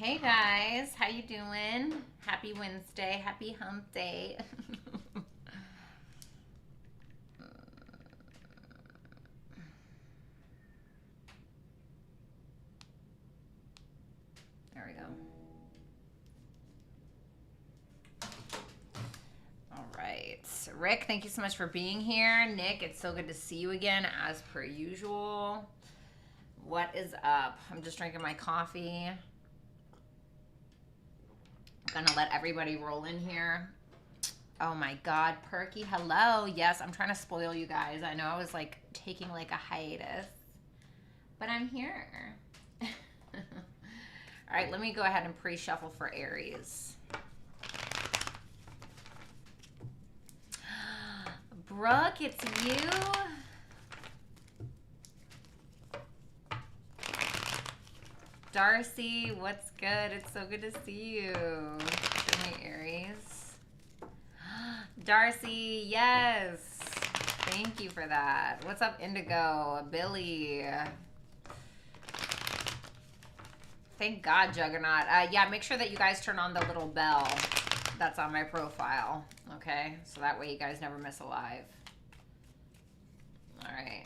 Hey guys, how you doing? Happy Wednesday, happy hump day. There we go. All right. Rick, thank you so much for being here. Nick, it's so good to see you again, as per usual. What is up? I'm just drinking my coffee. Gonna let everybody roll in here. Oh my God, Perky, hello. Yes, I'm trying to spoil you guys. I know I was like taking like a hiatus, but I'm here. All right, let me go ahead and pre-shuffle for Aries. Brooke, it's you. Darcy, what's good? It's so good to see you. Show me Aries. Darcy, yes. Thank you for that. What's up, Indigo? Billy. Thank God, Juggernaut. Yeah, make sure that you guys turn on the little bell that's on my profile. Okay? So that way you guys never miss a live. All right.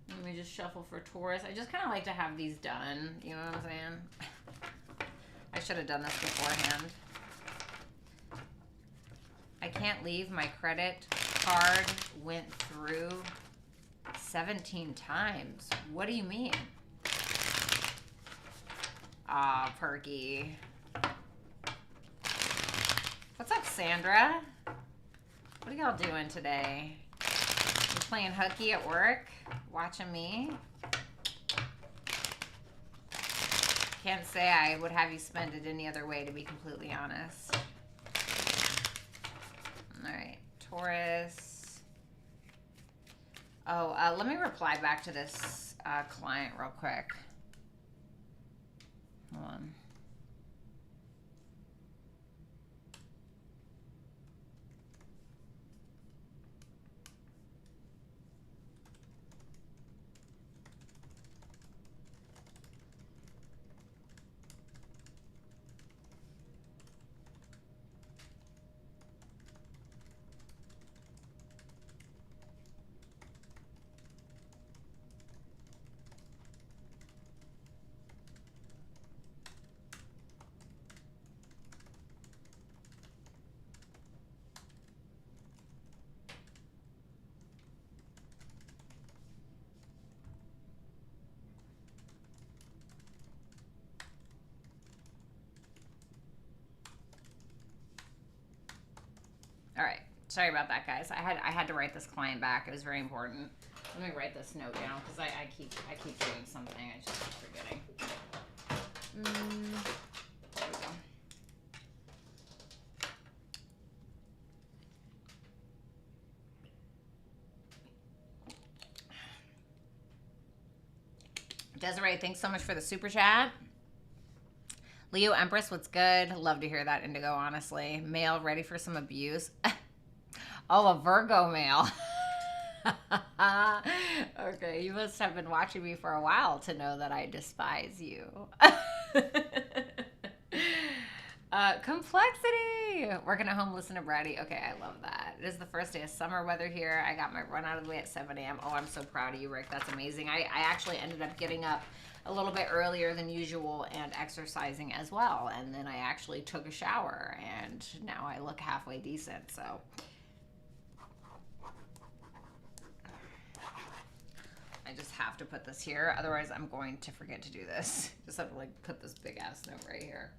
Let me just shuffle for Taurus. I just kind of like to have these done. You know what I'm saying? I should have done this beforehand. I can't leave. My credit card went through 17 times. What do you mean? Ah, Perky. What's up, Sandra? What are y'all doing today? You playing hooky at work? Watching me? Can't say I would have you spend it any other way, to be completely honest. All right, Taurus. Oh, let me reply back to this client real quick. Hold on. All right. Sorry about that, guys. I had to write this client back. It was very important. Let me write this note down because I keep doing something. I just keep forgetting. There we go. Desiree, thanks so much for the super chat. Leo Empress, what's good? Love to hear that, Indigo, honestly. Male, ready for some abuse? Oh, a Virgo male. Okay, you must have been watching me for a while to know that I despise you. Complexity. Working at home, listen to Bratty. Okay, I love that. It is the first day of summer weather here. I got my run out of the way at 7 a.m. Oh, I'm so proud of you, Rick. That's amazing. I actually ended up getting up a little bit earlier than usual and exercising as well. And then I actually took a shower, and now I look halfway decent. So I just have to put this here. Otherwise, I'm going to forget to do this. Just have to like put this big ass note right here.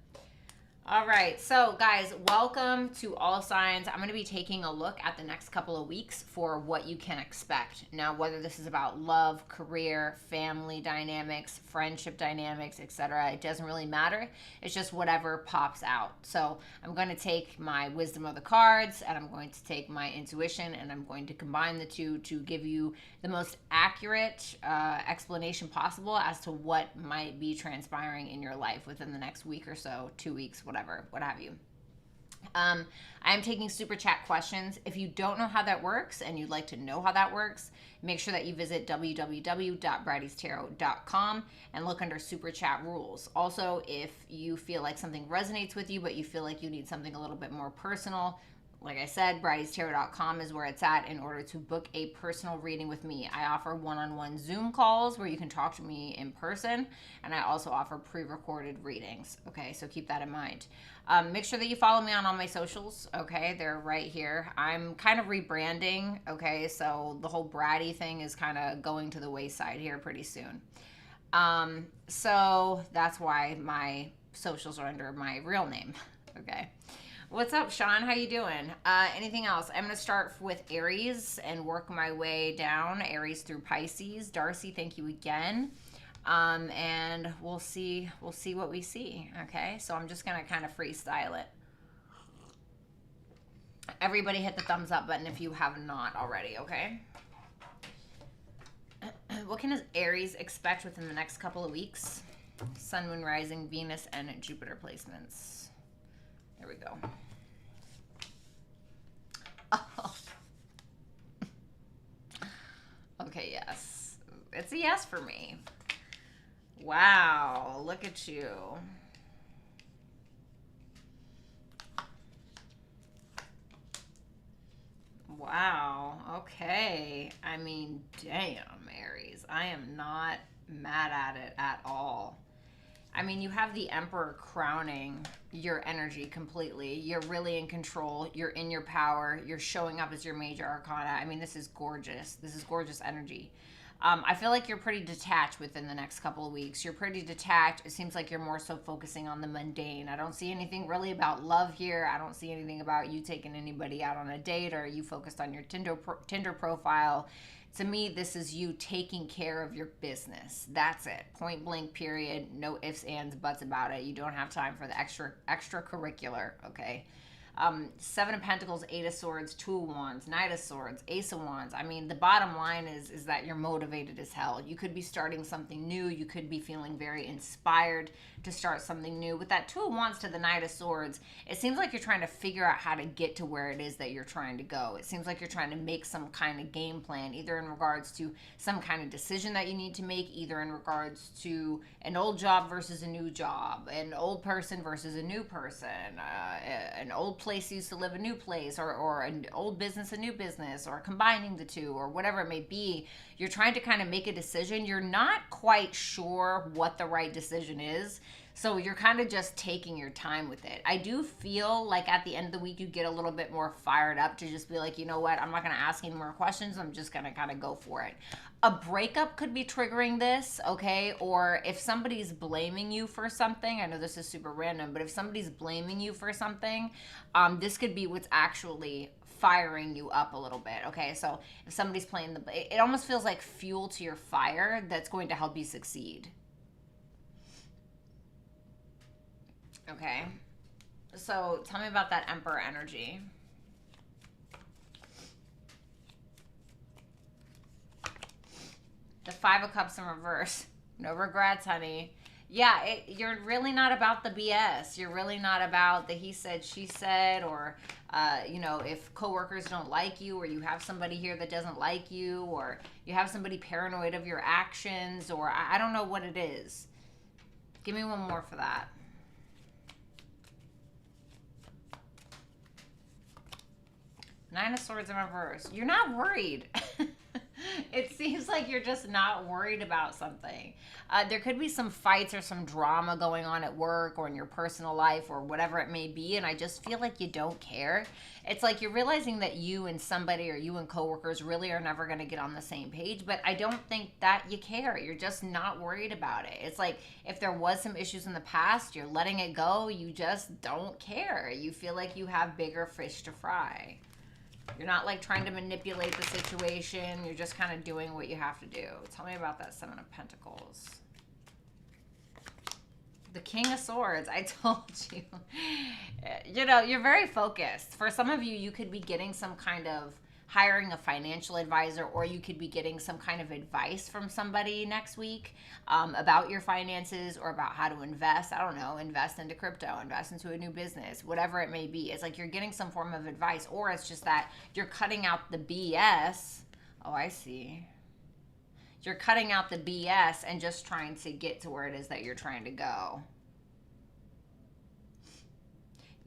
All right, so guys, welcome to all signs. I'm going to be taking a look at the next couple of weeks for what you can expect. Now, whether this is about love, career, family dynamics, friendship dynamics, etc., it doesn't really matter. It's just whatever pops out. So I'm going to take my wisdom of the cards, and I'm going to take my intuition, and I'm going to combine the two to give you the most accurate explanation possible as to what might be transpiring in your life within the next week or so, 2 weeks, whatever, what have you. I am taking super chat questions. If you don't know how that works and you'd like to know how that works, make sure that you visit www.brattytarot.com and look under super chat rules. Also, if you feel like something resonates with you, but you feel like you need something a little bit more personal, like I said, brattytarot.com is where it's at in order to book a personal reading with me. I offer one-on-one Zoom calls where you can talk to me in person, and I also offer pre-recorded readings. Okay, so keep that in mind. Make sure that you follow me on all my socials. Okay, they're right here. I'm kind of rebranding. Okay, so the whole Bratty thing is kind of going to the wayside here pretty soon. So that's why my socials are under my real name. Okay. What's up, Sean? How you doing? Anything else? I'm going to start with Aries and work my way down, Aries through Pisces. Darcy, thank you again. And we'll see what we see. Okay, so I'm just going to kind of freestyle it. Everybody hit the thumbs up button if you have not already, okay? What can Aries expect within the next couple of weeks? Sun, Moon, Rising, Venus, and Jupiter placements. There we go. Oh. Okay, yes. It's a yes for me. Wow, look at you. Wow, okay. I mean, damn, Aries. I am not mad at it at all. I mean, you have the Emperor crowning your energy completely. You're really in control. You're in your power. You're showing up as your major arcana. I mean, this is gorgeous. This is gorgeous energy. I feel like you're pretty detached within the next couple of weeks. You're pretty detached. It seems like you're more so focusing on the mundane. I don't see anything really about love here. I don't see anything about you taking anybody out on a date or you focused on your Tinder profile. To me, this is you taking care of your business. That's it. Point blank, period. No ifs, ands, buts about it. You don't have time for the extracurricular, okay? Seven of Pentacles, Eight of Swords, Two of Wands, Knight of Swords, Ace of Wands. I mean, the bottom line is that you're motivated as hell. You could be starting something new. You could be feeling very inspired to start something new. With that Two of Wands to the Knight of Swords, it seems like you're trying to figure out how to get to where it is that you're trying to go. It seems like you're trying to make some kind of game plan, either in regards to some kind of decision that you need to make, either in regards to an old job versus a new job, an old person versus a new person, an old place used to live, a new place, or an old business, a new business, or combining the two, or whatever it may be. You're trying to kind of make a decision. You're not quite sure what the right decision is. So you're kind of just taking your time with it. I do feel like at the end of the week, you get a little bit more fired up to just be like, you know what? I'm not going to ask any more questions. I'm just going to kind of go for it. A breakup could be triggering this, okay? Or if somebody's blaming you for something, I know this is super random, but if somebody's blaming you for something, this could be what's actually firing you up a little bit, okay? So if somebody's playing it almost feels like fuel to your fire that's going to help you succeed. Okay, so tell me about that Emperor energy. The Five of Cups in reverse. No regrets, honey. Yeah, you're really not about the BS. You're really not about the he said, she said, or, you know, if coworkers don't like you, or you have somebody here that doesn't like you, or you have somebody paranoid of your actions, or I don't know what it is. Give me one more for that. Nine of Swords in reverse. You're not worried. It seems like you're just not worried about something. There could be some fights or some drama going on at work or in your personal life or whatever it may be, and I just feel like you don't care. It's like you're realizing that you and somebody or you and coworkers really are never going to get on the same page, but I don't think that you care. You're just not worried about it. It's like if there was some issues in the past, you're letting it go. You just don't care. You feel like you have bigger fish to fry. You're not like trying to manipulate the situation. You're just kind of doing what you have to do. Tell me about that Seven of Pentacles. The King of Swords. I told you. You know, you're very focused. For some of you, you could be getting some kind of hiring a financial advisor, or you could be getting some kind of advice from somebody next week about your finances or about how to invest. I don't know, invest into crypto, invest into a new business, whatever it may be. It's like you're getting some form of advice, or it's just that you're cutting out the BS. Oh, I see. You're cutting out the BS and just trying to get to where it is that you're trying to go.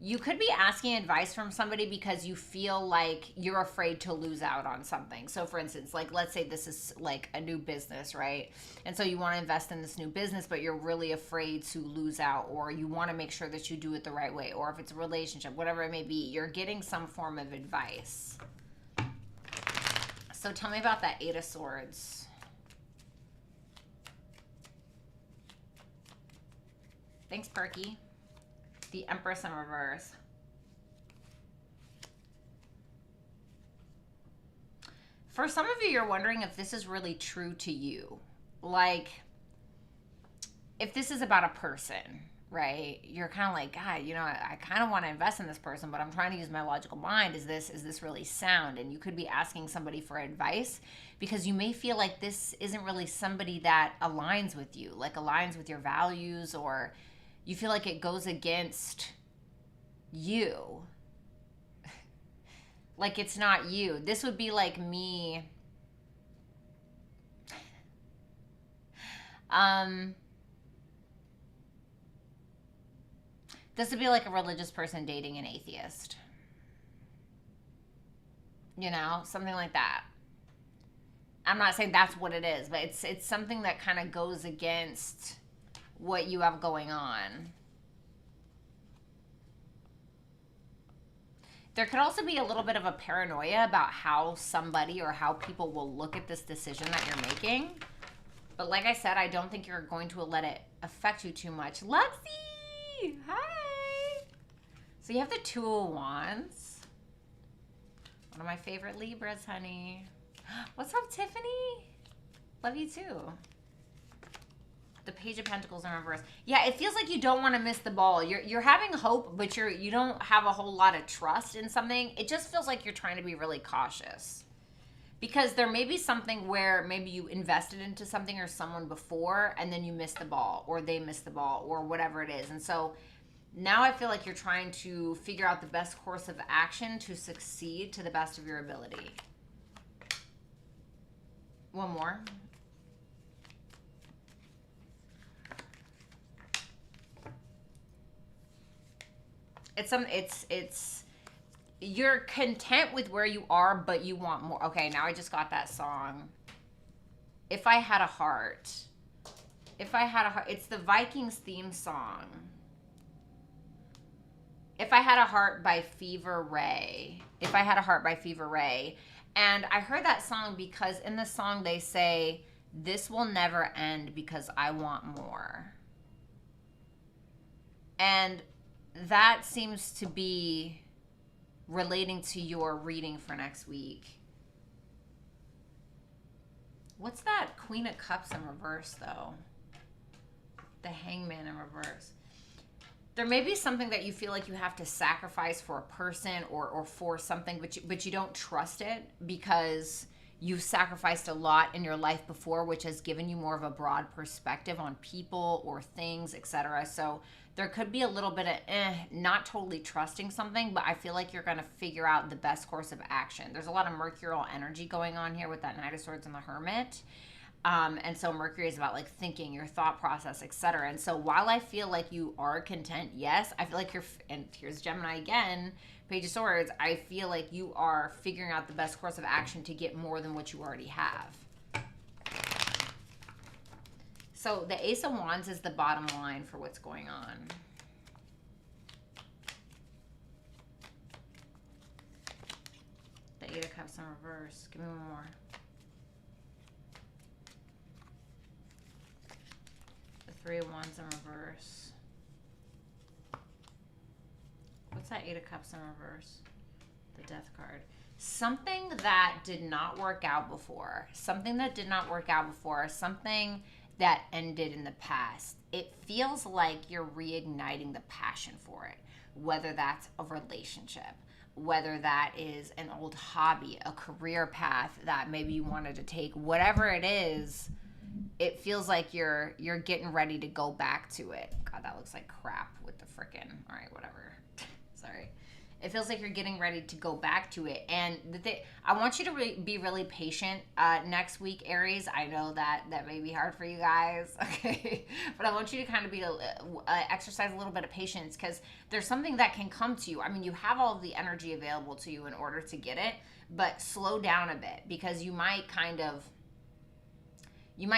You could be asking advice from somebody because you feel like you're afraid to lose out on something. So for instance, like let's say this is like a new business, right? And so you want to invest in this new business, but you're really afraid to lose out, or you want to make sure that you do it the right way. Or if it's a relationship, whatever it may be, you're getting some form of advice. So tell me about that Eight of Swords. Thanks, Perky. The Empress in reverse. For some of you, you're wondering if this is really true to you. Like, if this is about a person, right? You're kind of like, God, you know, I kind of want to invest in this person, but I'm trying to use my logical mind. Is this really sound? And you could be asking somebody for advice because you may feel like this isn't really somebody that aligns with you, like aligns with your values, or you feel like it goes against you. Like it's not you. This would be like me. This would be like a religious person dating an atheist. You know, something like that. I'm not saying that's what it is, but it's something that kind of goes against what you have going on. There could also be a little bit of a paranoia about how somebody or how people will look at this decision that you're making. But like I said, I don't think you're going to let it affect you too much. Luxie! Hi! So you have the Two of Wands. One of my favorite Libras, honey. What's up, Tiffany? Love you too. The Page of Pentacles in reverse. Yeah, it feels like you don't want to miss the ball. You're having hope, but you don't have a whole lot of trust in something. It just feels like you're trying to be really cautious. Because there may be something where maybe you invested into something or someone before, and then you missed the ball, or they missed the ball, or whatever it is. And so now I feel like you're trying to figure out the best course of action to succeed to the best of your ability. One more. It's you're content with where you are, but you want more. Okay, now I just got that song. If I Had a Heart. If I Had a Heart. It's the Vikings theme song. If I Had a Heart by Fever Ray. If I Had a Heart by Fever Ray. And I heard that song because in the song they say, "This will never end because I want more." And that seems to be relating to your reading for next week. What's that Queen of Cups in reverse, though? The Hangman in reverse. There may be something that you feel like you have to sacrifice for a person or for something, but you don't trust it because you've sacrificed a lot in your life before, which has given you more of a broad perspective on people or things, etc. So there could be a little bit of not totally trusting something, but I feel like you're going to figure out the best course of action. There's a lot of mercurial energy going on here with that Knight of Swords and the Hermit. And so Mercury is about like thinking, your thought process, etc. And so while I feel like you are content, yes, I feel like and here's Gemini again, Page of Swords, I feel like you are figuring out the best course of action to get more than what you already have. So the Ace of Wands is the bottom line for what's going on. The Eight of Cups in reverse. Give me one more. The Three of Wands in reverse. What's that Eight of Cups in reverse? The Death card. Something that did not work out before. Something that did not work out before. Something that ended in the past. It feels like you're reigniting the passion for it, whether that's a relationship, whether that is an old hobby, a career path that maybe you wanted to take, whatever it is. It feels like you're getting ready to go back to it. God, that looks like crap with the frickin'. All right, whatever. Sorry. It feels like you're getting ready to go back to it. And I want you to be really patient next week, Aries. I know that may be hard for you guys, okay? But I want you to kind of exercise a little bit of patience, because there's something that can come to you. I mean, you have all of the energy available to you in order to get it, but slow down a bit, because you might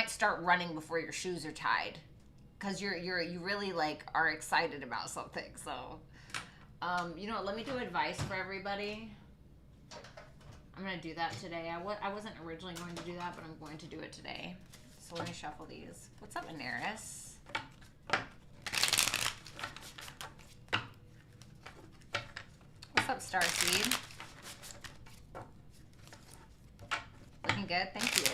start running before your shoes are tied, because you really like are excited about something. So you know what, let me do advice for everybody. I'm going to do that today. I wasn't originally going to do that, but I'm going to do it today. So let me shuffle these. What's up, Aries? What's up, Starseed? Looking good? Thank you.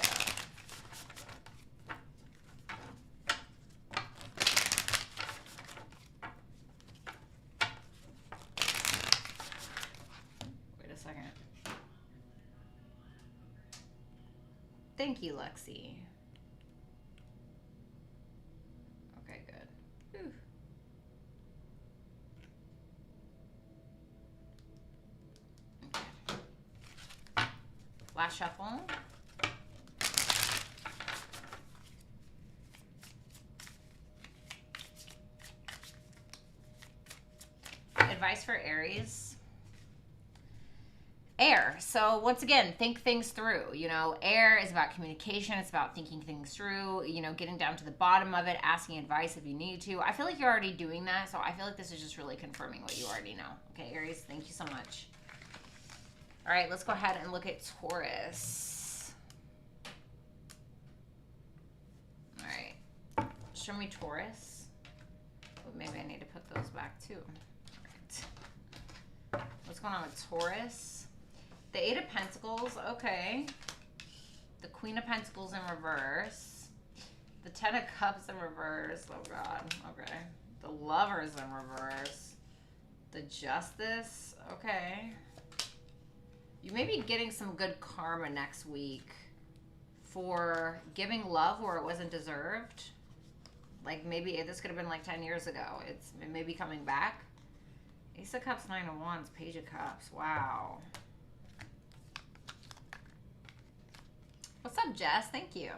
Thank you, Lexi. Okay, good. Whew. Okay. Last shuffle. Advice for Aries. Air. So once again, think things through. You know, air is about communication. It's about thinking things through, you know, getting down to the bottom of it, asking advice if you need to. I feel like you're already doing that. So I feel like this is just really confirming what you already know. Okay, Aries, thank you so much. All right, let's go ahead and look at Taurus. All right, show me Taurus. Oh, maybe I need to put those back too. All right. What's going on with Taurus? The Eight of Pentacles, okay. The Queen of Pentacles in reverse. The Ten of Cups in reverse. Oh, God. Okay. The Lovers in reverse. The Justice. Okay. You may be getting some good karma next week for giving love where it wasn't deserved. Like, maybe this could have been like 10 years ago. It may be coming back. Ace of Cups, Nine of Wands, Page of Cups. Wow. What's up, Jess? Thank you.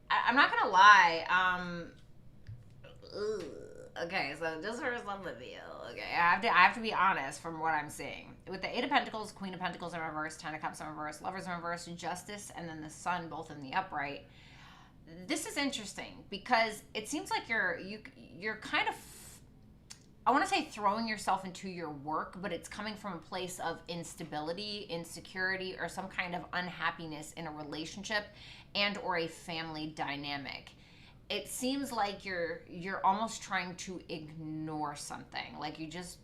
I'm not gonna lie. Okay, so just for some of you, okay, I have to be honest from what I'm seeing. With the Eight of Pentacles, Queen of Pentacles in reverse, Ten of Cups in reverse, Lovers in reverse, Justice, and then the Sun both in the upright. This is interesting because it seems like you're kind of, I want to say, throwing yourself into your work, but it's coming from a place of instability, insecurity, or some kind of unhappiness in a relationship and or a family dynamic. It seems like you're almost trying to ignore something. Like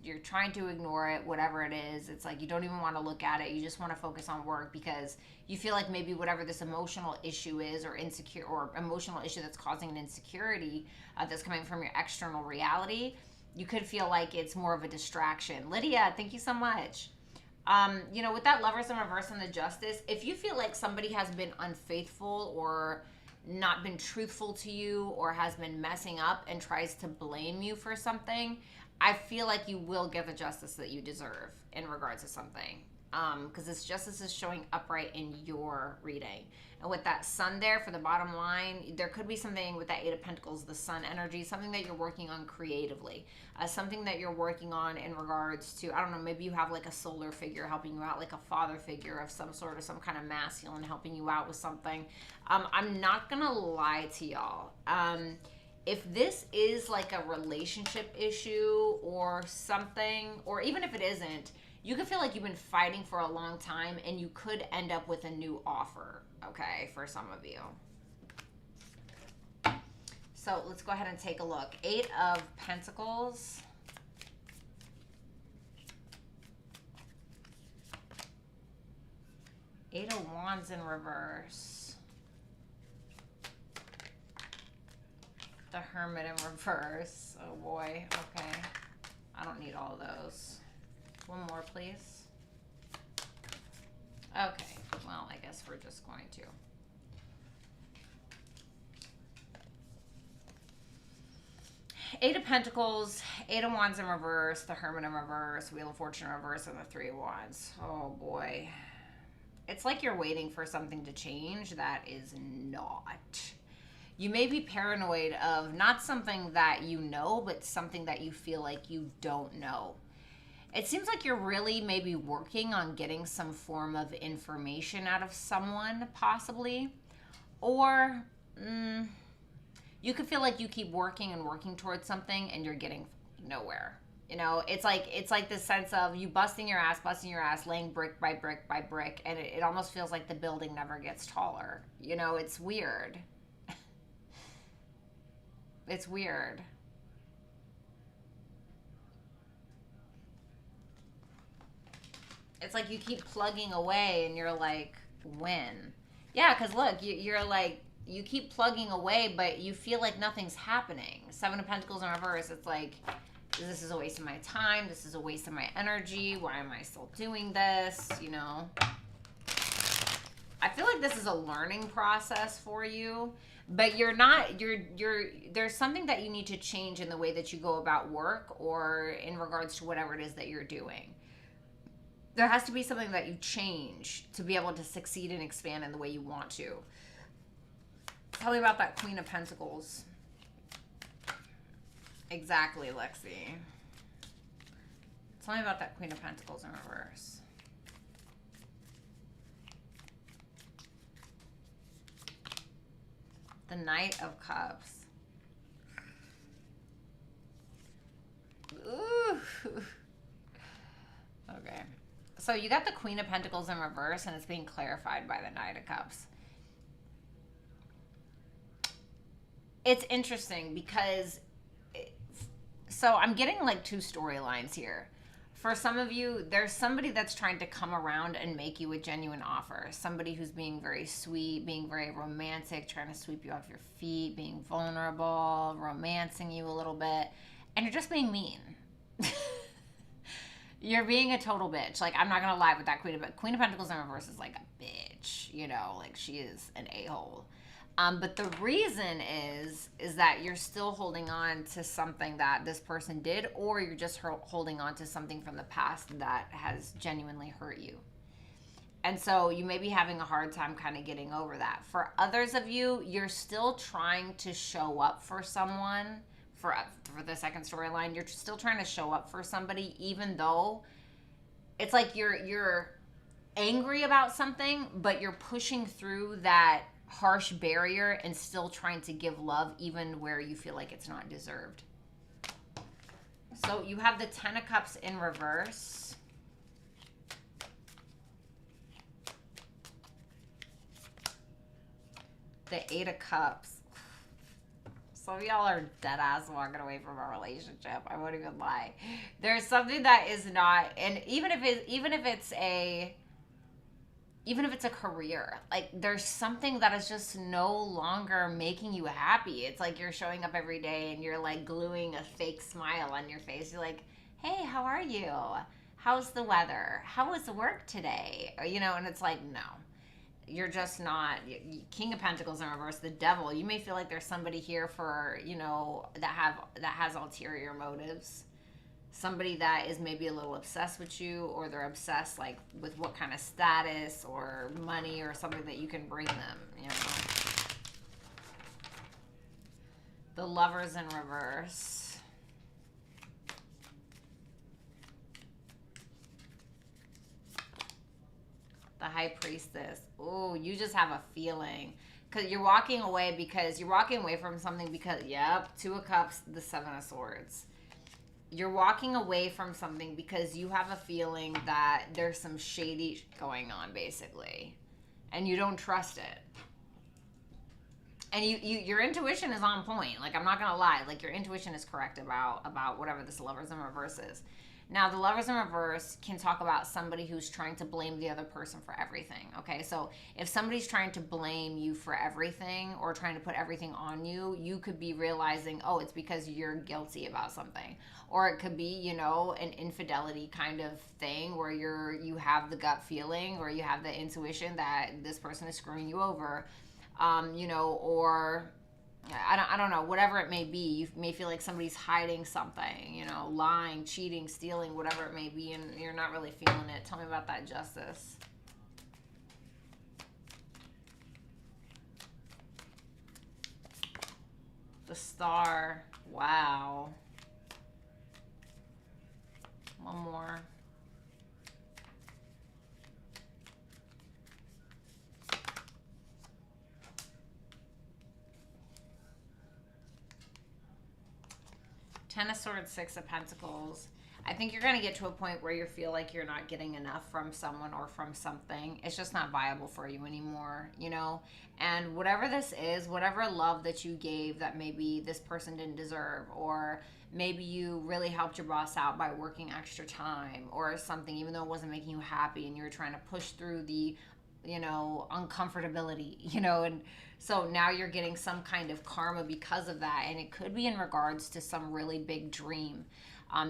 you're trying to ignore it, whatever it is. It's like you don't even want to look at it. You just want to focus on work because you feel like maybe whatever this emotional issue is, or insecure, or emotional issue that's causing an insecurity that's coming from your external reality, you could feel like it's more of a distraction. Lydia, thank you so much. You know, with that Lovers in reverse and the Justice, if you feel like somebody has been unfaithful or not been truthful to you or has been messing up and tries to blame you for something, I feel like you will get the justice that you deserve in regards to something. Because this justice is showing upright in your reading. And with that Sun there for the bottom line, there could be something with that Eight of Pentacles, the Sun energy, something that you're working on creatively. Something that you're working on in regards to, I don't know, maybe you have like a solar figure helping you out, like a father figure of some sort, or some kind of masculine helping you out with something. I'm not going to lie to y'all. If this is like a relationship issue or something, or even if it isn't, you could feel like you've been fighting for a long time and you could end up with a new offer, okay, for some of you. So let's go ahead and take a look. Eight of Pentacles. Eight of Wands in reverse. The Hermit in reverse. Oh boy. Okay. I don't need all of those. One more, please. Okay. Well, I guess we're just going to. Eight of Pentacles, Eight of Wands in reverse, the Hermit in reverse, Wheel of Fortune in reverse, and the Three of Wands. Oh boy. It's like you're waiting for something to change that is not. You may be paranoid of not something that you know, but something that you feel like you don't know. It seems like you're really maybe working on getting some form of information out of someone, possibly. Or you could feel like you keep working and working towards something and you're getting nowhere. You know, it's like this sense of you busting your ass, laying brick by brick by brick, and it almost feels like the building never gets taller. You know, it's weird. It's weird. It's like you keep plugging away and you're like, when? Yeah, because look, you're like, you keep plugging away, but you feel like nothing's happening. Seven of Pentacles in reverse, it's like, this is a waste of my time. This is a waste of my energy. Why am I still doing this? You know? I feel like this is a learning process for you, but you're not, there's something that you need to change in the way that you go about work or in regards to whatever it is that you're doing. There has to be something that you change to be able to succeed and expand in the way you want to. Tell me about that Queen of Pentacles. Exactly, Lexi. Tell me about that Queen of Pentacles in reverse. The Knight of Cups. Ooh. Okay. So you got the Queen of Pentacles in reverse, and it's being clarified by the Knight of Cups. It's interesting because, so I'm getting like two storylines here. For some of you, there's somebody that's trying to come around and make you a genuine offer. Somebody who's being very sweet, being very romantic, trying to sweep you off your feet, being vulnerable, romancing you a little bit, and you're just being mean. You're being a total bitch. Like, I'm not going to lie with that Queen of Pentacles in reverse is like a bitch, you know, like she is an a-hole. But the reason is that you're still holding on to something that this person did, or you're just holding on to something from the past that has genuinely hurt you. And so you may be having a hard time kind of getting over that. For others of you, you're still trying to show up for someone. For the second storyline, you're still trying to show up for somebody, even though it's like you're angry about something, but you're pushing through that harsh barrier and still trying to give love even where you feel like it's not deserved. So you have the Ten of Cups in reverse. The Eight of Cups. Some of y'all are dead ass walking away from a relationship. I won't even lie. There's something that is not, and even if it's a career, like there's something that is just no longer making you happy. It's like you're showing up every day and you're like gluing a fake smile on your face. You're like, hey, how are you? How's the weather? How was work today? Or, you know, and it's like, no, you're just not. King of Pentacles in reverse, the Devil. You may feel like there's somebody here for, you know, that has ulterior motives. Somebody that is maybe a little obsessed with you, or they're obsessed like with what kind of status or money or something that you can bring them, you know. The Lovers in reverse. The High Priestess. Oh, you just have a feeling. Because you're walking away from something because, yep, Two of Cups, the Seven of Swords. You're walking away from something because you have a feeling that there's some shady going on, basically. And you don't trust it. And your intuition is on point. Like, I'm not going to lie. Like, your intuition is correct about whatever this Lovers in reverse is. Now, the Lovers in reverse can talk about somebody who's trying to blame the other person for everything, okay? So if somebody's trying to blame you for everything or trying to put everything on you, you could be realizing, oh, it's because you're guilty about something. Or it could be, you know, an infidelity kind of thing where you have the gut feeling or you have the intuition that this person is screwing you over, you know, or I don't know, whatever it may be. You may feel like somebody's hiding something, you know, lying, cheating, stealing, whatever it may be, and you're not really feeling it. Tell me about that, Justice. The Star. Wow. One more. Ten of Swords, Six of Pentacles. I think you're going to get to a point where you feel like you're not getting enough from someone or from something. It's just not viable for you anymore, you know? And whatever this is, whatever love that you gave that maybe this person didn't deserve, or maybe you really helped your boss out by working extra time or something, even though it wasn't making you happy and you were trying to push through the, you know, uncomfortability, you know, and so now you're getting some kind of karma because of that. And it could be in regards to some really big dream.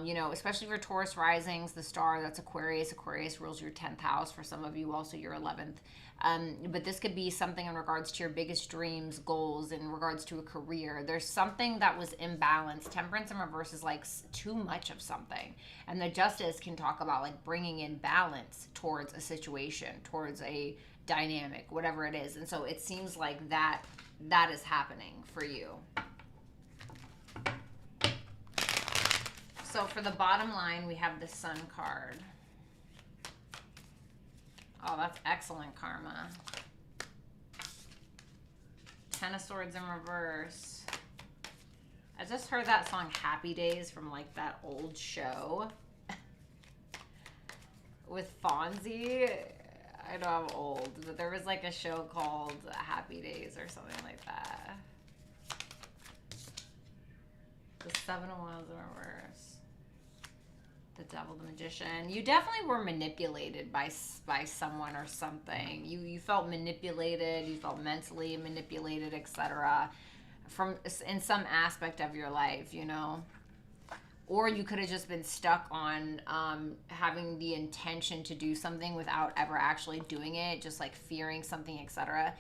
You know, especially for Taurus risings, the star, that's Aquarius. Aquarius rules your 10th house. For some of you, also your 11th. But this could be something in regards to your biggest dreams, goals, in regards to a career. There's something that was imbalanced. Temperance in reverse is like too much of something. And the Justice can talk about like bringing in balance towards a situation, towards a dynamic, whatever it is. And so it seems like that is happening for you. So for the bottom line, we have the Sun card. Oh, that's excellent karma. Ten of Swords in reverse. I just heard that song Happy Days from like that old show with Fonzie. I know I'm old, but there was like a show called Happy Days or something like that. The Seven of Wands in reverse. The Devil, the Magician. You definitely were manipulated by someone or something. You felt manipulated. You felt mentally manipulated, etc. From in some aspect of your life, you know. Or you could have just been stuck on having the intention to do something without ever actually doing it, just like fearing something, etc.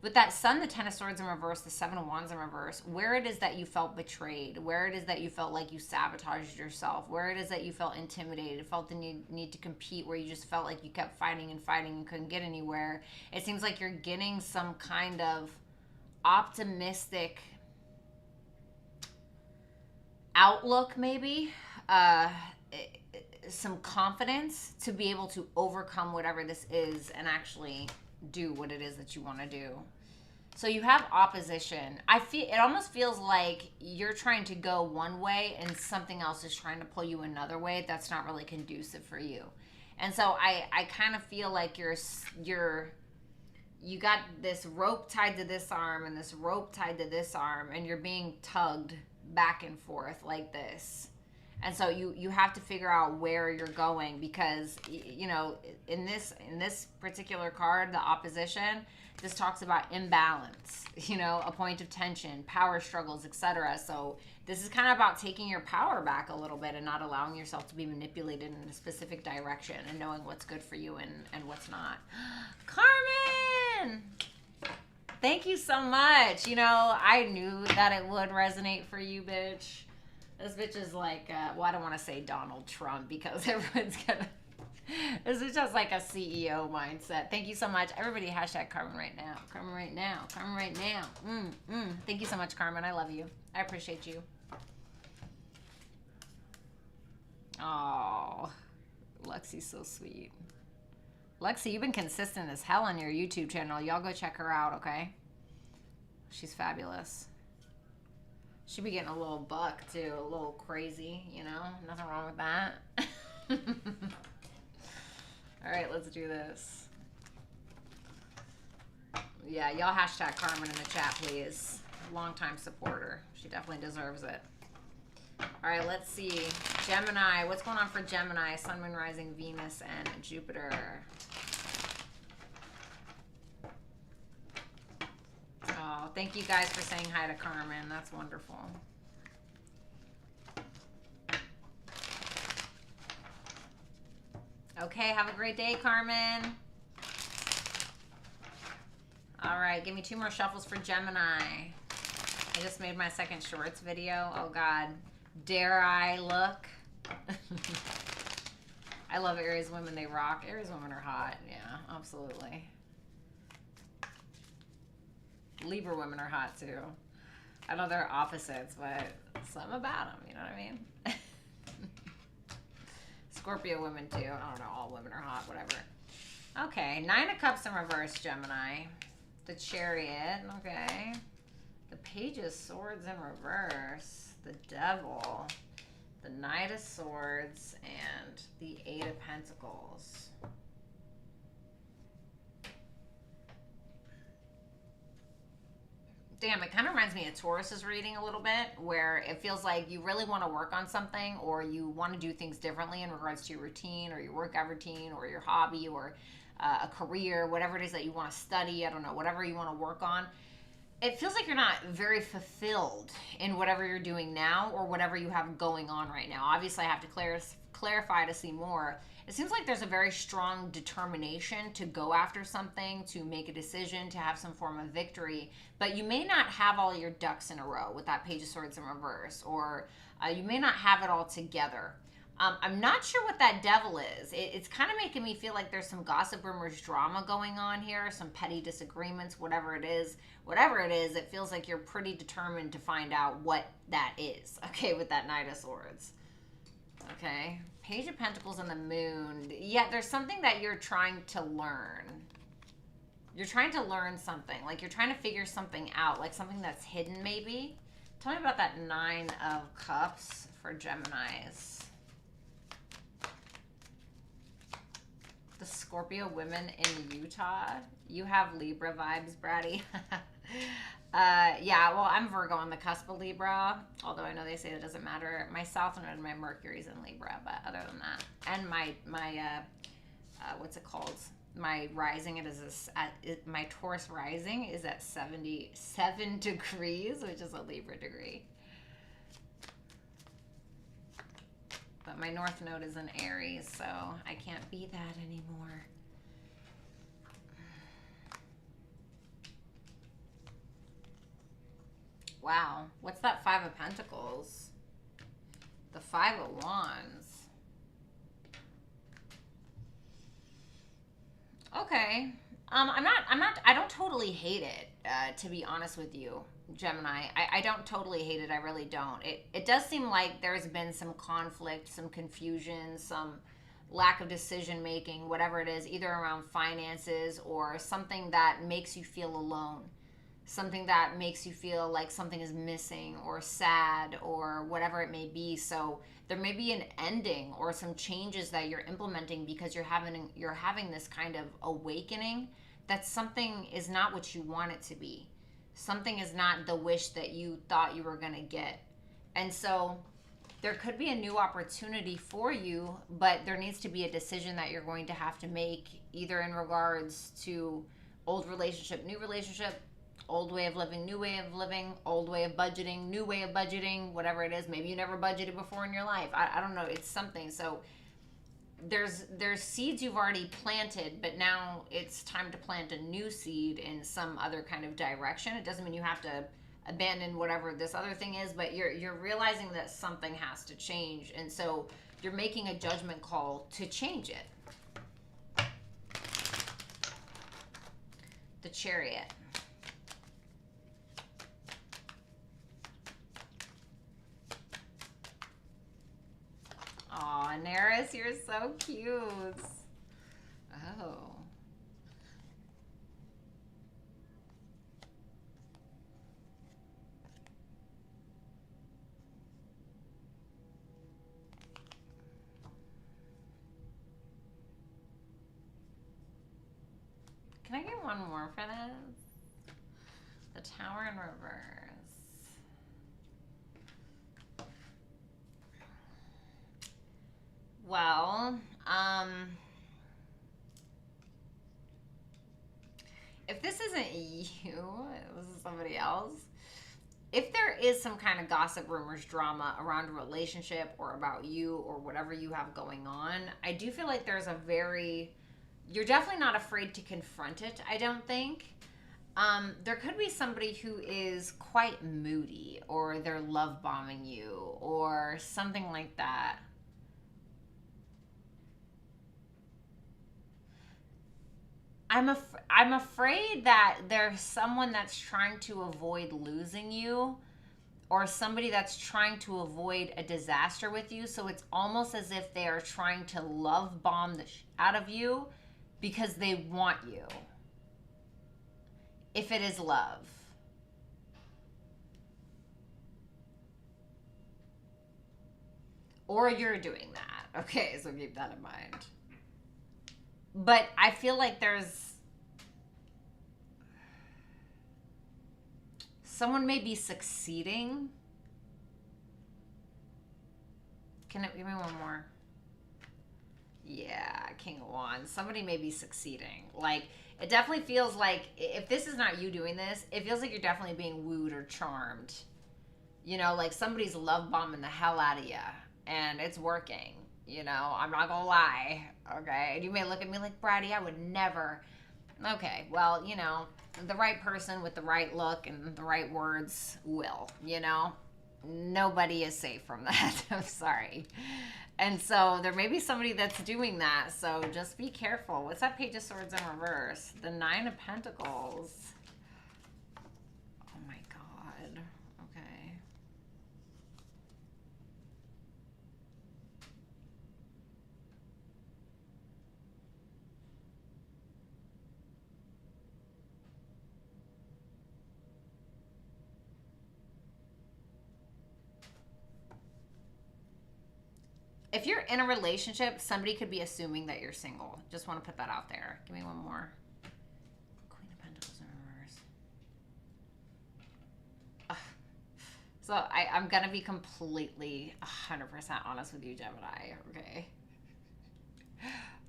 With that Sun, the Ten of Swords in reverse, the Seven of Wands in reverse, where it is that you felt betrayed, where it is that you felt like you sabotaged yourself, where it is that you felt intimidated, felt the need to compete, where you just felt like you kept fighting and fighting and couldn't get anywhere, it seems like you're getting some kind of optimistic outlook, maybe, some confidence to be able to overcome whatever this is and actually do what it is that you want to do. So you have opposition. It almost feels like you're trying to go one way and something else is trying to pull you another way that's not really conducive for you. And so I kind of feel like you got this rope tied to this arm and this rope tied to this arm, and you're being tugged back and forth like this. And so you have to figure out where you're going, because, you know, in this particular card, the opposition, this talks about imbalance, you know, a point of tension, power struggles, etc. So this is kind of about taking your power back a little bit and not allowing yourself to be manipulated in a specific direction and knowing what's good for you and what's not. Carmen! Thank you so much. You know, I knew that it would resonate for you, bitch. This bitch is like, well, I don't want to say Donald Trump because everyone's gonna... This is just like a CEO mindset. Thank you so much. Everybody hashtag Carmen right now. Carmen right now. Carmen right now. Thank you so much, Carmen. I love you. I appreciate you. Oh, Lexi's so sweet. Lexi, you've been consistent as hell on your YouTube channel. Y'all go check her out, okay? She's fabulous. She be getting a little buck, too. A little crazy, you know? Nothing wrong with that. All right, let's do this. Yeah, y'all hashtag Carmen in the chat, please. Longtime supporter. She definitely deserves it. All right, let's see. Gemini. What's going on for Gemini? Sun, Moon, Rising, Venus, and Jupiter. Oh, thank you guys for saying hi to Carmen. That's wonderful. Okay, have a great day, Carmen. All right, give me 2 more shuffles for Gemini. I just made my second shorts video. Oh, God. Dare I look? I love Aries women. They rock. Aries women are hot. Yeah, absolutely. Libra women are hot, too. I know they're opposites, but something about them. You know what I mean? Scorpio women, too. I don't know. All women are hot. Whatever. Okay. 9 of Cups in reverse, Gemini. The Chariot. Okay. The Page of Swords in reverse. The Devil, the Knight of Swords, and the 8 of Pentacles. Damn, it kind of reminds me of Taurus's reading a little bit, where it feels like you really want to work on something, or you want to do things differently in regards to your routine, or your workout routine, or your hobby, or a career, whatever it is that you want to study. I don't know, whatever you want to work on. It feels like you're not very fulfilled in whatever you're doing now or whatever you have going on right now. Obviously, I have to clarify to see more. It seems like there's a very strong determination to go after something, to make a decision, to have some form of victory, but you may not have all your ducks in a row with that Page of Swords in reverse, or you may not have it all together. I'm not sure what that Devil is. It's kind of making me feel like there's some gossip, rumors, drama going on here, some petty disagreements, whatever it is. Whatever it is, it feels like you're pretty determined to find out what that is, okay, with that Knight of Swords. Okay, Page of Pentacles and the Moon. Yeah, there's something that you're trying to learn. You're trying to learn something. Like, you're trying to figure something out, like something that's hidden, maybe. Tell me about that 9 of Cups for Geminis. The Scorpio women in Utah. You have Libra vibes, Bratty. Yeah, well, I'm Virgo on the cusp of Libra, although I know they say that doesn't matter. My South Node and my Mercury's in Libra, but other than that, and my what's it called? My rising, my Taurus rising is at 77 degrees, which is a Libra degree. But my North Node is in Aries, so I can't be that anymore. Wow. What's that 5 of Pentacles? The 5 of Wands. Okay. I don't totally hate it, to be honest with you, Gemini. I don't totally hate it. I really don't. It does seem like there's been some conflict, some confusion, some lack of decision making, whatever it is, either around finances or something that makes you feel alone. Something that makes you feel like something is missing or sad or whatever it may be. So there may be an ending or some changes that you're implementing because you're having this kind of awakening that something is not what you want it to be. Something is not the wish that you thought you were going to get. And so there could be a new opportunity for you, but there needs to be a decision that you're going to have to make, either in regards to old relationship, new relationship, old way of living, new way of living, old way of budgeting, new way of budgeting, whatever it is. Maybe you never budgeted before in your life. I don't know. It's something. So there's seeds you've already planted, but now it's time to plant a new seed in some other kind of direction. It doesn't mean you have to abandon whatever this other thing is, but you're realizing that something has to change. And so you're making a judgment call to change it. The Chariot. Aw, Neris, you're so cute. Oh. Can I get one more for this? The Tower in reverse. Well, if this isn't you, this is somebody else. If there is some kind of gossip, rumors, drama around a relationship or about you or whatever you have going on, I do feel like there's a you're definitely not afraid to confront it, I don't think. There could be somebody who is quite moody, or they're love bombing you or something like that. I'm afraid that there's someone that's trying to avoid losing you, or somebody that's trying to avoid a disaster with you. So it's almost as if they are trying to love bomb the out of you because they want you. If it is love. Or you're doing that. Okay, so keep that in mind. But I feel like there's someone may be succeeding. Can it give me one more? Yeah, King of Wands. Somebody may be succeeding. Like, it definitely feels like, if this is not you doing this, it feels like you're definitely being wooed or charmed. You know, like somebody's love bombing the hell out of you, and it's working. You know, I'm not gonna lie. Okay, and you may look at me like, Bratty, I would never. Okay, well, you know, the right person with the right look and the right words will, you know. Nobody is safe from that. I'm sorry. And so there may be somebody that's doing that. So just be careful. What's that Page of Swords in reverse? The Nine of Pentacles. Oh my God. Okay. If you're in a relationship, somebody could be assuming that you're single. Just want to put that out there. Give me one more. Queen of Pentacles in reverse. Ugh. So I'm going to be completely 100% honest with you, Gemini. Okay.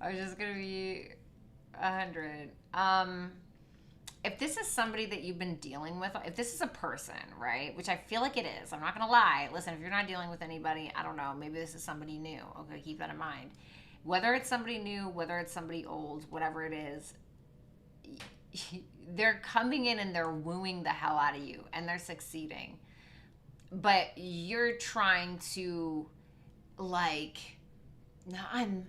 I'm just going to be 100. If this is somebody that you've been dealing with, if this is a person, right, which I feel like it is, I'm not going to lie. Listen, if you're not dealing with anybody, I don't know, maybe this is somebody new. Okay, keep that in mind. Whether it's somebody new, whether it's somebody old, whatever it is, they're coming in and they're wooing the hell out of you, and they're succeeding. But you're trying to, like, no, I'm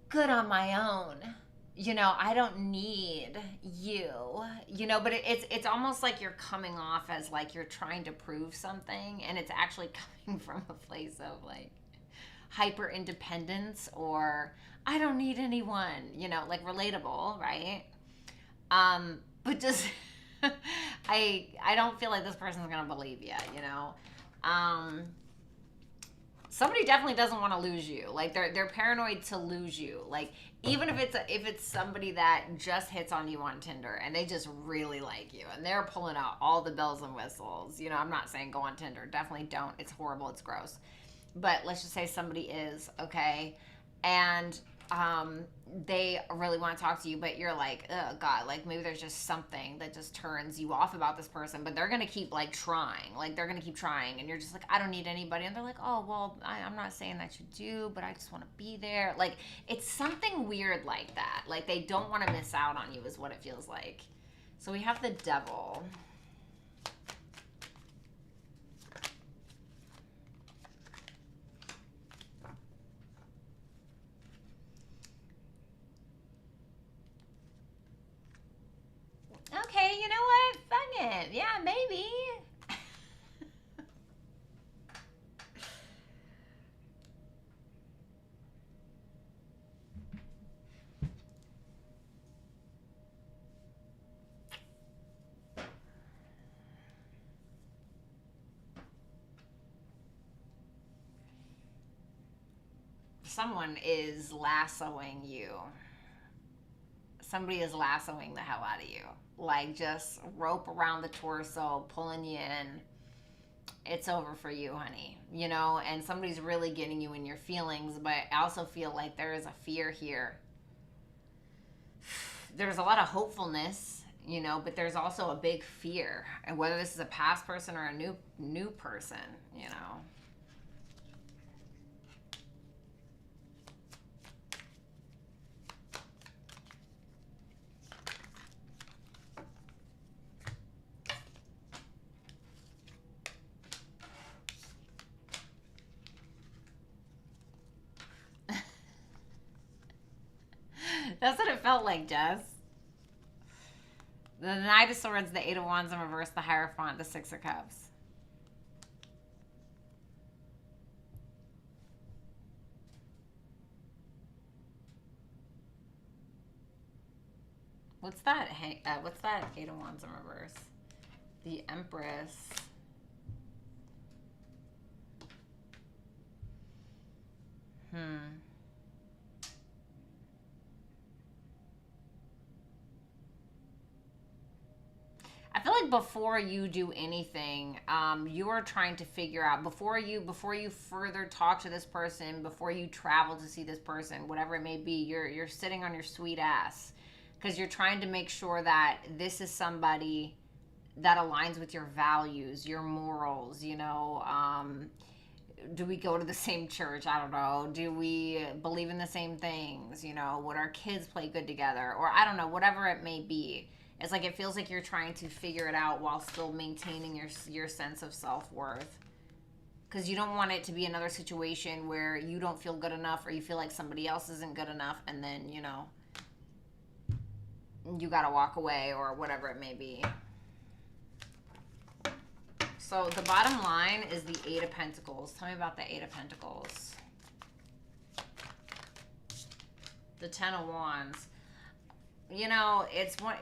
good on my own. You know, I don't need you, you know, but it's almost like you're coming off as like you're trying to prove something, and it's actually coming from a place of like hyper independence, or I don't need anyone, you know, like relatable, right? But just I don't feel like this person's gonna believe you, you know. Somebody definitely doesn't want to lose you. Like they're paranoid to lose you. Like even if it's somebody that just hits on you on Tinder and they just really like you and they're pulling out all the bells and whistles. You know, I'm not saying go on Tinder. Definitely don't. It's horrible. It's gross. But let's just say somebody is, okay, and they really want to talk to you, but you're like, oh God, like maybe there's just something that just turns you off about this person, but they're gonna keep like trying, and you're just like, I don't need anybody, and they're like, oh well, I'm not saying that you do, but I just want to be there. Like it's something weird like that. Like they don't want to miss out on you is what it feels like. So we have the Devil. Okay, you know what? Fuck it. Yeah, maybe. Someone is lassoing you. Somebody is lassoing the hell out of you. Like just rope around the torso, pulling you in. it's over for you, honey. You know, and somebody's really getting you in your feelings, but I also feel like there is a fear here. There's a lot of hopefulness, you know, but there's also a big fear. And whether this is a past person or a new person, you know. That's what it felt like, Jess. The Knight of Swords, the Eight of Wands in reverse, the Hierophant, the Six of Cups. What's that? What's that Eight of Wands in reverse? The Empress. I feel like before you do anything, you are trying to figure out before you further talk to this person, before you travel to see this person, whatever it may be, you're sitting on your sweet ass because you're trying to make sure that this is somebody that aligns with your values, your morals. You know, do we go to the same church? I don't know. Do we believe in the same things? You know, would our kids play good together? Or I don't know, whatever it may be. It's like it feels like you're trying to figure it out while still maintaining your sense of self-worth. Because you don't want it to be another situation where you don't feel good enough or you feel like somebody else isn't good enough and then, you know, you got to walk away or whatever it may be. So the bottom line is the Eight of Pentacles. Tell me about the Eight of Pentacles. The Ten of Wands. You know, it's one.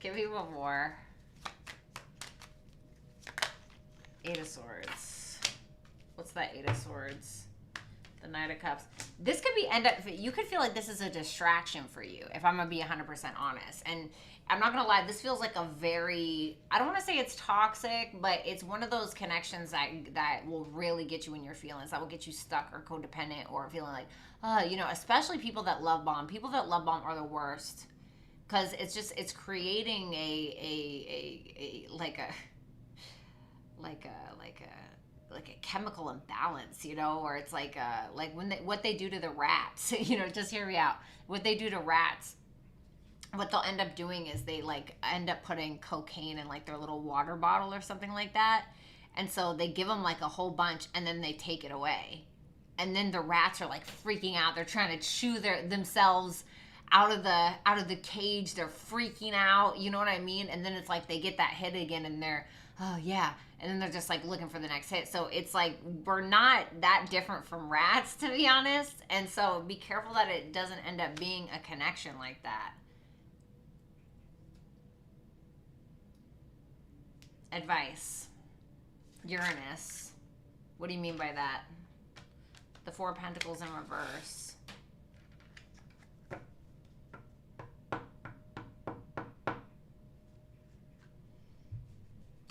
Give me one more. Eight of Swords. What's that Eight of Swords? The Knight of Cups. This could you could feel like this is a distraction for you, if I'm going to be 100% honest. And I'm not going to lie, this feels like a very, I don't want to say it's toxic, but it's one of those connections that will really get you in your feelings, that will get you stuck or codependent or feeling like, you know, especially people that love bomb. People that love bomb are the worst because it's creating a chemical imbalance, you know, or it's like what they do to the rats, you know, just hear me out. What they do to rats, what they'll end up doing is they like end up putting cocaine in like their little water bottle or something like that. And so they give them like a whole bunch and then they take it away. And then the rats are like freaking out. They're trying to chew themselves out of the cage. They're freaking out. You know what I mean? And then it's like they get that hit again and they're, oh yeah. And then they're just like looking for the next hit. So it's like we're not that different from rats, to be honest. And so be careful that it doesn't end up being a connection like that. Advice. Uranus. What do you mean by that? The Four of Pentacles in reverse.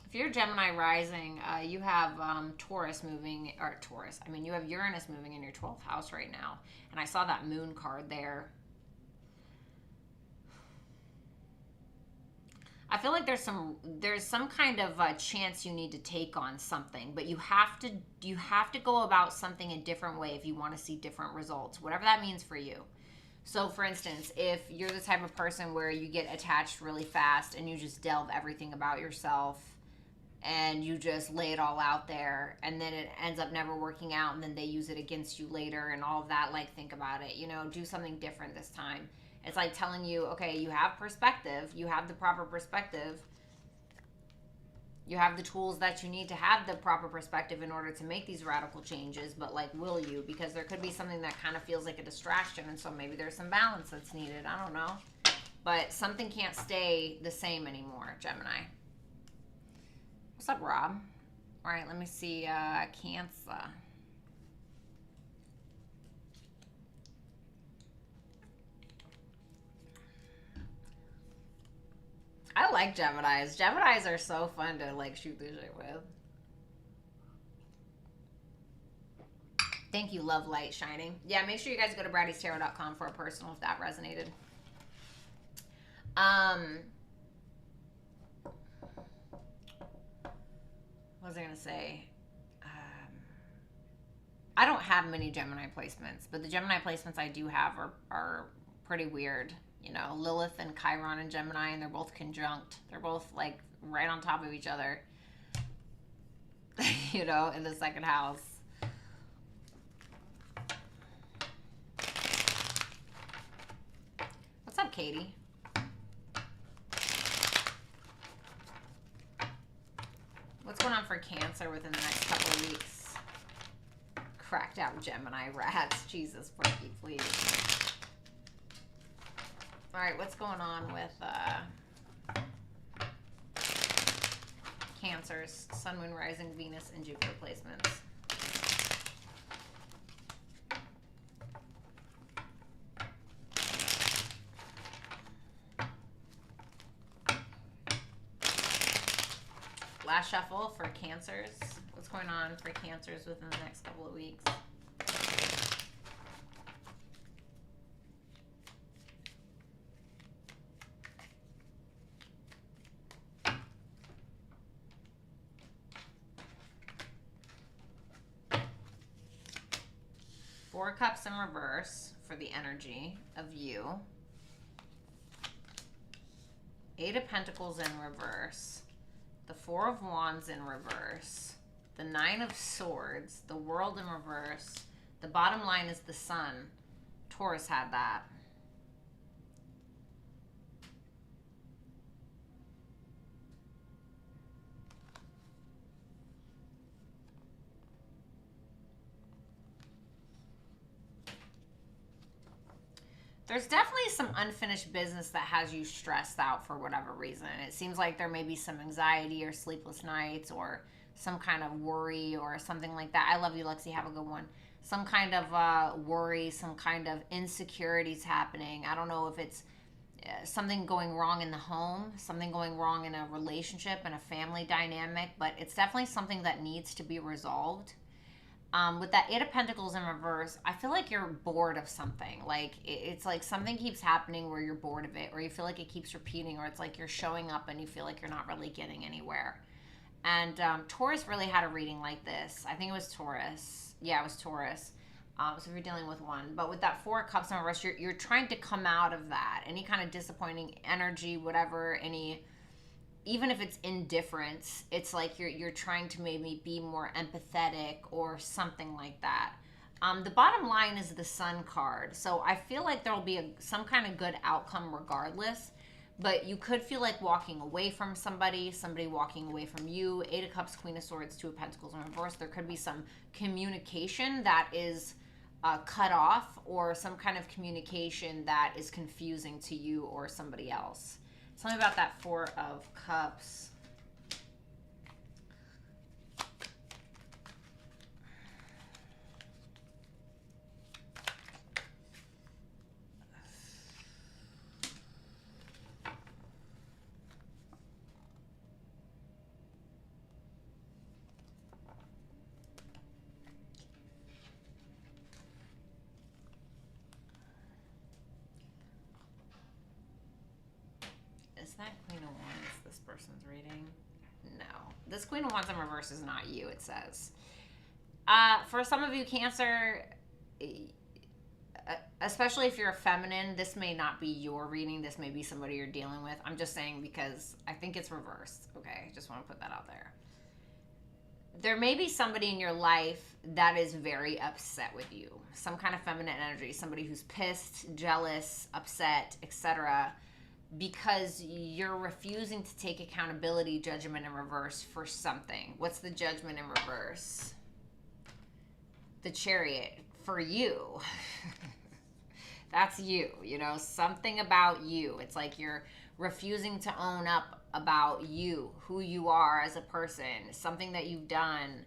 If you're Gemini rising, you have Taurus moving, or Taurus, I mean, you have Uranus moving in your 12th house right now. And I saw that moon card there. I feel like there's some kind of chance you need to take on something, but you have to go about something a different way if you want to see different results, whatever that means for you. So for instance, if you're the type of person where you get attached really fast and you just delve everything about yourself and you just lay it all out there and then it ends up never working out and then they use it against you later and all of that, like think about it, you know, do something different this time. It's like telling you, okay, you have perspective, you have the proper perspective, you have the tools that you need to have the proper perspective in order to make these radical changes, but like, will you? Because there could be something that kind of feels like a distraction, and so maybe there's some balance that's needed, I don't know. But something can't stay the same anymore, Gemini. What's up, Rob? All right, let me see, Cancer. I like Geminis. Geminis are so fun to like shoot the shit with. Thank you, Love Light Shining. Yeah, make sure you guys go to BrattyTarot.com for a personal if that resonated. What was I going to say? I don't have many Gemini placements, but the Gemini placements I do have are pretty weird. You know, Lilith and Chiron and Gemini, and they're both conjunct. They're both like right on top of each other, you know, in the second house. What's up, Katie? What's going on for Cancer within the next couple of weeks? Cracked out Gemini rats. Jesus, Frankie, please. All right, what's going on with Cancer's Sun, Moon, Rising, Venus, and Jupiter placements? Last shuffle for Cancers. What's going on for Cancers within the next couple of weeks? Four Cups in reverse for the energy of you. Eight of Pentacles in reverse. The Four of Wands in reverse. The Nine of Swords. The World in reverse. The bottom line is the Sun. Taurus had that. There's definitely some unfinished business that has you stressed out for whatever reason. It seems like there may be some anxiety or sleepless nights or some kind of worry or something like that. I love you, Lexi. Have a good one. Some kind of worry, some kind of insecurities happening. I don't know if it's something going wrong in the home, something going wrong in a relationship and a family dynamic, but it's definitely something that needs to be resolved. With that Eight of Pentacles in reverse, I feel like you're bored of something. Like, it's like something keeps happening where you're bored of it, or you feel like it keeps repeating, or it's like you're showing up and you feel like you're not really getting anywhere. And Taurus really had a reading like this. I think it was Taurus. Yeah, it was Taurus. So if you're dealing with one. But with that Four of Cups in reverse, you're trying to come out of that. Any kind of disappointing energy, whatever, even if it's indifference, it's like you're trying to maybe be more empathetic or something like that. The bottom line is the Sun card. So I feel like there'll be some kind of good outcome regardless, but you could feel like walking away from somebody walking away from you. Eight of Cups, Queen of Swords, Two of Pentacles in reverse. There could be some communication that is cut off, or some kind of communication that is confusing to you or somebody else. Tell me about that Four of Cups. Is that Queen of Wands this person's reading? No. This Queen of Wands in reverse is not you, it says. For some of you, Cancer, especially if you're a feminine, this may not be your reading. This may be somebody you're dealing with. I'm just saying because I think it's reversed. Okay, just want to put that out there. There may be somebody in your life that is very upset with you. Some kind of feminine energy. Somebody who's pissed, jealous, upset, etc., because you're refusing to take accountability, Judgment in reverse for something. What's the Judgment in reverse? The Chariot. For you. That's you, you know, something about you. It's like you're refusing to own up about you, who you are as a person, something that you've done,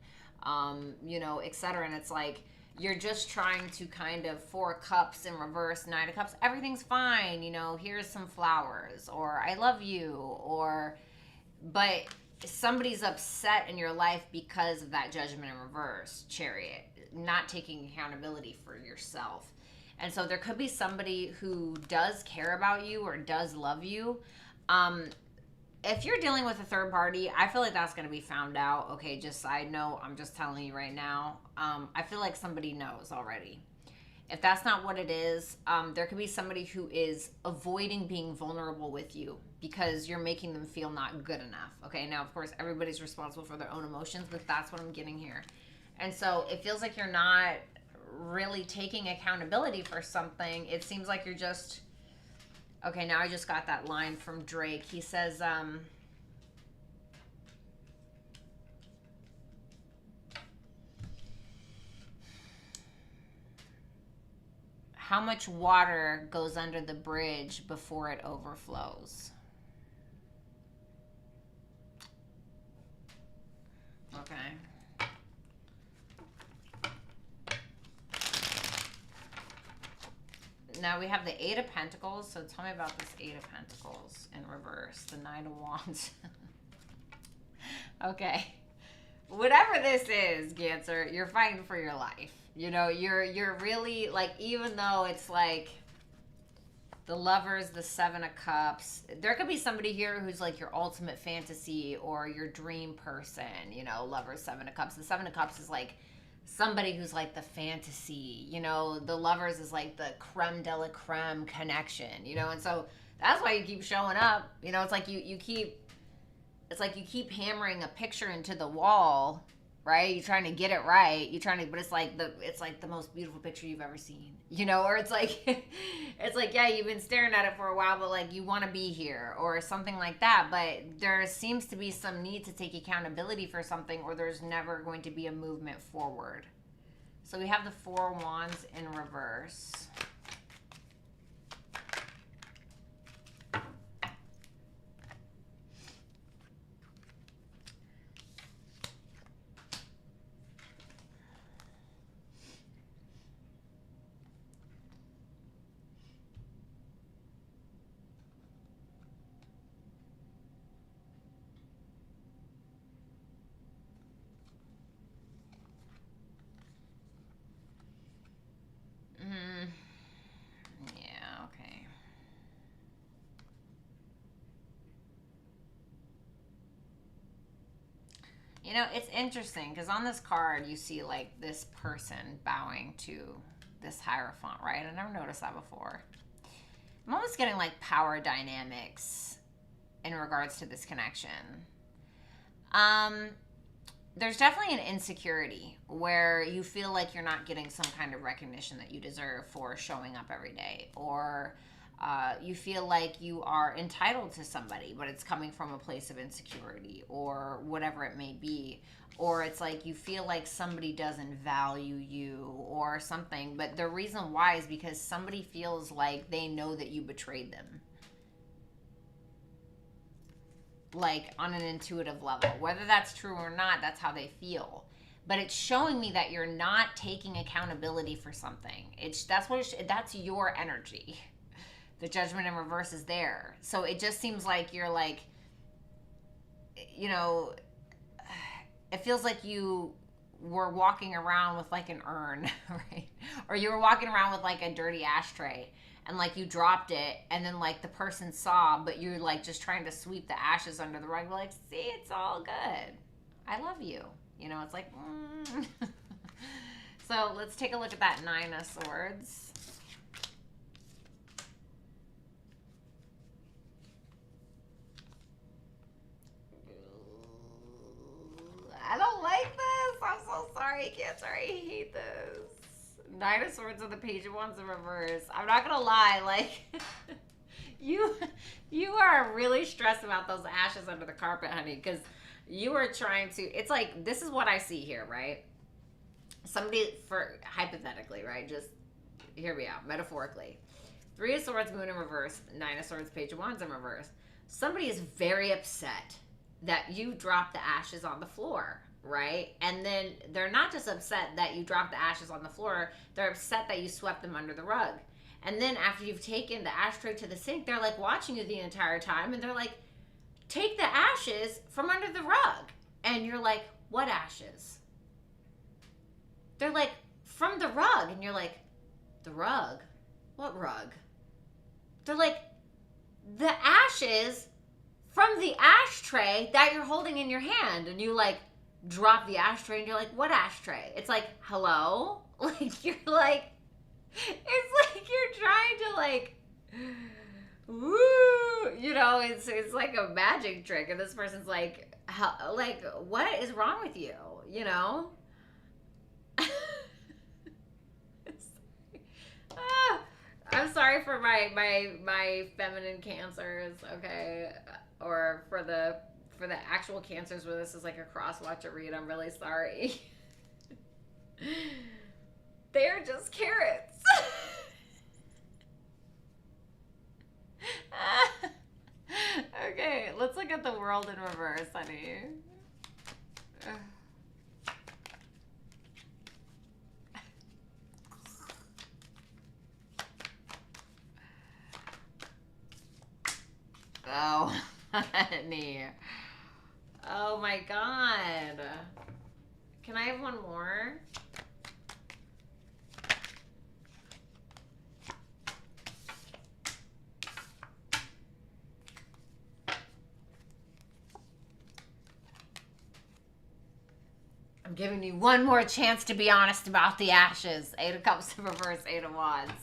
you know, etc. And it's like, you're just trying to kind of Four of Cups in reverse, Nine of Cups, everything's fine, you know, here's some flowers, or I love you, or, but somebody's upset in your life because of that Judgment in reverse, Chariot, not taking accountability for yourself. And so there could be somebody who does care about you or does love you. If you're dealing with a third party, I feel like that's going to be found out. Okay, just side note, I'm just telling you right now. I feel like somebody knows already. If that's not what it is, there could be somebody who is avoiding being vulnerable with you because you're making them feel not good enough. Okay, now, of course, everybody's responsible for their own emotions, but that's what I'm getting here. And so it feels like you're not really taking accountability for something. It seems like you're just... Okay, now I just got that line from Drake. He says, how much water goes under the bridge before it overflows? Okay. Now we have the Eight of Pentacles. So tell me about this Eight of Pentacles in reverse. The Nine of Wands. Okay. Whatever this is, Cancer, you're fighting for your life. You know, you're really, like, even though it's like the Lovers, the Seven of Cups, there could be somebody here who's like your ultimate fantasy or your dream person, you know, Lovers, Seven of Cups. The Seven of Cups is like somebody who's like the fantasy, you know, the Lovers is like the creme de la creme connection, you know, and so that's why you keep showing up. You know, it's like you keep hammering a picture into the wall, right? You're trying to get it right. But it's like the most beautiful picture you've ever seen, you know, or it's like, yeah, you've been staring at it for a while, but like you want to be here or something like that. But there seems to be some need to take accountability for something, or there's never going to be a movement forward. So we have the Four of Wands in reverse. Yeah, okay. You know, it's interesting because on this card you see like this person bowing to this Hierophant, right? I never noticed that before. I'm almost getting like power dynamics in regards to this connection. There's definitely an insecurity where you feel like you're not getting some kind of recognition that you deserve for showing up every day, or you feel like you are entitled to somebody, but it's coming from a place of insecurity or whatever it may be. Or it's like you feel like somebody doesn't value you or something, but the reason why is because somebody feels like they know that you betrayed them. Like on an intuitive level, whether that's true or not, that's how they feel. But it's showing me that you're not taking accountability for something. That's your energy. The Judgment in reverse is there. So it just seems like you're like, you know, it feels like you were walking around with like an urn, right? Or you were walking around with like a dirty ashtray, and like you dropped it, and then like the person saw, but you're like just trying to sweep the ashes under the rug. Like, see, it's all good. I love you. You know, it's like, So let's take a look at that Nine of Swords. I don't like this. I'm so sorry, Cancer. I hate this. Nine of Swords and the Page of Wands in reverse. I'm not gonna lie, like you are really stressed about those ashes under the carpet, honey, because you are trying to. It's like, this is what I see here, right? Somebody, for hypothetically, right? Just hear me out, metaphorically. Three of Swords, Moon in reverse. Nine of Swords, Page of Wands in reverse. Somebody is very upset that you dropped the ashes on the floor, right? And then they're not just upset that you dropped the ashes on the floor, they're upset that you swept them under the rug. And then after you've taken the ashtray to the sink, they're like watching you the entire time, and they're like, take the ashes from under the rug. And you're like, what ashes? They're like, from the rug. And you're like, the rug? What rug? They're like, the ashes from the ashtray that you're holding in your hand. And you like drop the ashtray and you're like, what ashtray? It's like, hello? Like, you're like, it's like you're trying to like, woo, you know, it's like a magic trick. And this person's like, how, like, what is wrong with you? You know? I'm sorry for my feminine cancers, okay? Or for the actual cancers where this is like a cross watch or read. I'm really sorry. They're just carrots. Okay, let's look at the world in reverse, honey. Oh, honey. Oh my God. Can I have one more? I'm giving you one more chance to be honest about the ashes. 8 of Cups in reverse, 8 of Wands.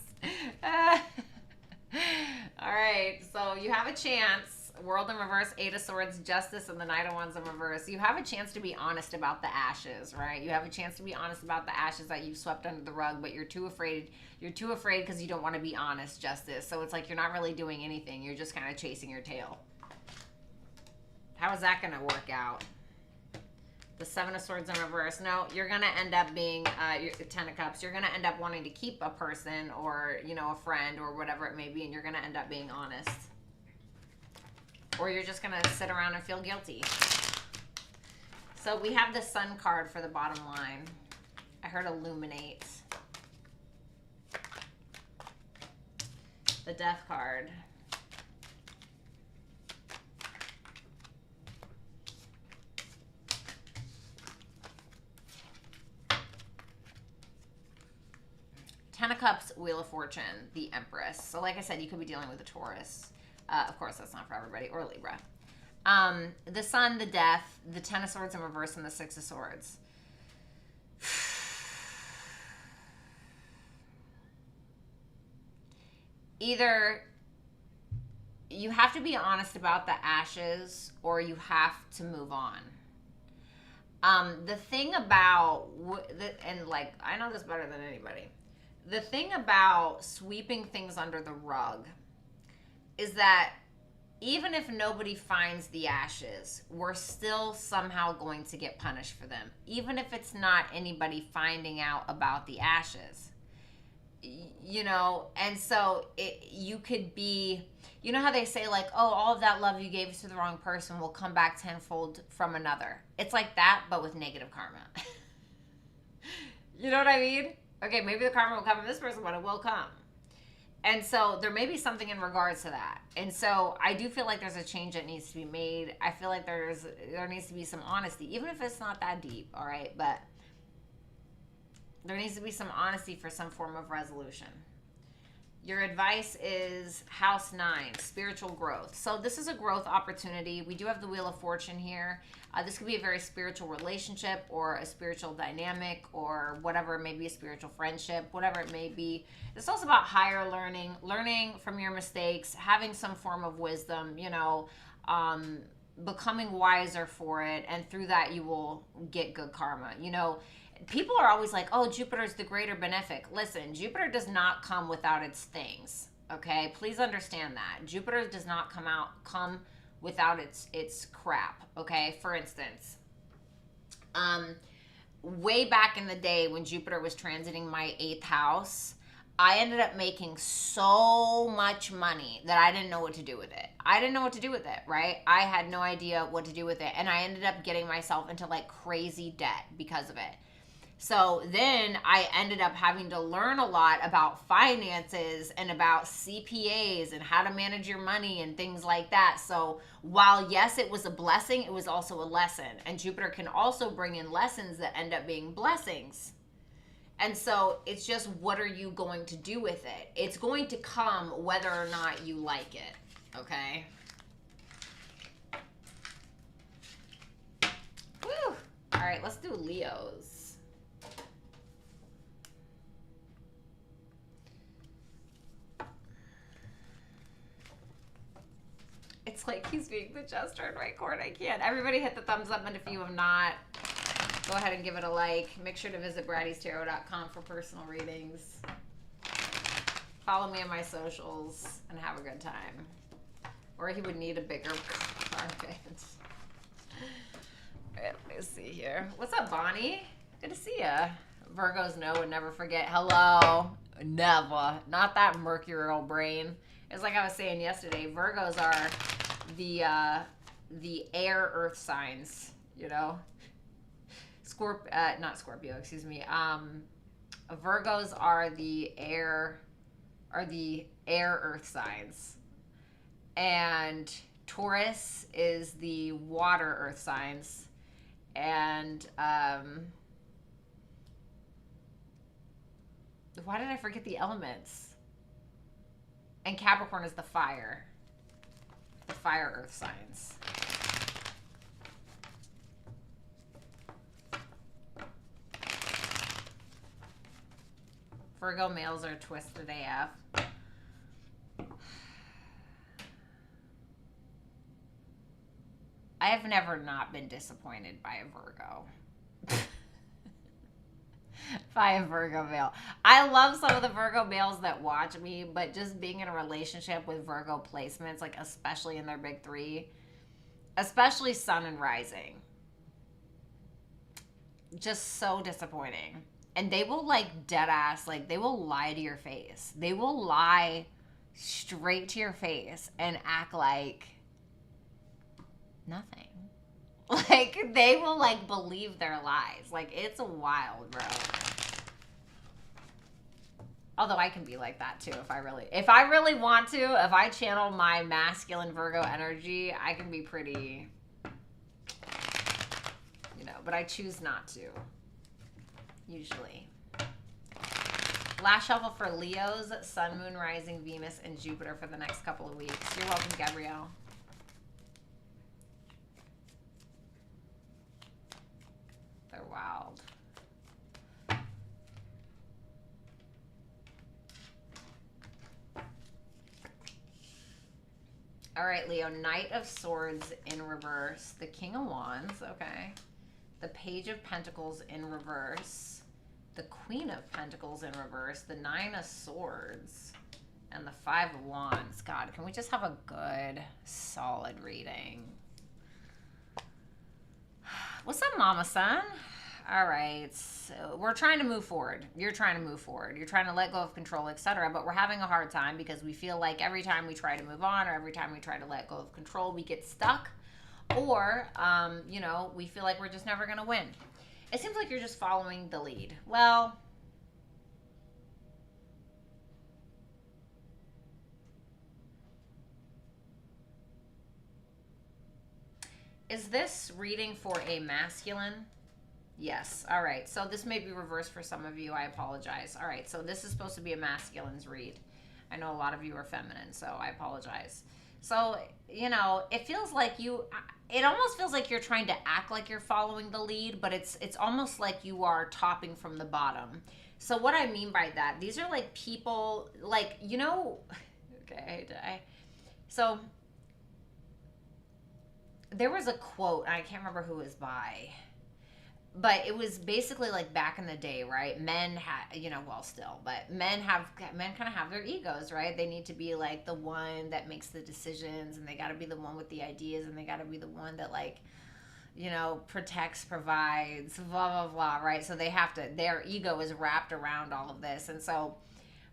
All right, so you have a chance. World in reverse, 8 of Swords, Justice, and the Knight of Wands in reverse. You have a chance to be honest about the ashes, right? You have a chance to be honest about the ashes that you've swept under the rug, but you're too afraid. You're too afraid because you don't want to be honest, Justice. So it's like you're not really doing anything. You're just kind of chasing your tail. How is that going to work out? The 7 of Swords in reverse. No, you're going to end up being 10 of Cups. You're going to end up wanting to keep a person or, you know, a friend or whatever it may be, and you're going to end up being honest. Or you're just going to sit around and feel guilty. So we have the Sun card for the bottom line. I heard illuminate. The Death card. Ten of Cups, Wheel of Fortune, the Empress. So like I said, you could be dealing with a Taurus. Of course, that's not for everybody. Or Libra. The Sun, the Death, the 10 of Swords in reverse, and the 6 of Swords. Either you have to be honest about the ashes or you have to move on. The thing about, and like, I know this better than anybody. The thing about sweeping things under the rug is that even if nobody finds the ashes, we're still somehow going to get punished for them. Even if it's not anybody finding out about the ashes. You know, and so you could be, you know how they say like, oh, all of that love you gave to the wrong person will come back tenfold from another. It's like that, but with negative karma. You know what I mean? Okay, maybe the karma will come from this person, but it will come. And so there may be something in regards to that. And so I do feel like there's a change that needs to be made. I feel like there needs to be some honesty, even if it's not that deep, all right? But there needs to be some honesty for some form of resolution. Your advice is House 9, spiritual growth. So this is a growth opportunity. We do have the Wheel of Fortune here. This could be a very spiritual relationship or a spiritual dynamic or whatever it may be, a spiritual friendship, whatever it may be. It's also about higher learning, learning from your mistakes, having some form of wisdom, you know, becoming wiser for it. And through that, you will get good karma. You know, people are always like, oh, Jupiter's the greater benefic. Listen, Jupiter does not come without its things, okay? Please understand that. Jupiter does not come without its crap, okay? For instance, way back in the day when Jupiter was transiting my 8th house, I ended up making so much money that I didn't know what to do with it. I didn't know what to do with it, right? I had no idea what to do with it, and I ended up getting myself into like crazy debt because of it. So then I ended up having to learn a lot about finances and about CPAs and how to manage your money and things like that. So while yes, it was a blessing, it was also a lesson. And Jupiter can also bring in lessons that end up being blessings. And so it's just, what are you going to do with it? It's going to come whether or not you like it, okay? Woo! All right, let's do Leos. It's like he's being the jester in my court. I can't. Everybody hit the thumbs up, and if you have not, go ahead and give it a like. Make sure to visit brattystarot.com for personal readings. Follow me on my socials and have a good time. Or he would need a bigger carpet. All right, let me see here. What's up, Bonnie? Good to see ya. Virgos know and never forget. Hello. Never. Not that mercurial brain. It's like I was saying yesterday, Virgos are the air earth signs, you know? Not Scorpio, excuse me. Virgos are the air earth signs. And Taurus is the water earth signs. And why did I forget the elements? And Capricorn is the fire earth signs. Virgo males are twisted AF. I have never not been disappointed by a Virgo. By a Virgo male. I love some of the Virgo males that watch me, but just being in a relationship with Virgo placements, like especially in their big three, especially sun and rising, just so disappointing. And they will like dead ass, like they will lie to your face. They will lie straight to your face and act like nothing. Like they will like believe their lies. Like it's wild, bro. Although I can be like that too if I really want to, if I channel my masculine Virgo energy, I can be pretty, you know, but I choose not to. Usually. Last shuffle for Leos, Sun, Moon, Rising, Venus, and Jupiter for the next couple of weeks. You're welcome, Gabrielle. They're wild. All right, Leo, Knight of Swords in reverse, the King of Wands, okay. The Page of Pentacles in reverse, the Queen of Pentacles in reverse, the Nine of Swords, and the Five of Wands. God, can we just have a good, solid reading? What's up, Mama Son? All right, so we're trying to move forward. You're trying to move forward. You're trying to let go of control, etc. But we're having a hard time because we feel like every time we try to move on or every time we try to let go of control, we get stuck. Or, you know, we feel like we're just never going to win. It seems like you're just following the lead. Well, is this reading for a masculine? Yes. All right. So this may be reversed for some of you. I apologize. All right. So this is supposed to be a masculine's read. I know a lot of you are feminine, so I apologize. So, you know, it feels like it almost feels like you're trying to act like you're following the lead, but it's almost like you are topping from the bottom. So what I mean by that, these are like people, like, you know, okay, so there was a quote, I can't remember who it was by, but it was basically like back in the day, right? Men had, you know, well, still, but men kind of have their egos, right? They need to be like the one that makes the decisions, and they got to be the one with the ideas, and they got to be the one that, like, you know, protects, provides, blah, blah, blah, right? So they have to, their ego is wrapped around all of this. And so,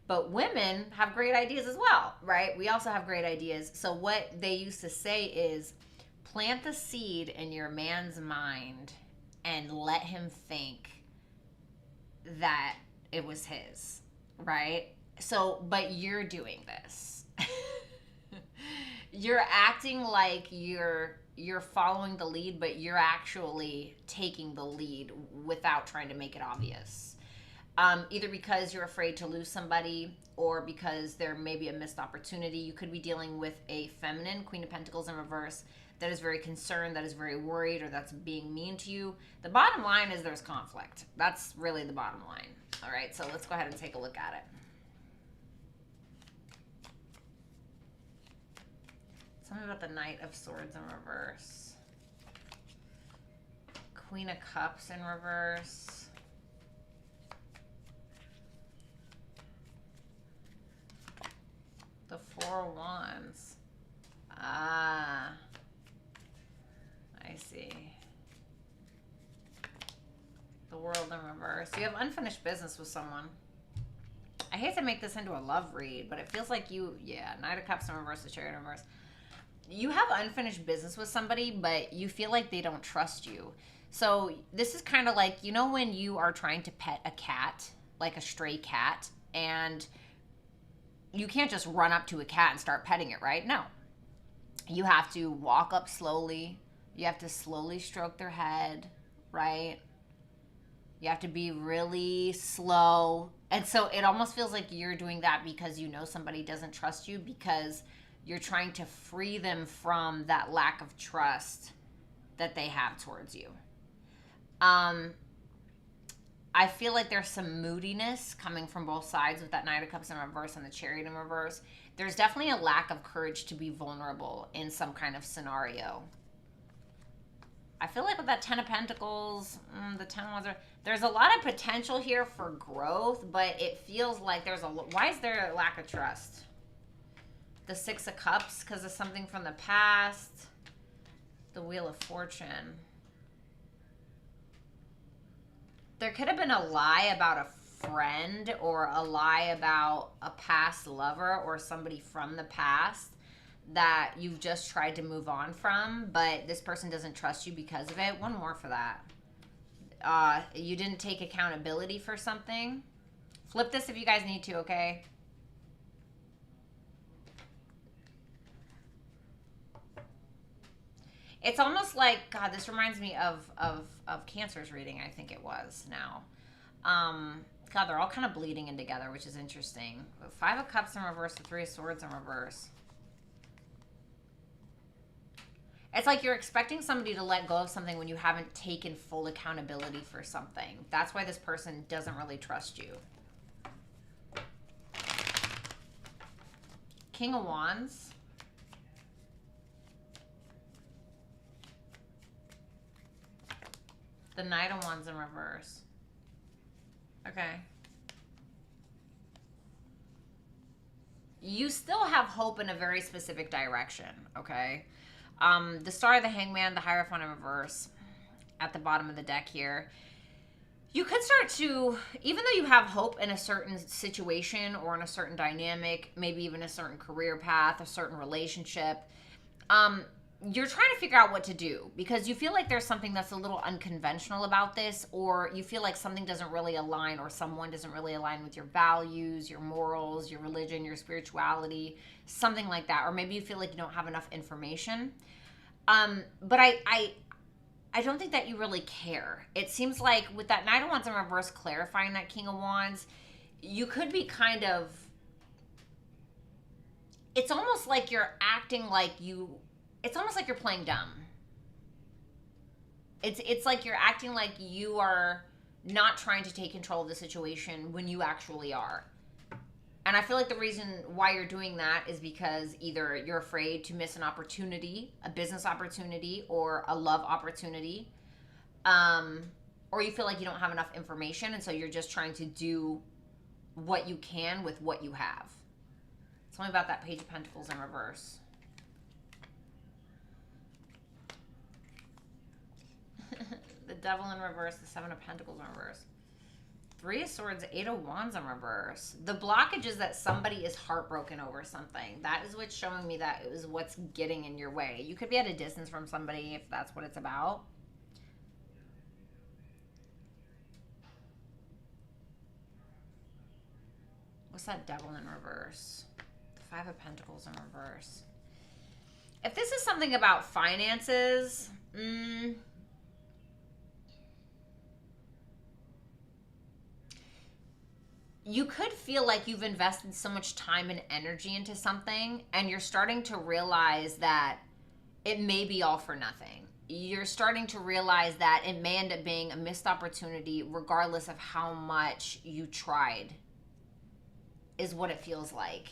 but women have great ideas as well, right? We also have great ideas. So what they used to say is, plant the seed in your man's mind and let him think that it was his, right? So, but you're doing this. You're acting like you're following the lead, but you're actually taking the lead without trying to make it obvious. Either because you're afraid to lose somebody, or because there may be a missed opportunity. You could be dealing with a feminine, Queen of Pentacles in reverse, that is very concerned, that is very worried, or that's being mean to you. The bottom line is there's conflict. That's really the bottom line. All right, so let's go ahead and take a look at it. Tell me about the Knight of Swords in reverse. Queen of Cups in reverse. The Four of Wands. Ah, I see. The World in reverse. You have unfinished business with someone. I hate to make this into a love read, but it feels like you, yeah, Knight of Cups in reverse, the Chariot in reverse. You have unfinished business with somebody, but you feel like they don't trust you. So this is kind of like, you know, when you are trying to pet a cat, like a stray cat, and you can't just run up to a cat and start petting it, right? No. You have to walk up slowly. You have to slowly stroke their head, right? You have to be really slow. And so it almost feels like you're doing that because you know somebody doesn't trust you, because you're trying to free them from that lack of trust that they have towards you. I feel like there's some moodiness coming from both sides with that Knight of Cups in reverse and the Chariot in reverse. There's definitely a lack of courage to be vulnerable in some kind of scenario. I feel like with that Ten of Pentacles, the 10 ones there's a lot of potential here for growth, but it feels like there's why is there a lack of trust? The Six of Cups, because of something from the past. The Wheel of Fortune. There could have been a lie about a friend, or a lie about a past lover or somebody from the past that you've just tried to move on from, but this person doesn't trust you because of it. One more for that. You didn't take accountability for something. Flip this if you guys need to, okay? It's almost like, God, this reminds me of Cancer's reading, I think it was now. God, they're all kind of bleeding in together, which is interesting. Five of Cups in reverse, the Three of Swords in reverse. It's like you're expecting somebody to let go of something when you haven't taken full accountability for something. That's why this person doesn't really trust you. King of Wands. The Knight of Wands in reverse. Okay. You still have hope in a very specific direction, okay? The Star of the Hangman, the Hierophant in reverse at the bottom of the deck here. You could start to, even though you have hope in a certain situation or in a certain dynamic, maybe even a certain career path, a certain relationship, you're trying to figure out what to do because you feel like there's something that's a little unconventional about this, or you feel like something doesn't really align, or someone doesn't really align with your values, your morals, your religion, your spirituality, something like that. Or maybe you feel like you don't have enough information. But I don't think that you really care. It seems like with that Knight of Wands in reverse clarifying that King of Wands, you could be kind of, it's almost like you're acting like it's almost like you're playing dumb. It's like you're acting like you are not trying to take control of the situation when you actually are. And I feel like the reason why you're doing that is because either you're afraid to miss an opportunity, a business opportunity, or a love opportunity, or you feel like you don't have enough information, and so you're just trying to do what you can with what you have. Tell me about that Page of Pentacles in reverse. The Devil in reverse, the Seven of Pentacles in reverse. Three of Swords, Eight of Wands in reverse. The blockage is that somebody is heartbroken over something. That is what's showing me that it was what's getting in your way. You could be at a distance from somebody if that's what it's about. What's that devil in reverse? The Five of Pentacles in reverse. If this is something about finances, you could feel like you've invested so much time and energy into something, and you're starting to realize that it may be all for nothing. You're starting to realize that it may end up being a missed opportunity regardless of how much you tried, is what it feels like.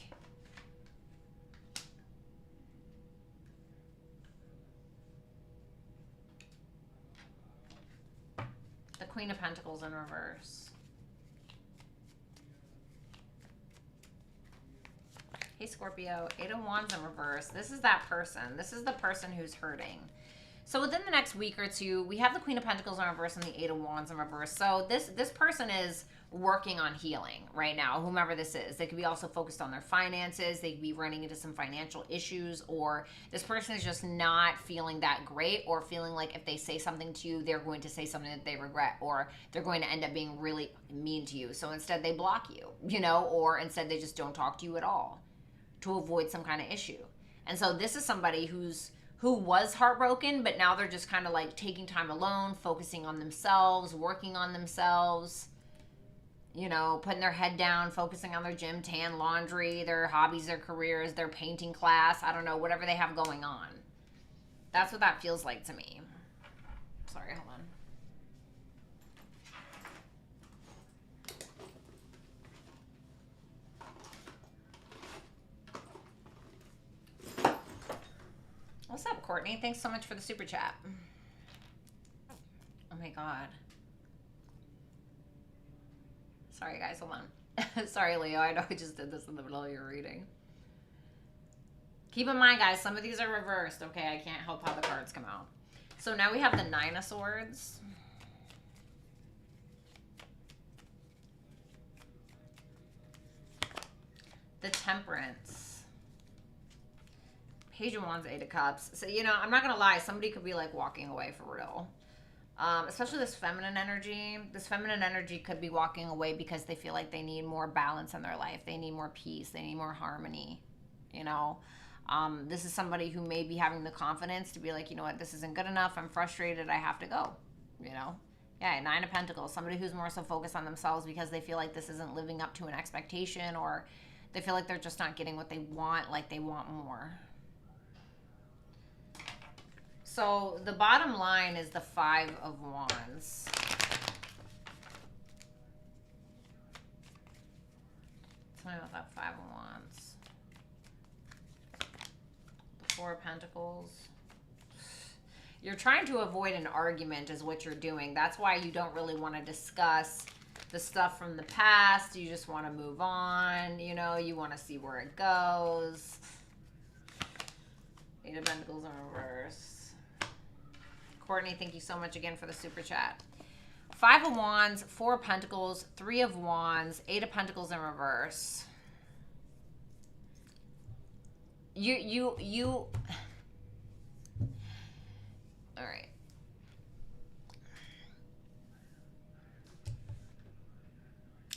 The Queen of Pentacles in reverse. Hey, Scorpio, Eight of Wands in reverse. This is that person. This is the person who's hurting. So within the next week or two, we have the Queen of Pentacles in reverse and the Eight of Wands in reverse. So this person is working on healing right now, whomever this is. They could be also focused on their finances. They could be running into some financial issues, or this person is just not feeling that great, or feeling like if they say something to you, they're going to say something that they regret, or they're going to end up being really mean to you. So instead they block you, you know, or instead they just don't talk to you at all to avoid some kind of issue. And so this is somebody who was heartbroken, but now they're just kind of like taking time alone, focusing on themselves, working on themselves, you know, putting their head down, focusing on their gym, tan, laundry, their hobbies, their careers, their painting class, I don't know, whatever they have going on. That's what that feels like to me. Sorry, hold on. What's up, Courtney? Thanks so much for the super chat. Oh my God. Sorry, guys. Hold on. Sorry, Leo. I know I just did this in the middle of your reading. Keep in mind, guys, some of these are reversed. Okay, I can't help how the cards come out. So now we have the Nine of Swords. The Temperance. Page of Wands, Eight of Cups. So, you know, I'm not going to lie. Somebody could be, like, walking away for real. Especially this feminine energy. This feminine energy could be walking away because they feel like they need more balance in their life. They need more peace. They need more harmony, you know. This is somebody who may be having the confidence to be like, you know what, this isn't good enough. I'm frustrated. I have to go, you know. Yeah, Nine of Pentacles. Somebody who's more so focused on themselves because they feel like this isn't living up to an expectation, or they feel like they're just not getting what they want, like they want more. So the bottom line is the Five of Wands. Tell me about that Five of Wands. The Four of Pentacles. You're trying to avoid an argument is what you're doing. That's why you don't really want to discuss the stuff from the past. You just want to move on. You know, you want to see where it goes. Eight of Pentacles in reverse. Courtney, thank you so much again for the super chat. Five of Wands, Four of Pentacles, Three of Wands, Eight of Pentacles in reverse. You all right.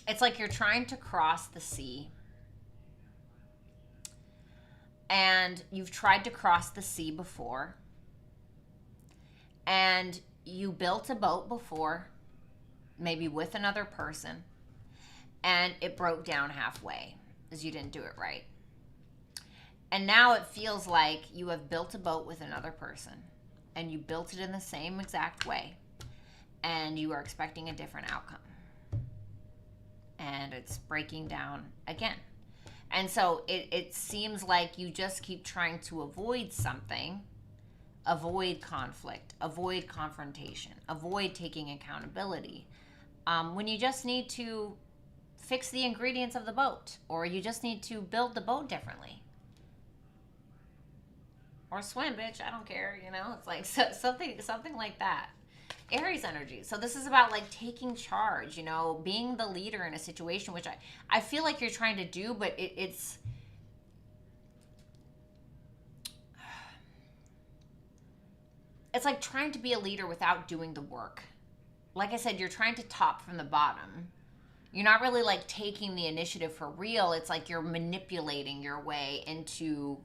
It's like you're trying to cross the sea. And you've tried to cross the sea before. And you built a boat before, maybe with another person, and it broke down halfway because you didn't do it right. And now it feels like you have built a boat with another person, and you built it in the same exact way, and you are expecting a different outcome. And it's breaking down again. And so it seems like you just keep trying to avoid something. Avoid conflict, avoid confrontation, avoid taking accountability, when you just need to fix the ingredients of the boat, or you just need to build the boat differently. Or swim, bitch, I don't care, you know? It's like something like that. Aries energy. So this is about like taking charge, you know, being the leader in a situation, which I feel like you're trying to do, but it's like trying to be a leader without doing the work. Like I said, you're trying to top from the bottom. You're not really like taking the initiative for real. It's like you're manipulating your way into,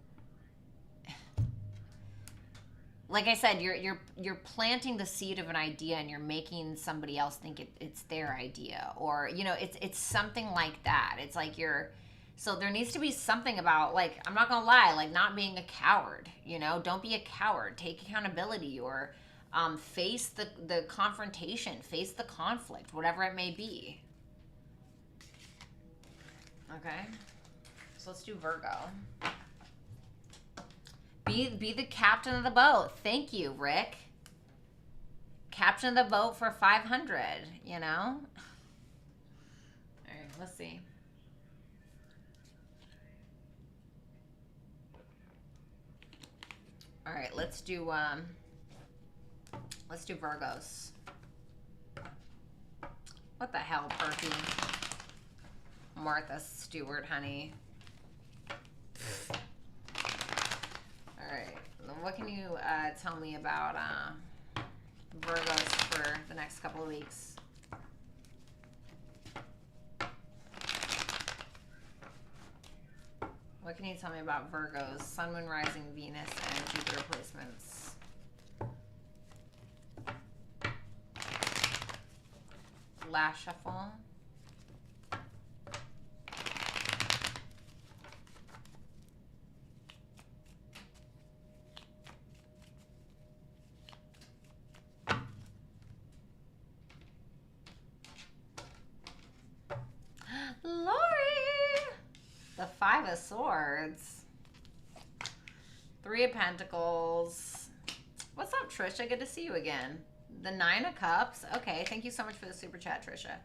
like I said, you're planting the seed of an idea and you're making somebody else think it's their idea, or you know, it's something like that. It's like so there needs to be something about, like, I'm not gonna lie, like not being a coward. You know, don't be a coward. Take accountability, or face the confrontation, face the conflict, whatever it may be. Okay, so let's do Virgo. Be the captain of the boat. Thank you, Rick. Captain of the boat for 500, you know? All right, let's see. All right, let's do Virgos. What the hell, Perky? Martha Stewart, honey. All right, what can you tell me about Virgos for the next couple of weeks? What can you tell me about Virgos, Sun, Moon, Rising, Venus, and Jupiter placements? Last shuffle. Lori! The Five of Swords. Three of Pentacles. What's up, Trisha? Good to see you again. The Nine of Cups. Okay, thank you so much for the super chat, Trisha.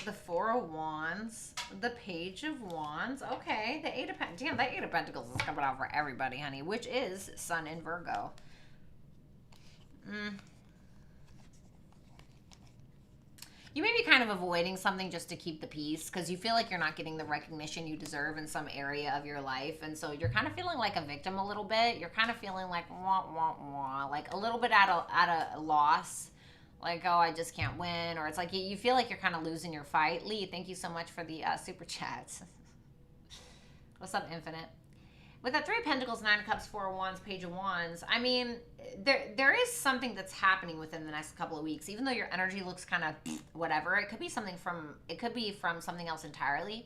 The Four of Wands. The Page of Wands. Okay, the Eight of Pentacles. Damn, that Eight of Pentacles is coming out for everybody, honey, which is Sun in Virgo. You may be kind of avoiding something just to keep the peace because you feel like you're not getting the recognition you deserve in some area of your life. And so you're kind of feeling like a victim a little bit. You're kind of feeling like, wah, wah, wah, like a little bit at a loss. Like, oh, I just can't win. Or it's like you feel like you're kind of losing your fight. Lee, thank you so much for the super chats. What's up, Infinite? With that Three of Pentacles, Nine of Cups, Four of Wands, Page of Wands, I mean, there is something that's happening within the next couple of weeks. Even though your energy looks kind of whatever, it could be from something else entirely.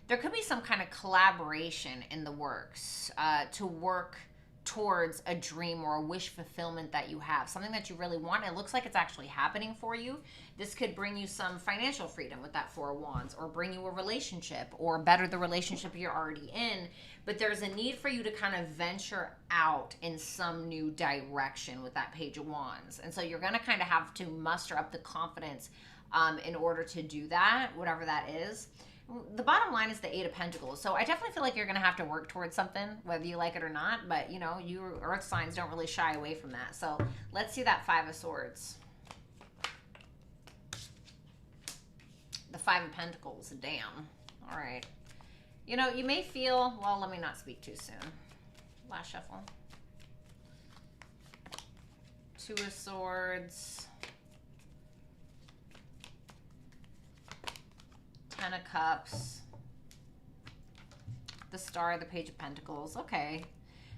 There could be some kind of collaboration in the works to work towards a dream or a wish fulfillment that you have, something that you really want. It looks like it's actually happening for you. This could bring you some financial freedom with that Four of Wands, or bring you a relationship, or better the relationship you're already in. But there's a need for you to kind of venture out in some new direction with that Page of Wands. And so you're going to kind of have to muster up the confidence in order to do that, whatever that is. The bottom line is the Eight of Pentacles. So I definitely feel like you're going to have to work towards something, whether you like it or not. But, you know, you Earth signs don't really shy away from that. So let's see that Five of Swords. The Five of Pentacles. Damn. All right. You know, you may feel... Well, let me not speak too soon. Last shuffle. Two of Swords. Ten of Cups, the Star, the Page of Pentacles. Okay.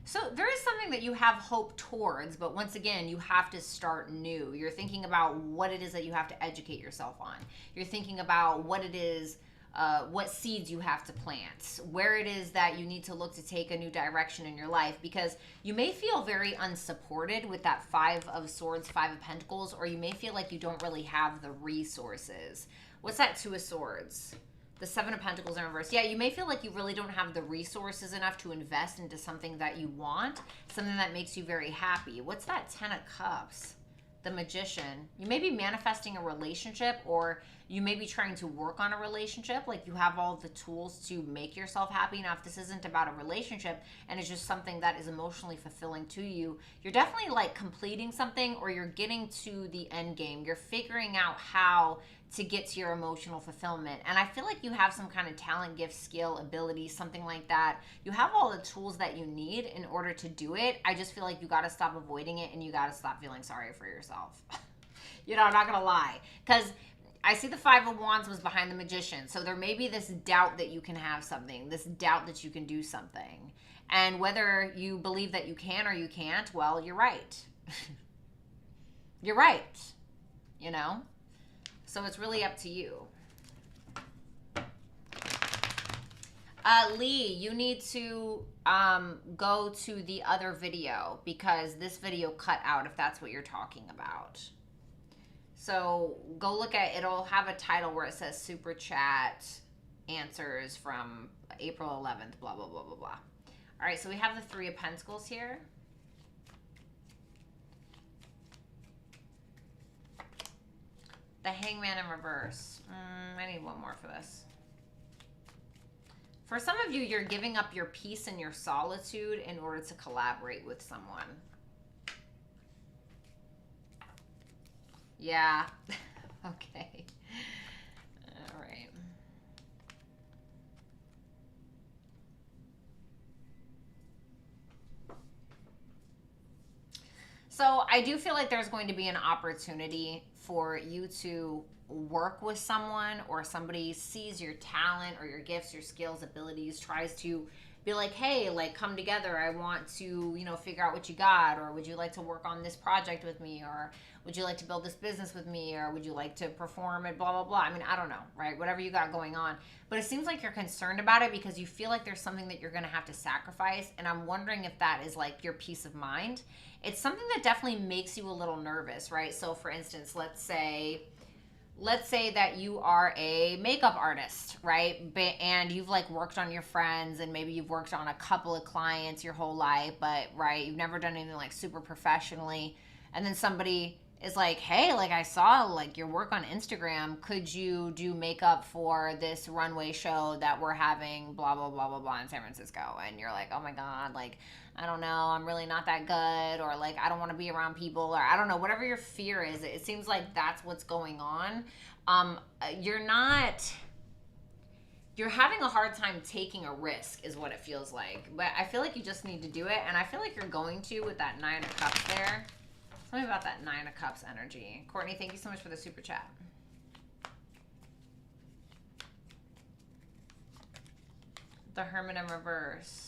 So there is something that you have hope towards, but once again, you have to start new. You're thinking about what it is that you have to educate yourself on. You're thinking about what it is, what seeds you have to plant, where it is that you need to look to take a new direction in your life, because you may feel very unsupported with that Five of Swords, Five of Pentacles, or you may feel like you don't really have the resources. What's that Two of Swords? The Seven of Pentacles in reverse. Yeah, you may feel like you really don't have the resources enough to invest into something that you want, something that makes you very happy. What's that Ten of Cups? The Magician. You may be manifesting a relationship, or you may be trying to work on a relationship. Like you have all the tools to make yourself happy. Now, if this isn't about a relationship and it's just something that is emotionally fulfilling to you, you're definitely like completing something, or you're getting to the end game. You're figuring out how to get to your emotional fulfillment. And I feel like you have some kind of talent, gift, skill, ability, something like that. You have all the tools that you need in order to do it. I just feel like you got to stop avoiding it, and you got to stop feeling sorry for yourself. You know, I'm not going to lie. Because I see the Five of Wands was behind the Magician. So there may be this doubt that you can have something, this doubt that you can do something. And whether you believe that you can or you can't, well, you're right. You're right. You know? So it's really up to you. Lee, you need to go to the other video because this video cut out if that's what you're talking about. So go look at, it'll have a title where it says Super Chat Answers from April 11th, blah, blah, blah, blah, blah. All right, so we have the Three of Pentacles here. The Hangman in reverse. I need one more for this. For some of you, you're giving up your peace and your solitude in order to collaborate with someone. Yeah. Okay. All right. So I do feel like there's going to be an opportunity for you to work with someone, or somebody sees your talent or your gifts, your skills, abilities, tries to be like, hey, like, come together. I want to, you know, figure out what you got, or would you like to work on this project with me, or would you like to build this business with me, or would you like to perform at blah, blah, blah. I mean, I don't know, right? Whatever you got going on. But it seems like you're concerned about it because you feel like there's something that you're going to have to sacrifice. And I'm wondering if that is like your peace of mind. It's something that definitely makes you a little nervous, right? So for instance, let's say that you are a makeup artist, right? And you've like worked on your friends, and maybe you've worked on a couple of clients your whole life, but right, you've never done anything like super professionally. And then somebody is like, hey, like, I saw like your work on Instagram. Could you do makeup for this runway show that we're having, blah, blah, blah, blah, blah, in San Francisco? And you're like, oh my God, like, I don't know, I'm really not that good, or like, I don't want to be around people, or I don't know, whatever your fear is. It seems like that's what's going on. You're having a hard time taking a risk is what it feels like. But I feel like you just need to do it. And I feel like you're going to with that Nine of Cups there. Tell me about that Nine of Cups energy. Courtney, thank you so much for the super chat. The Hermit in reverse.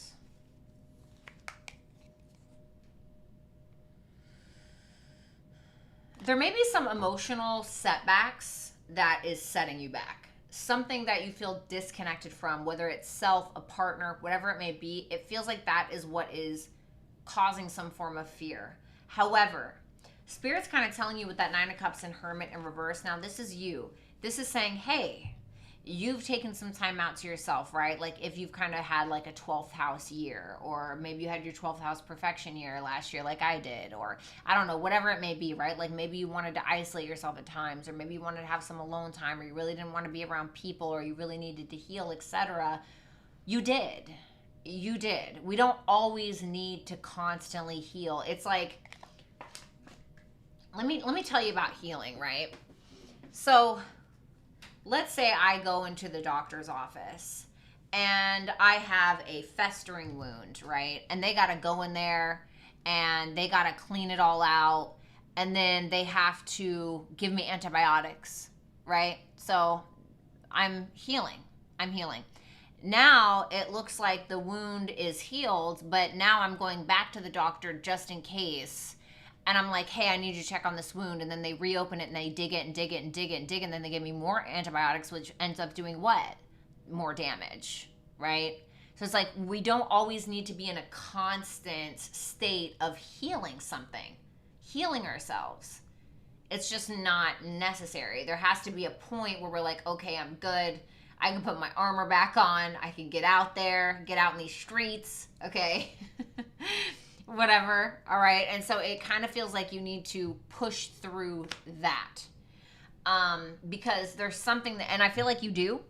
There may be some emotional setbacks that is setting you back. Something that you feel disconnected from, whether it's self, a partner, whatever it may be. It feels like that is what is causing some form of fear. However, Spirit's kind of telling you with that Nine of Cups and Hermit in reverse. Now, this is you. This is saying, hey, you've taken some time out to yourself, right? Like if you've kind of had like a 12th house year, or maybe you had your 12th house perfection year last year like I did, or I don't know, whatever it may be, right? Like maybe you wanted to isolate yourself at times, or maybe you wanted to have some alone time, or you really didn't want to be around people, or you really needed to heal, etc. You did. You did. We don't always need to constantly heal. It's like, let me tell you about healing, right? So let's say I go into the doctor's office and I have a festering wound, right? And they got to go in there and they got to clean it all out. And then they have to give me antibiotics, right? So I'm healing. Now it looks like the wound is healed, but now I'm going back to the doctor just in case. And I'm like, hey, I need you to check on this wound. And then they reopen it and they dig it and dig it and dig it and dig it. And then they give me more antibiotics, which ends up doing what? More damage, right? So it's like we don't always need to be in a constant state of healing something, healing ourselves. It's just not necessary. There has to be a point where we're like, okay, I'm good. I can put my armor back on. I can get out there, get out in these streets, okay? Whatever, all right? And so it kind of feels like you need to push through that because there's something that, and I feel like you do.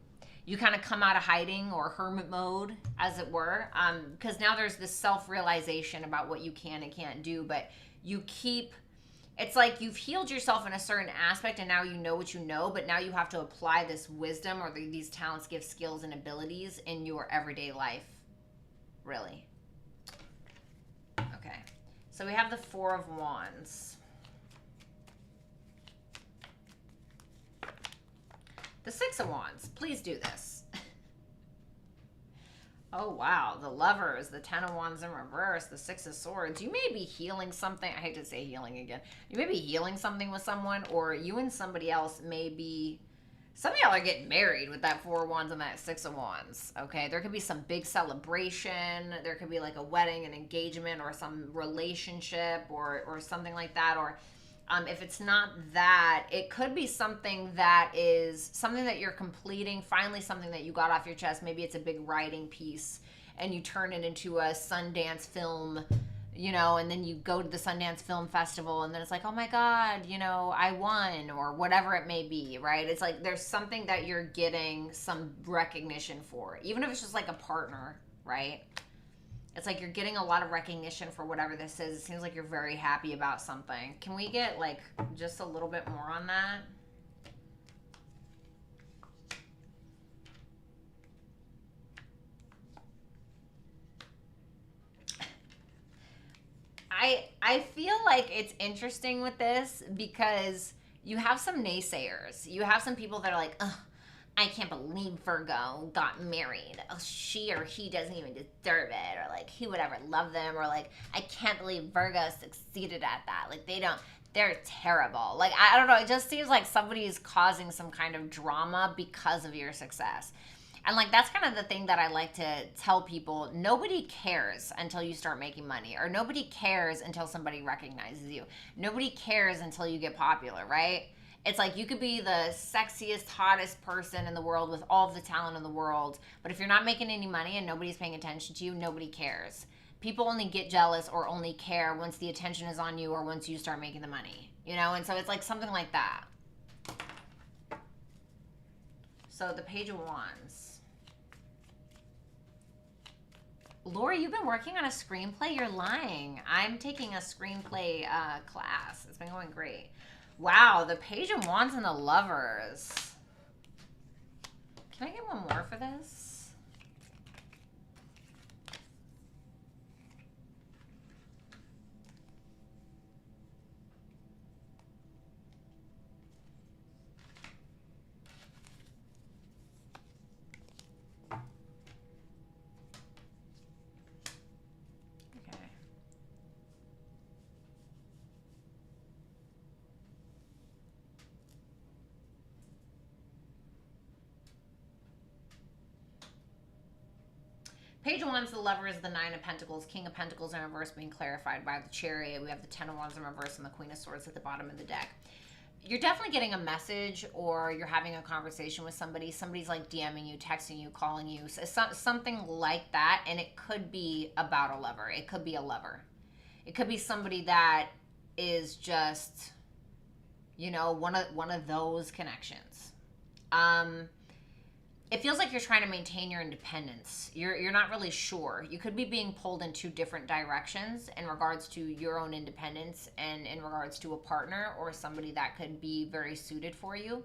You kind of come out of hiding or hermit mode, as it were, because now there's this self-realization about what you can and can't do, but you keep, it's like you've healed yourself in a certain aspect and now you know what you know, but now you have to apply this wisdom or these talents, gifts, skills, and abilities in your everyday life, really. Okay, so we have the Four of Wands. The Six of Wands. Please do this. Oh, wow. The Lovers, the Ten of Wands in reverse, the Six of Swords. You may be healing something. I hate to say healing again. You may be healing something with someone, or you and somebody else may be... Some of y'all are getting married with that Four of Wands and that Six of Wands, okay? There could be some big celebration. There could be like a wedding, an engagement, or some relationship, or something like that. Or if it's not that, it could be something that is something that you're completing, finally something that you got off your chest. Maybe it's a big writing piece, and you turn it into a Sundance film, you know, and then you go to the Sundance Film Festival, and then it's like, oh my God, you know, I won, or whatever it may be, right? It's like there's something that you're getting some recognition for, even if it's just like a partner, right? It's like you're getting a lot of recognition for whatever this is. It seems like you're very happy about something. Can we get like just a little bit more on that? I feel like it's interesting with this because you have some naysayers. You have some people that are like, ugh, I can't believe Virgo got married. Oh, she or he doesn't even deserve it. Or like, who would ever love them? Or like, I can't believe Virgo succeeded at that. Like, they're terrible. Like, I don't know. It just seems like somebody is causing some kind of drama because of your success. And like, that's kind of the thing that I like to tell people. Nobody cares until you start making money, or nobody cares until somebody recognizes you. Nobody cares until you get popular, right? It's like you could be the sexiest, hottest person in the world with all of the talent in the world, but if you're not making any money and nobody's paying attention to you, nobody cares. People only get jealous or only care once the attention is on you or once you start making the money, you know? And so it's like something like that. So the Page of Wands. Lori, you've been working on a screenplay? You're lying. I'm taking a screenplay class. It's been going great. Wow, the Page of Wands and the Lovers. Can I get one more for this? Page of Wands, the Lovers, the Nine of Pentacles, King of Pentacles in reverse being clarified by the Chariot. We have the Ten of Wands in reverse and the Queen of Swords at the bottom of the deck. You're definitely getting a message, or you're having a conversation with somebody. Somebody's like DMing you, texting you, calling you, something like that. And it could be about a lover. It could be a lover. It could be somebody that is just, you know, one of those connections. It feels like you're trying to maintain your independence. You're not really sure. You could be being pulled in two different directions in regards to your own independence and in regards to a partner or somebody that could be very suited for you.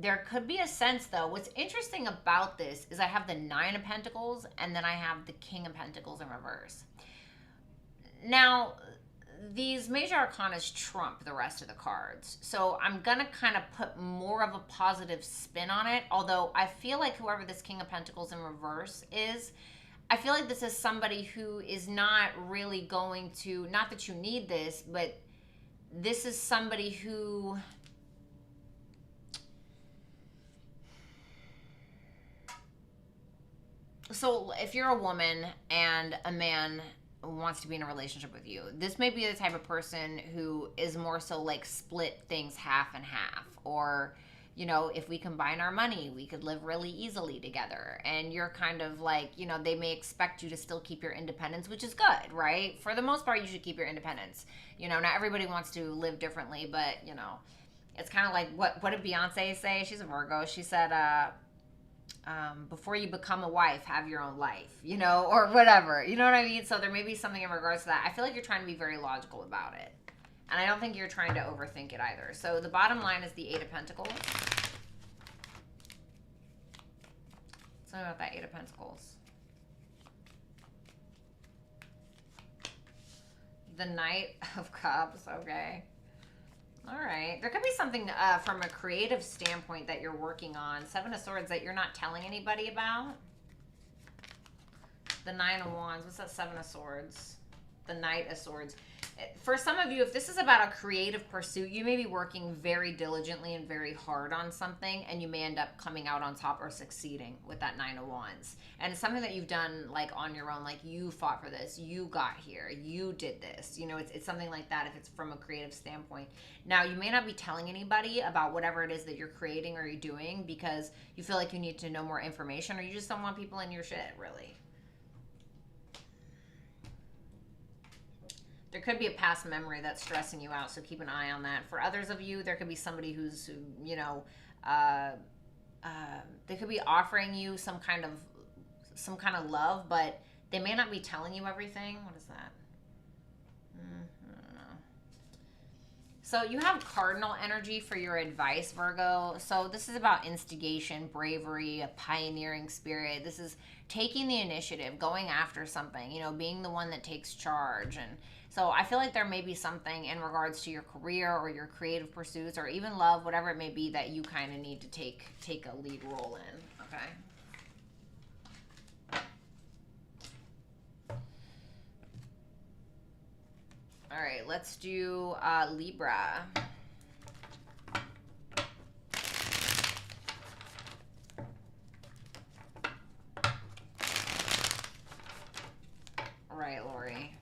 There could be a sense, though. What's interesting about this is I have the Nine of Pentacles and then I have the King of Pentacles in reverse. Now, these major arcanas trump the rest of the cards. So I'm going to kind of put more of a positive spin on it. Although I feel like whoever this King of Pentacles in reverse is, I feel like this is somebody who is not really going to, not that you need this, but this is somebody who, so if you're a woman and a man wants to be in a relationship with you, this may be the type of person who is more so like split things half and half, or, you know, if we combine our money, we could live really easily together. And you're kind of like, you know, they may expect you to still keep your independence, which is good, right? For the most part, you should keep your independence. You know, not everybody wants to live differently, but, you know, it's kind of like, what did Beyonce say? She's a Virgo. She said, before you become a wife, have your own life, you know, or whatever, you know what I mean? So there may be something in regards to that. I feel like you're trying to be very logical about it. And I don't think you're trying to overthink it either. So the bottom line is the Eight of Pentacles. Tell me about that Eight of Pentacles. The Knight of Cups, okay. All right. There could be something from a creative standpoint that you're working on. Seven of Swords that you're not telling anybody about. The Nine of Wands. What's that Seven of Swords? The Knight of Swords. For some of you, if this is about a creative pursuit, you may be working very diligently and very hard on something, and you may end up coming out on top or succeeding with that Nine of Wands. And it's something that you've done like on your own, like you fought for this, you got here, you did this. You know, it's something like that if it's from a creative standpoint. Now, you may not be telling anybody about whatever it is that you're creating or you're doing because you feel like you need to know more information, or you just don't want people in your shit, really. There could be a past memory that's stressing you out, so keep an eye on that. For others of you, there could be somebody who's, you know, they could be offering you some kind of love, but they may not be telling you everything. What is that? I don't know. So you have cardinal energy for your advice, Virgo. So this is about instigation, bravery, a pioneering spirit. This is taking the initiative, going after something, you know, being the one that takes charge. And so I feel like there may be something in regards to your career or your creative pursuits or even love, whatever it may be, that you kind of need to take a lead role in, okay? All right, let's do Libra. All right, Lori.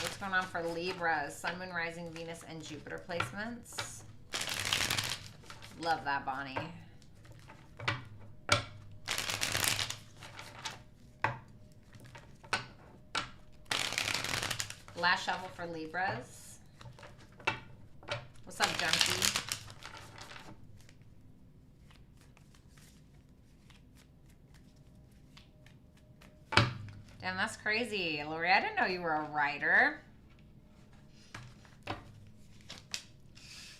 What's going on for Libra? Sun, Moon, Rising, Venus, and Jupiter placements. Love that, Bonnie. Last shuffle for Libras. What's up, Junkie? Damn, that's crazy. Lori, I didn't know you were a writer.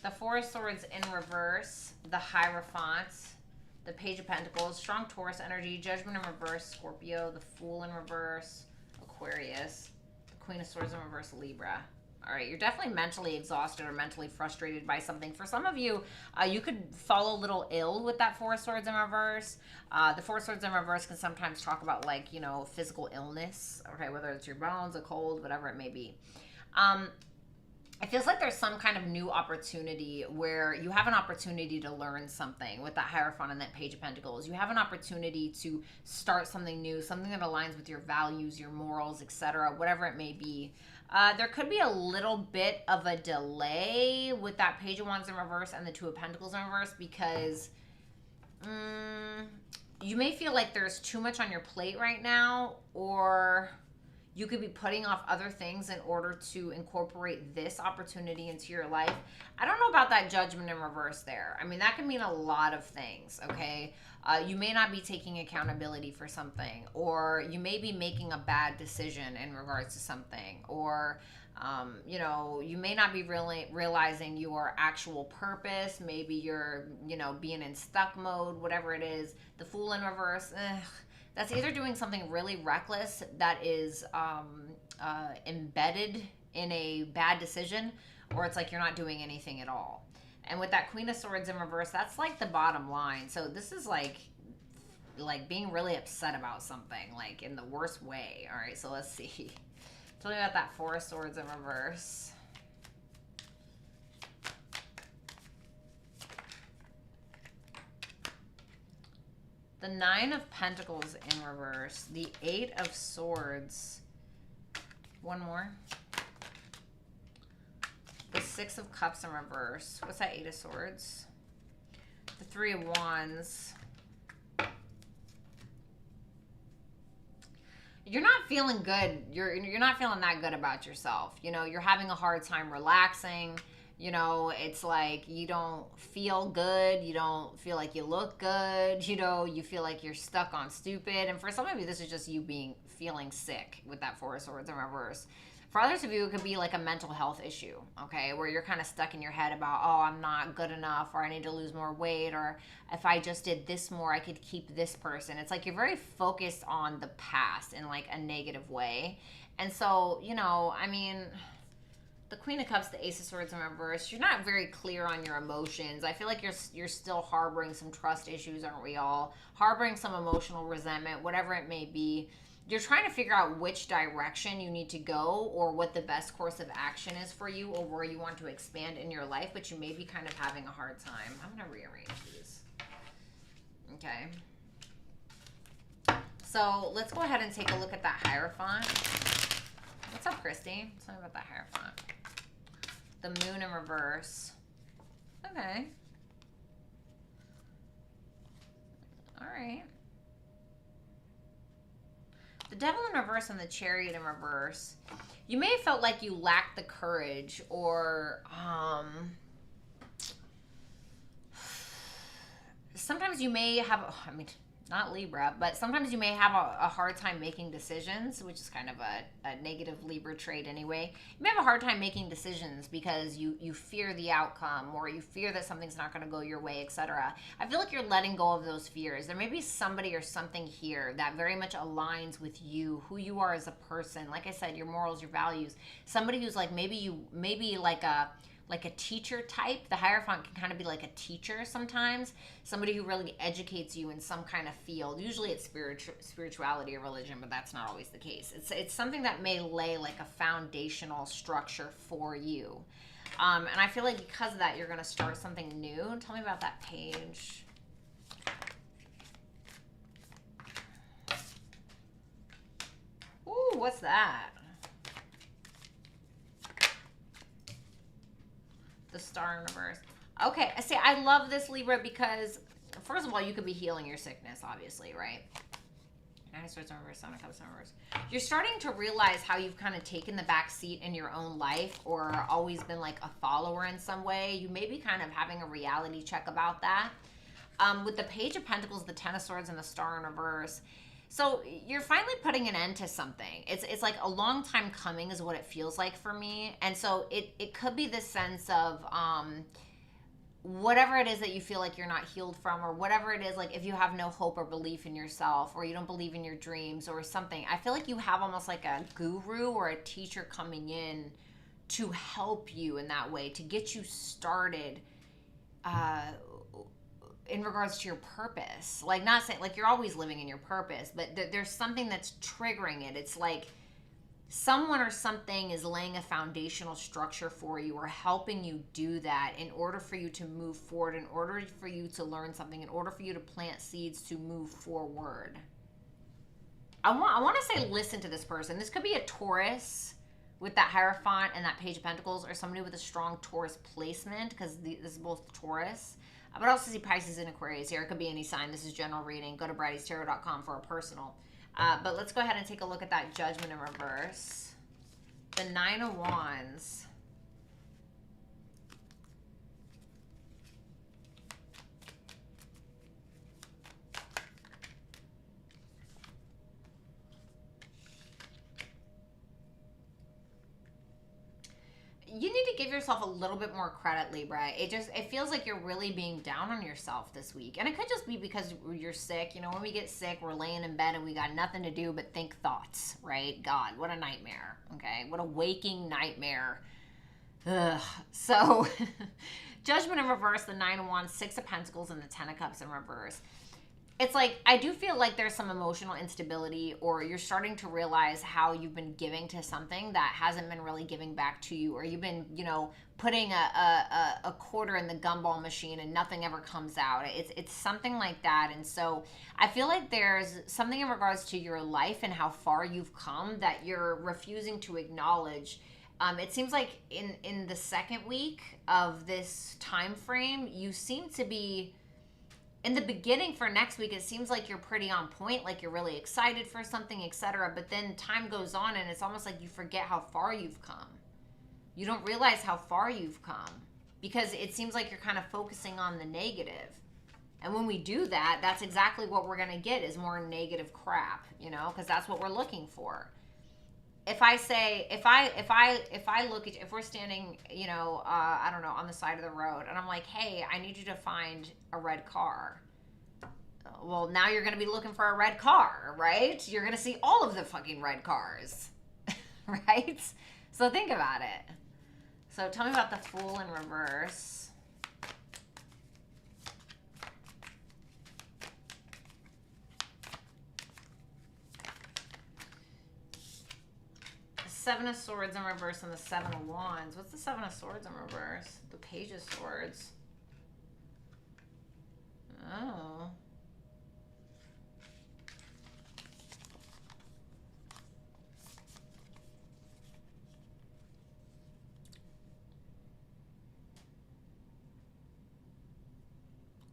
The Four of Swords in reverse. The Hierophant. The Page of Pentacles. Strong Taurus energy. Judgment in reverse. Scorpio. The Fool in reverse. Aquarius. The Queen of Swords in reverse. Libra. All right, you're definitely mentally exhausted or mentally frustrated by something. For some of you, you could fall a little ill with that Four of Swords in reverse. The Four of Swords in reverse can sometimes talk about, like, you know, physical illness, okay, whether it's your bones, a cold, whatever it may be. It feels like there's some kind of new opportunity where you have an opportunity to learn something with that Hierophant and that Page of Pentacles. You have an opportunity to start something new, something that aligns with your values, your morals, etc., whatever it may be. There could be a little bit of a delay with that Page of Wands in reverse and the Two of Pentacles in reverse because you may feel like there's too much on your plate right now, or you could be putting off other things in order to incorporate this opportunity into your life. I don't know about that Judgment in reverse there. I mean, that can mean a lot of things, okay? You may not be taking accountability for something, or you may be making a bad decision in regards to something, or you know, you may not be really realizing your actual purpose. Maybe you're, you know, being in stuck mode, whatever it is. The Fool in reverse, that's either doing something really reckless that is embedded in a bad decision, or it's like you're not doing anything at all. And with that Queen of Swords in reverse, that's like the bottom line. So this is like being really upset about something, like in the worst way. All right, so let's see. Tell me about that Four of Swords in reverse. The Nine of Pentacles in reverse. The Eight of Swords. One more. The Six of Cups in reverse. What's that Eight of Swords? The Three of Wands. You're not feeling good. You're not feeling that good about yourself. You know, you're having a hard time relaxing. You know, it's like you don't feel good. You don't feel like you look good. You know, you feel like you're stuck on stupid. And for some of you, this is just you feeling sick with that Four of Swords in reverse. For others of you, it could be like a mental health issue, okay, where you're kind of stuck in your head about, oh, I'm not good enough, or I need to lose more weight, or if I just did this more, I could keep this person. It's like you're very focused on the past in like a negative way. And so, you know, I mean, the Queen of Cups, the Ace of Swords in reverse. You're not very clear on your emotions. I feel like you're still harboring some trust issues, aren't we all? Harboring some emotional resentment, whatever it may be. You're trying to figure out which direction you need to go or what the best course of action is for you or where you want to expand in your life, but you may be kind of having a hard time. I'm going to rearrange these. Okay. So let's go ahead and take a look at that Hierophant. What's up, Christy? Tell me about that Hierophant. The Moon in reverse. Okay. All right. The Devil in reverse and the Chariot in reverse. You may have felt like you lacked the courage or sometimes you may have, I mean, not Libra, but sometimes you may have a hard time making decisions, which is kind of a negative Libra trait anyway. You may have a hard time making decisions because you fear the outcome or you fear that something's not going to go your way, etc. I feel like you're letting go of those fears. There may be somebody or something here that very much aligns with you, who you are as a person. Like I said, your morals, your values. Somebody who's like maybe like a teacher type. The Hierophant can kind of be like a teacher sometimes. Somebody who really educates you in some kind of field. Usually it's spirituality or religion, but that's not always the case. It's something that may lay like a foundational structure for you. And I feel like because of that, you're going to start something new. Tell me about that page. Ooh, what's that? The Star in reverse. Okay, see, I love this, Libra, because first of all, you could be healing your sickness, obviously, right? Nine of Swords in reverse, Seven of Cups in reverse. You're starting to realize how you've kind of taken the back seat in your own life or always been like a follower in some way. You may be kind of having a reality check about that. With the Page of Pentacles, the Ten of Swords, and the Star in reverse. So you're finally putting an end to something. It's like a long time coming is what it feels like for me. And so it could be this sense of whatever it is that you feel like you're not healed from, or whatever it is, like if you have no hope or belief in yourself, or you don't believe in your dreams or something. I feel like you have almost like a guru or a teacher coming in to help you in that way, to get you started in regards to your purpose. Like, not saying like you're always living in your purpose, but there's something that's triggering it. It's like someone or something is laying a foundational structure for you or helping you do that in order for you to move forward, in order for you to learn something, in order for you to plant seeds to move forward. I want to say listen to this person. This could be a Taurus with that Hierophant and that Page of Pentacles, or somebody with a strong Taurus placement, because this is both Taurus. But I also see Pisces and Aquarius here. It could be any sign. This is general reading. Go to BrattyTarot.com for a personal. But let's go ahead and take a look at that Judgment in reverse. The Nine of Wands. You need to give yourself a little bit more credit, Libra. It feels like you're really being down on yourself this week. And it could just be because you're sick. You know, when we get sick, we're laying in bed and we got nothing to do but think thoughts, right? God, what a nightmare, okay? What a waking nightmare. Ugh. So, Judgment in reverse, the Nine of Wands, Six of Pentacles, and the Ten of Cups in reverse. It's like, I do feel like there's some emotional instability, or you're starting to realize how you've been giving to something that hasn't been really giving back to you, or you've been, you know, putting a quarter in the gumball machine and nothing ever comes out. It's something like that. And so I feel like there's something in regards to your life and how far you've come that you're refusing to acknowledge. It seems like in the second week of this time frame, you seem to be, in the beginning for next week, it seems like you're pretty on point, like you're really excited for something, etc. But then time goes on and it's almost like you forget how far you've come. You don't realize how far you've come because it seems like you're kind of focusing on the negative. And when we do that, that's exactly what we're going to get, is more negative crap, you know, because that's what we're looking for. If I say, if I look at, if we're standing, you know, I don't know, on the side of the road, and I'm like, hey, I need you to find a red car. Well, now you're going to be looking for a red car, right? You're going to see all of the fucking red cars, right? So think about it. So tell me about the Fool in reverse. The Seven of Swords in reverse and the Seven of Wands. What's the Seven of Swords in reverse? The Page of Swords. Oh.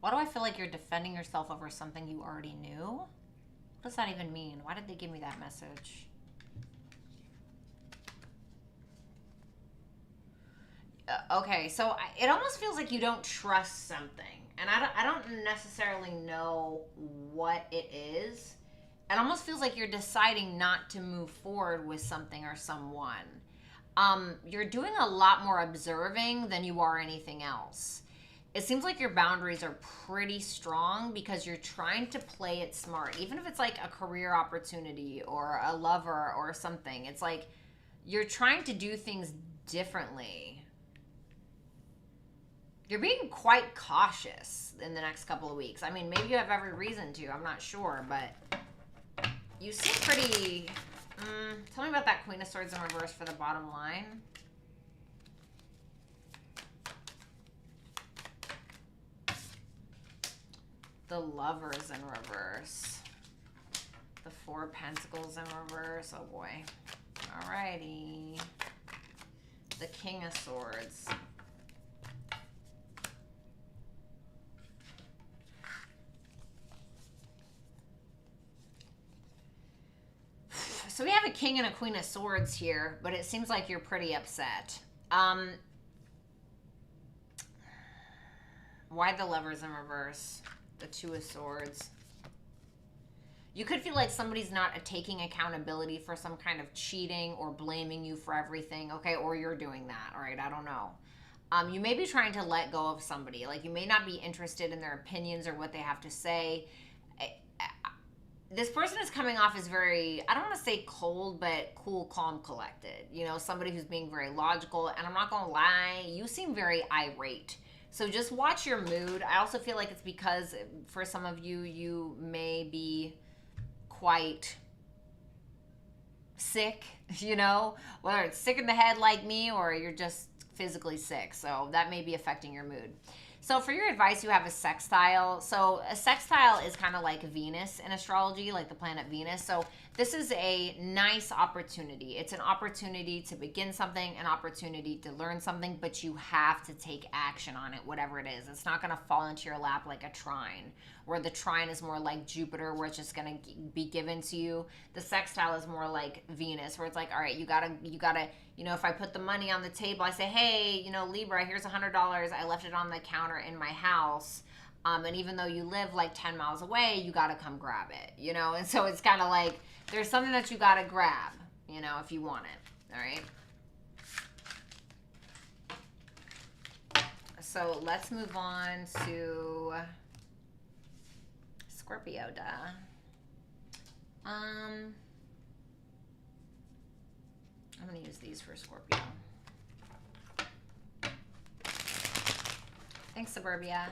Why do I feel like you're defending yourself over something you already knew? What does that even mean? Why did they give me that message? Okay, so it almost feels like you don't trust something. And I don't necessarily know what it is. It almost feels like you're deciding not to move forward with something or someone. You're doing a lot more observing than you are anything else. It seems like your boundaries are pretty strong because you're trying to play it smart. Even if it's like a career opportunity or a lover or something. It's like you're trying to do things differently. You're being quite cautious in the next couple of weeks. I mean, maybe you have every reason to. I'm not sure, but you seem pretty... tell me about that Queen of Swords in reverse for the bottom line. The Lovers in reverse. The Four of Pentacles in reverse. Oh boy. Alrighty. The King of Swords. So we have a King and a Queen of Swords here, but it seems like you're pretty upset. Why the Lovers in reverse? The Two of Swords. You could feel like somebody's not taking accountability for some kind of cheating or blaming you for everything, okay? Or you're doing that, all right? I don't know. You may be trying to let go of somebody. Like, you may not be interested in their opinions or what they have to say. This person is coming off as very, I don't want to say cold, but cool, calm, collected. You know, somebody who's being very logical. And I'm not going to lie, you seem very irate. So just watch your mood. I also feel like it's because for some of you, you may be quite sick, you know, whether it's sick in the head like me or you're just physically sick. So that may be affecting your mood. So for your advice, you have a sextile. So a sextile is kind of like Venus in astrology, like the planet Venus. So this is a nice opportunity. It's an opportunity to begin something, an opportunity to learn something, but you have to take action on it, whatever it is. It's not going to fall into your lap like a trine, where the trine is more like Jupiter, where it's just going to be given to you. The sextile is more like Venus, where it's like, all right, you gotta, you know, if I put the money on the table, I say, hey, you know, Libra, here's $100. I left it on the counter in my house. And even though you live like 10 miles away, you got to come grab it, you know? And so it's kind of like, there's something that you got to grab, you know, if you want it. All right. So let's move on to Scorpio, I'm going to use these for Scorpio. Thanks, Suburbia.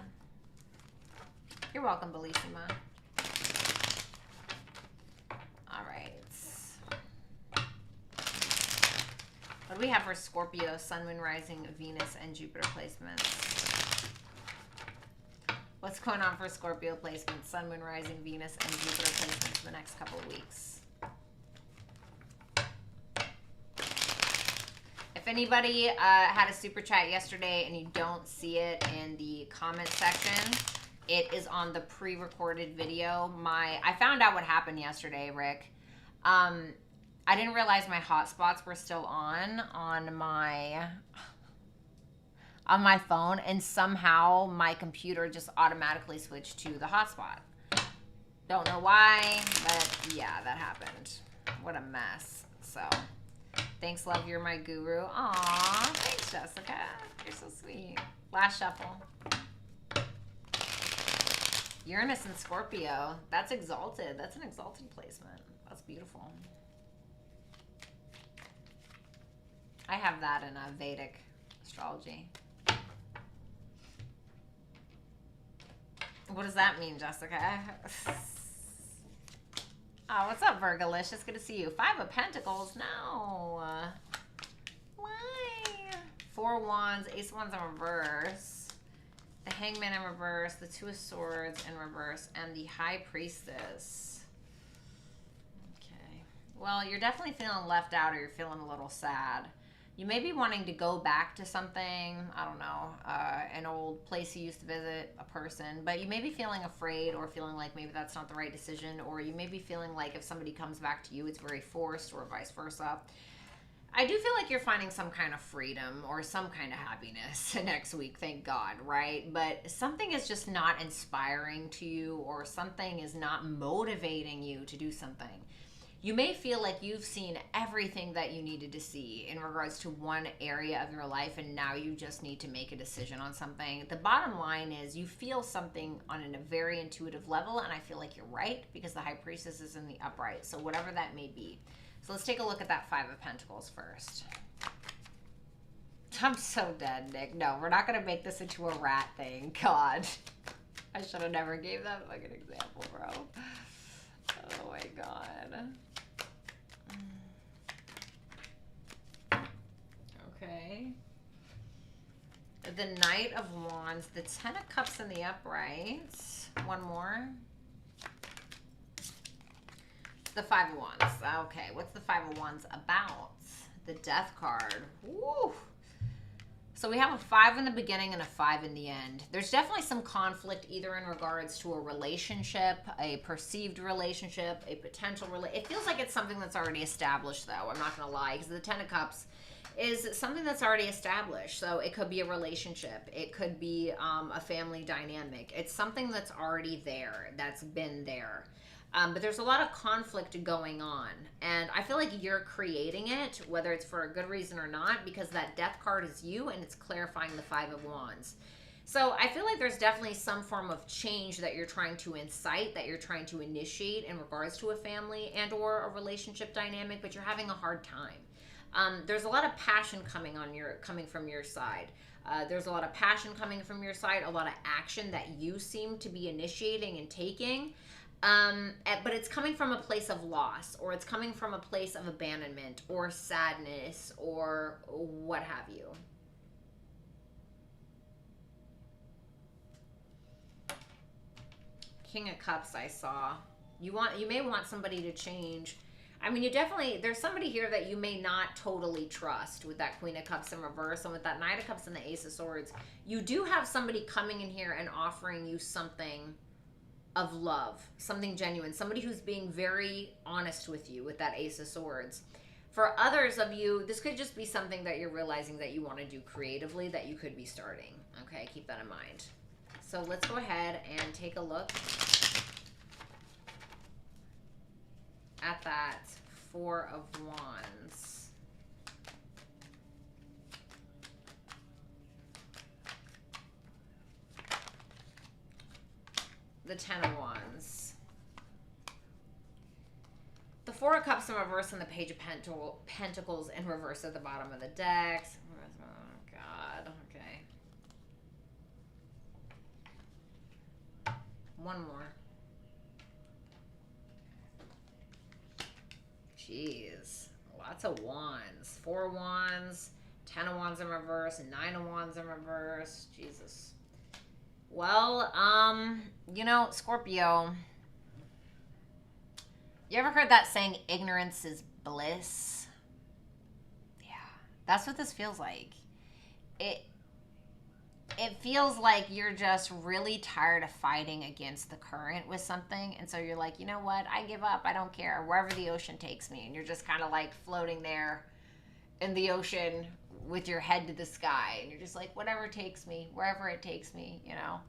You're welcome, Bellissima. All right. What do we have for Scorpio, Sun, Moon, Rising, Venus, and Jupiter placements? What's going on for Scorpio placements, Sun, Moon, Rising, Venus, and Jupiter placements for the next couple of weeks? If anybody had a super chat yesterday and you don't see it in the comment section, it is on the pre-recorded video. I found out what happened yesterday, Rick. I didn't realize my hotspots were still on my phone, and somehow my computer just automatically switched to the hotspot. Don't know why, but yeah, that happened. What a mess. So, thanks, love. You're my guru. Aw, thanks, Jessica. You're so sweet. Last shuffle. Uranus and Scorpio. That's exalted. That's an exalted placement. That's beautiful. I have that in a Vedic Astrology. What does that mean, Jessica? Oh, what's up, Virgolicious? Good to see you. 5 of Pentacles. No. Why? 4 Wands, Ace of Wands in reverse. The Hangman in reverse. The 2 of Swords in reverse. And the High Priestess. Okay. Well, you're definitely feeling left out, or you're feeling a little sad. You may be wanting to go back to something, I don't know, an old place you used to visit, a person, but you may be feeling afraid or feeling like maybe that's not the right decision, or you may be feeling like if somebody comes back to you, it's very forced, or vice versa. I do feel like you're finding some kind of freedom or some kind of happiness next week, thank God, right? But something is just not inspiring to you, or something is not motivating you to do something. You may feel like you've seen everything that you needed to see in regards to one area of your life, and now you just need to make a decision on something. The bottom line is you feel something on a very intuitive level, and I feel like you're right because the High Priestess is in the upright, so whatever that may be. So let's take a look at that 5 of Pentacles first. I'm so dead, Nick. No, we're not going to make this into a rat thing. God. I should have never gave that fucking example, bro. Oh my God. Okay. The Knight of Wands, the 10 of Cups in the upright. One more. The 5 of Wands. Okay, what's the 5 of Wands about? The Death card. Woo! So we have a 5 in the beginning and a 5 in the end. There's definitely some conflict either in regards to a relationship, a perceived relationship, a potential relationship. It feels like it's something that's already established, though. I'm not going to lie, because the 10 of Cups is something that's already established. So it could be a relationship. It could be a family dynamic. It's something that's already there, that's been there. But there's a lot of conflict going on, and I feel like you're creating it, whether it's for a good reason or not, because that Death card is you, and it's clarifying the 5 of Wands. So I feel like there's definitely some form of change that you're trying to incite, that you're trying to initiate in regards to a family and or a relationship dynamic, but you're having a hard time. There's a lot of passion coming from your side. There's a lot of passion coming from your side, a lot of action that you seem to be initiating and taking. But it's coming from a place of loss, or it's coming from a place of abandonment or sadness or what have you. King of Cups, I saw. You may want somebody to change. I mean, there's somebody here that you may not totally trust with that Queen of Cups in reverse, and with that Knight of Cups and the Ace of Swords. You do have somebody coming in here and offering you something of love, something genuine, somebody who's being very honest with you with that Ace of Swords. For others of you, this could just be something that you're realizing that you want to do creatively, that you could be starting. Okay, keep that in mind. So let's go ahead and take a look at that 4 of Wands. The 10 of Wands. The 4 of Cups in reverse and the Page of Pentacles in reverse at the bottom of the deck. Oh, God. Okay. One more. Jeez. Lots of Wands. 4 Wands. 10 of Wands in reverse. 9 of Wands in reverse. Jesus. Well, you know, Scorpio, you ever heard that saying, ignorance is bliss? Yeah, that's what this feels like. It feels like you're just really tired of fighting against the current with something, and so you're like, you know what, I give up, I don't care, wherever the ocean takes me, and you're just kind of like floating there in the ocean with your head to the sky, and you're just like, whatever takes me, wherever it takes me, you know.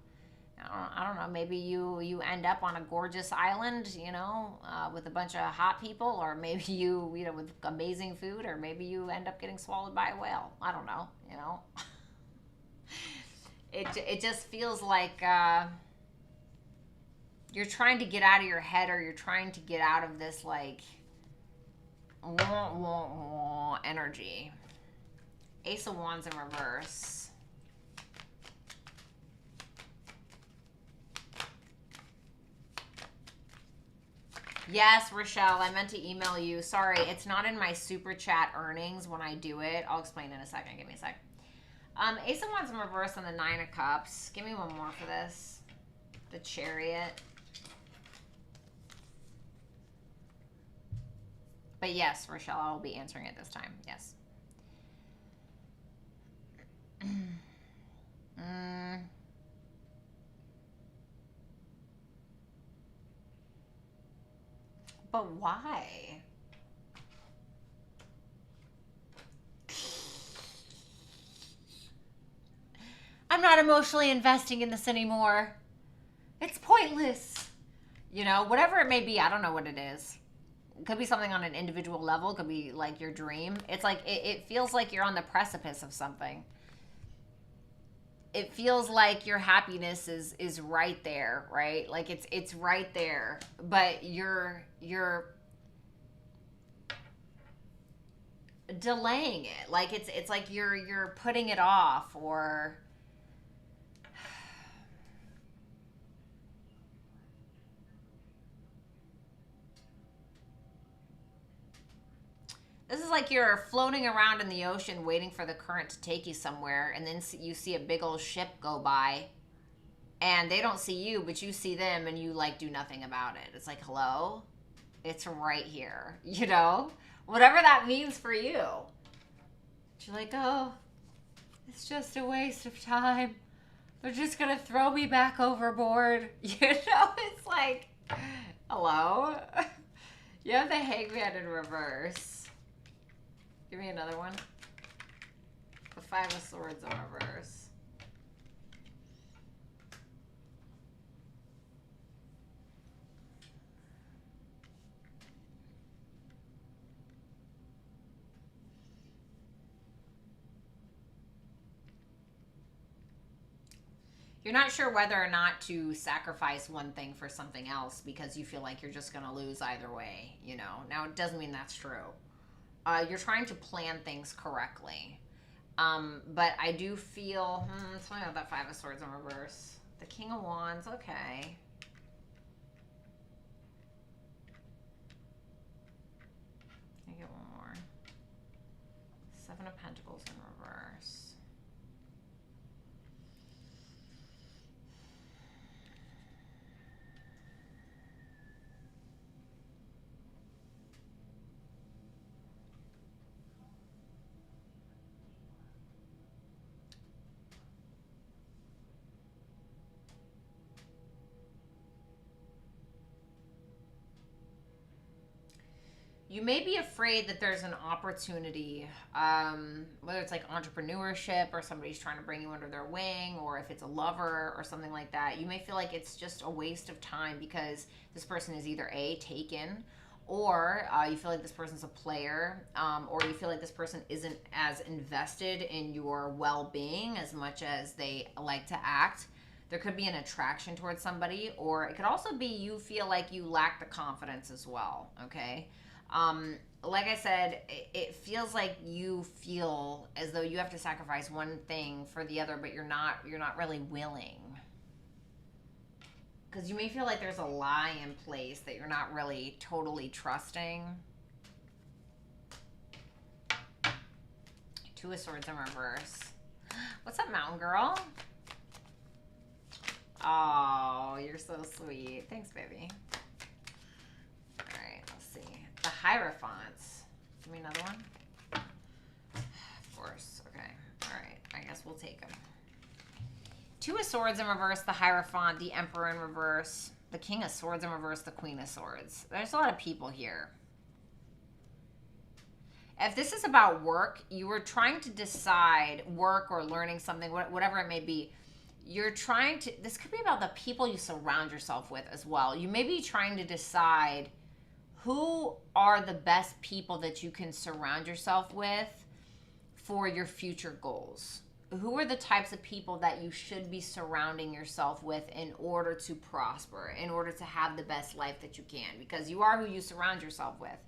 I don't know, maybe you end up on a gorgeous island, you know, with a bunch of hot people, or maybe you know, with amazing food, or maybe you end up getting swallowed by a whale. I don't know, you know. It just feels like you're trying to get out of your head, or you're trying to get out of this like energy. Ace of Wands in reverse. Yes, Rochelle, I meant to email you. Sorry, it's not in my super chat earnings when I do it. I'll explain in a second. Give me a sec. Ace of Wands in reverse on the Nine of Cups. Give me one more for this. The Chariot. But yes, Rochelle, I will be answering it this time. Yes. But why? I'm not emotionally investing in this anymore. It's pointless. You know, whatever it may be, I don't know what it is. It could be something on an individual level. It could be like your dream. It's like, it feels like you're on the precipice of something. It feels like your happiness is right there, right? Like it's right there, but you're delaying it. Like it's like you're putting it off, or this is like you're floating around in the ocean waiting for the current to take you somewhere, and then you see a big old ship go by, and they don't see you, but you see them, and you like do nothing about it. It's like, hello? It's right here, you know? Whatever that means for you. But you're like, oh, it's just a waste of time. They're just gonna throw me back overboard. You know, it's like, hello? You have the Hangman in reverse. Give me another one. The Five of Swords in reverse. You're not sure whether or not to sacrifice one thing for something else because you feel like you're just going to lose either way, you know. Now, it doesn't mean that's true. You're trying to plan things correctly. But I do feel, let's find out that Five of Swords in reverse. The King of Wands, okay. I get one more. Seven of Pentacles in reverse. You may be afraid that there's an opportunity, whether it's like entrepreneurship or somebody's trying to bring you under their wing, or if it's a lover or something like that. You may feel like it's just a waste of time because this person is either A, taken, or you feel like this person's a player, or you feel like this person isn't as invested in your well-being as much as they like to act. There could be an attraction towards somebody, or it could also be you feel like you lack the confidence as well, okay? Like I said, it feels like you feel as though you have to sacrifice one thing for the other, but you're not really willing. Because you may feel like there's a lie in place that you're not really totally trusting. Two of Swords in reverse. What's up, Mountain Girl? Oh, you're so sweet. Thanks, baby. The Hierophants. Give me another one. Of course. Okay. All right. I guess we'll take them. Two of Swords in reverse. The Hierophant. The Emperor in reverse. The King of Swords in reverse. The Queen of Swords. There's a lot of people here. If this is about work, you were trying to decide work or learning something, whatever it may be. You're trying to... This could be about the people you surround yourself with as well. You may be trying to decide... Who are the best people that you can surround yourself with for your future goals? Who are the types of people that you should be surrounding yourself with in order to prosper, in order to have the best life that you can? Because you are who you surround yourself with.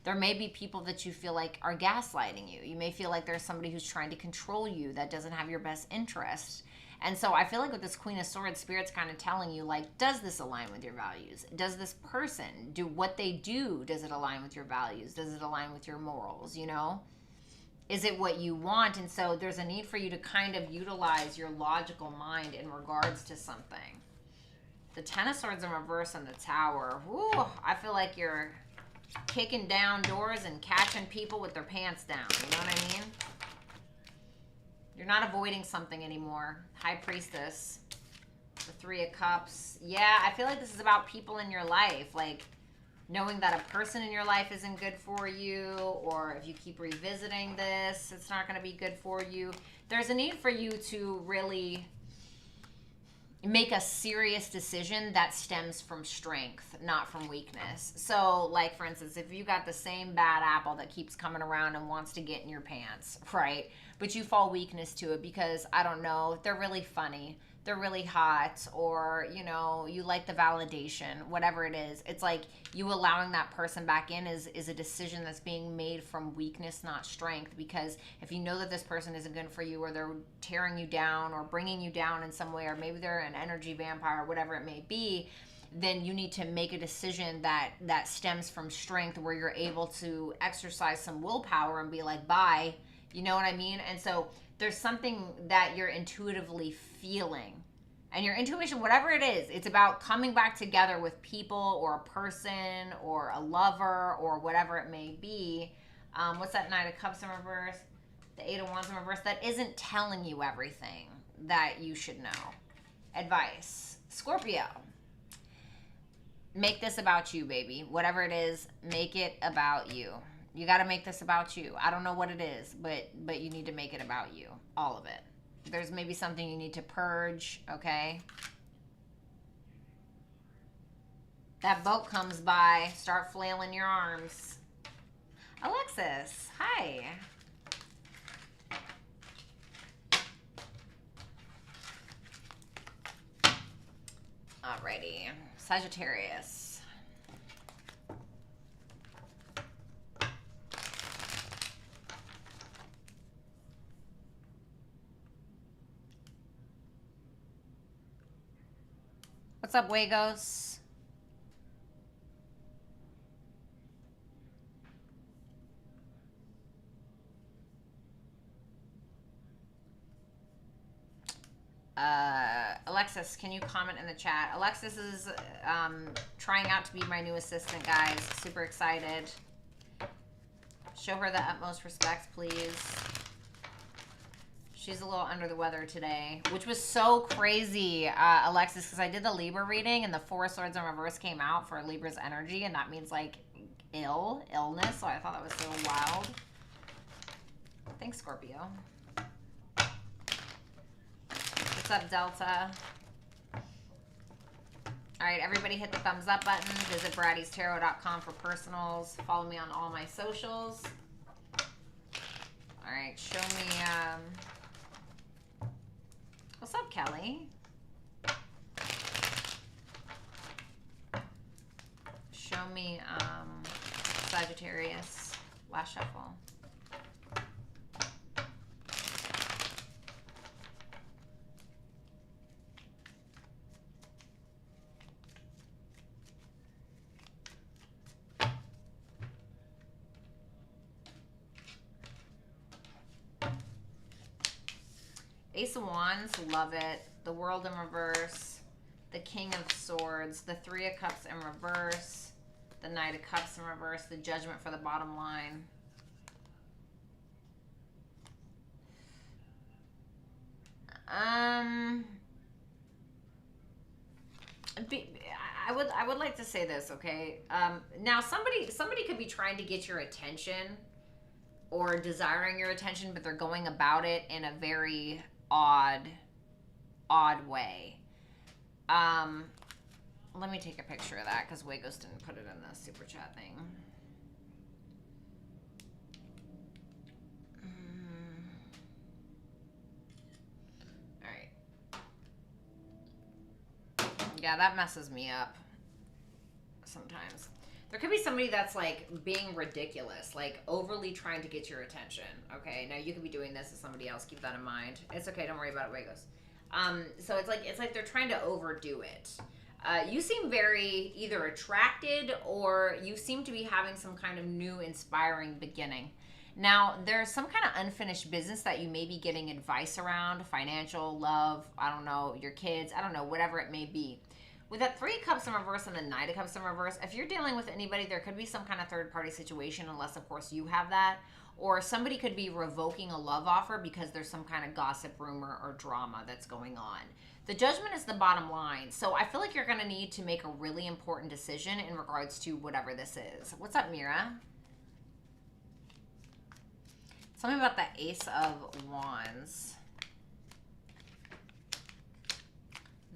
There may be people that you feel like are gaslighting you. You may feel like there's somebody who's trying to control you that doesn't have your best interest. And so I feel like with this Queen of Swords, Spirit's kind of telling you, like, does this align with your values? Does this person do what they do? Does it align with your values? Does it align with your morals, you know? Is it what you want? And so there's a need for you to kind of utilize your logical mind in regards to something. The Ten of Swords in reverse and the Tower. Woo, I feel like you're kicking down doors and catching people with their pants down. You know what I mean? You're not avoiding something anymore. High Priestess. The Three of Cups. Yeah, I feel like this is about people in your life. Like, knowing that a person in your life isn't good for you, or if you keep revisiting this, it's not going to be good for you. There's a need for you to really make a serious decision that stems from strength, not from weakness. So, like, for instance, if you got the same bad apple that keeps coming around and wants to get in your pants, right? But you fall weakness to it because, I don't know, they're really funny, they're really hot, or, you know, you like the validation, whatever it is. It's like you allowing that person back in is a decision that's being made from weakness, not strength. Because if you know that this person isn't good for you, or they're tearing you down or bringing you down in some way, or maybe they're an energy vampire, or whatever it may be, then you need to make a decision that stems from strength, where you're able to exercise some willpower and be like, bye. You know what I mean? And so there's something that you're intuitively feeling. And your intuition, whatever it is, it's about coming back together with people or a person or a lover or whatever it may be. What's that Knight of Cups in reverse? The Eight of Wands in reverse. That isn't telling you everything that you should know. Advice. Scorpio. Make this about you, baby. Whatever it is, make it about you. You got to make this about you. I don't know what it is, but you need to make it about you. All of it. There's maybe something you need to purge, okay? That boat comes by. Start flailing your arms. Alexis, hi. Alrighty. Sagittarius. What's up, Wagos? Alexis, can you comment in the chat? Alexis is trying out to be my new assistant, guys. Super excited. Show her the utmost respect, please. She's a little under the weather today, which was so crazy, Alexis, because I did the Libra reading and the Four of Swords in reverse came out for Libra's energy, and that means like illness. So I thought that was so wild. Thanks, Scorpio. What's up, Delta? All right, everybody hit the thumbs up button. Visit BrattyTarot.com for personals. Follow me on all my socials. All right, show me... What's up, Kelly? Show me Sagittarius. Last shuffle. Ace of Wands, love it. The World in reverse. The King of Swords. The Three of Cups in reverse. The Knight of Cups in reverse. The Judgment for the bottom line. I would like to say this, okay? Now somebody could be trying to get your attention or desiring your attention, but they're going about it in a very odd way. Let me take a picture of that because Wagos didn't put it in the super chat thing. All right. Yeah, that messes me up sometimes. There could be somebody that's like being ridiculous, like overly trying to get your attention. Okay, now you could be doing this to somebody else. Keep that in mind. It's okay. Don't worry about it. Way it goes. So it's like they're trying to overdo it. You seem very either attracted or you seem to be having some kind of new inspiring beginning. Now, there's some kind of unfinished business that you may be getting advice around, financial, love, I don't know, your kids, I don't know, whatever it may be. With that 3 of Cups in reverse and the Knight of Cups in reverse, if you're dealing with anybody, there could be some kind of third-party situation, unless, of course, you have that. Or somebody could be revoking a love offer because there's some kind of gossip, rumor, or drama that's going on. The Judgment is the bottom line. So I feel like you're going to need to make a really important decision in regards to whatever this is. What's up, Mira? Tell me about the Ace of Wands.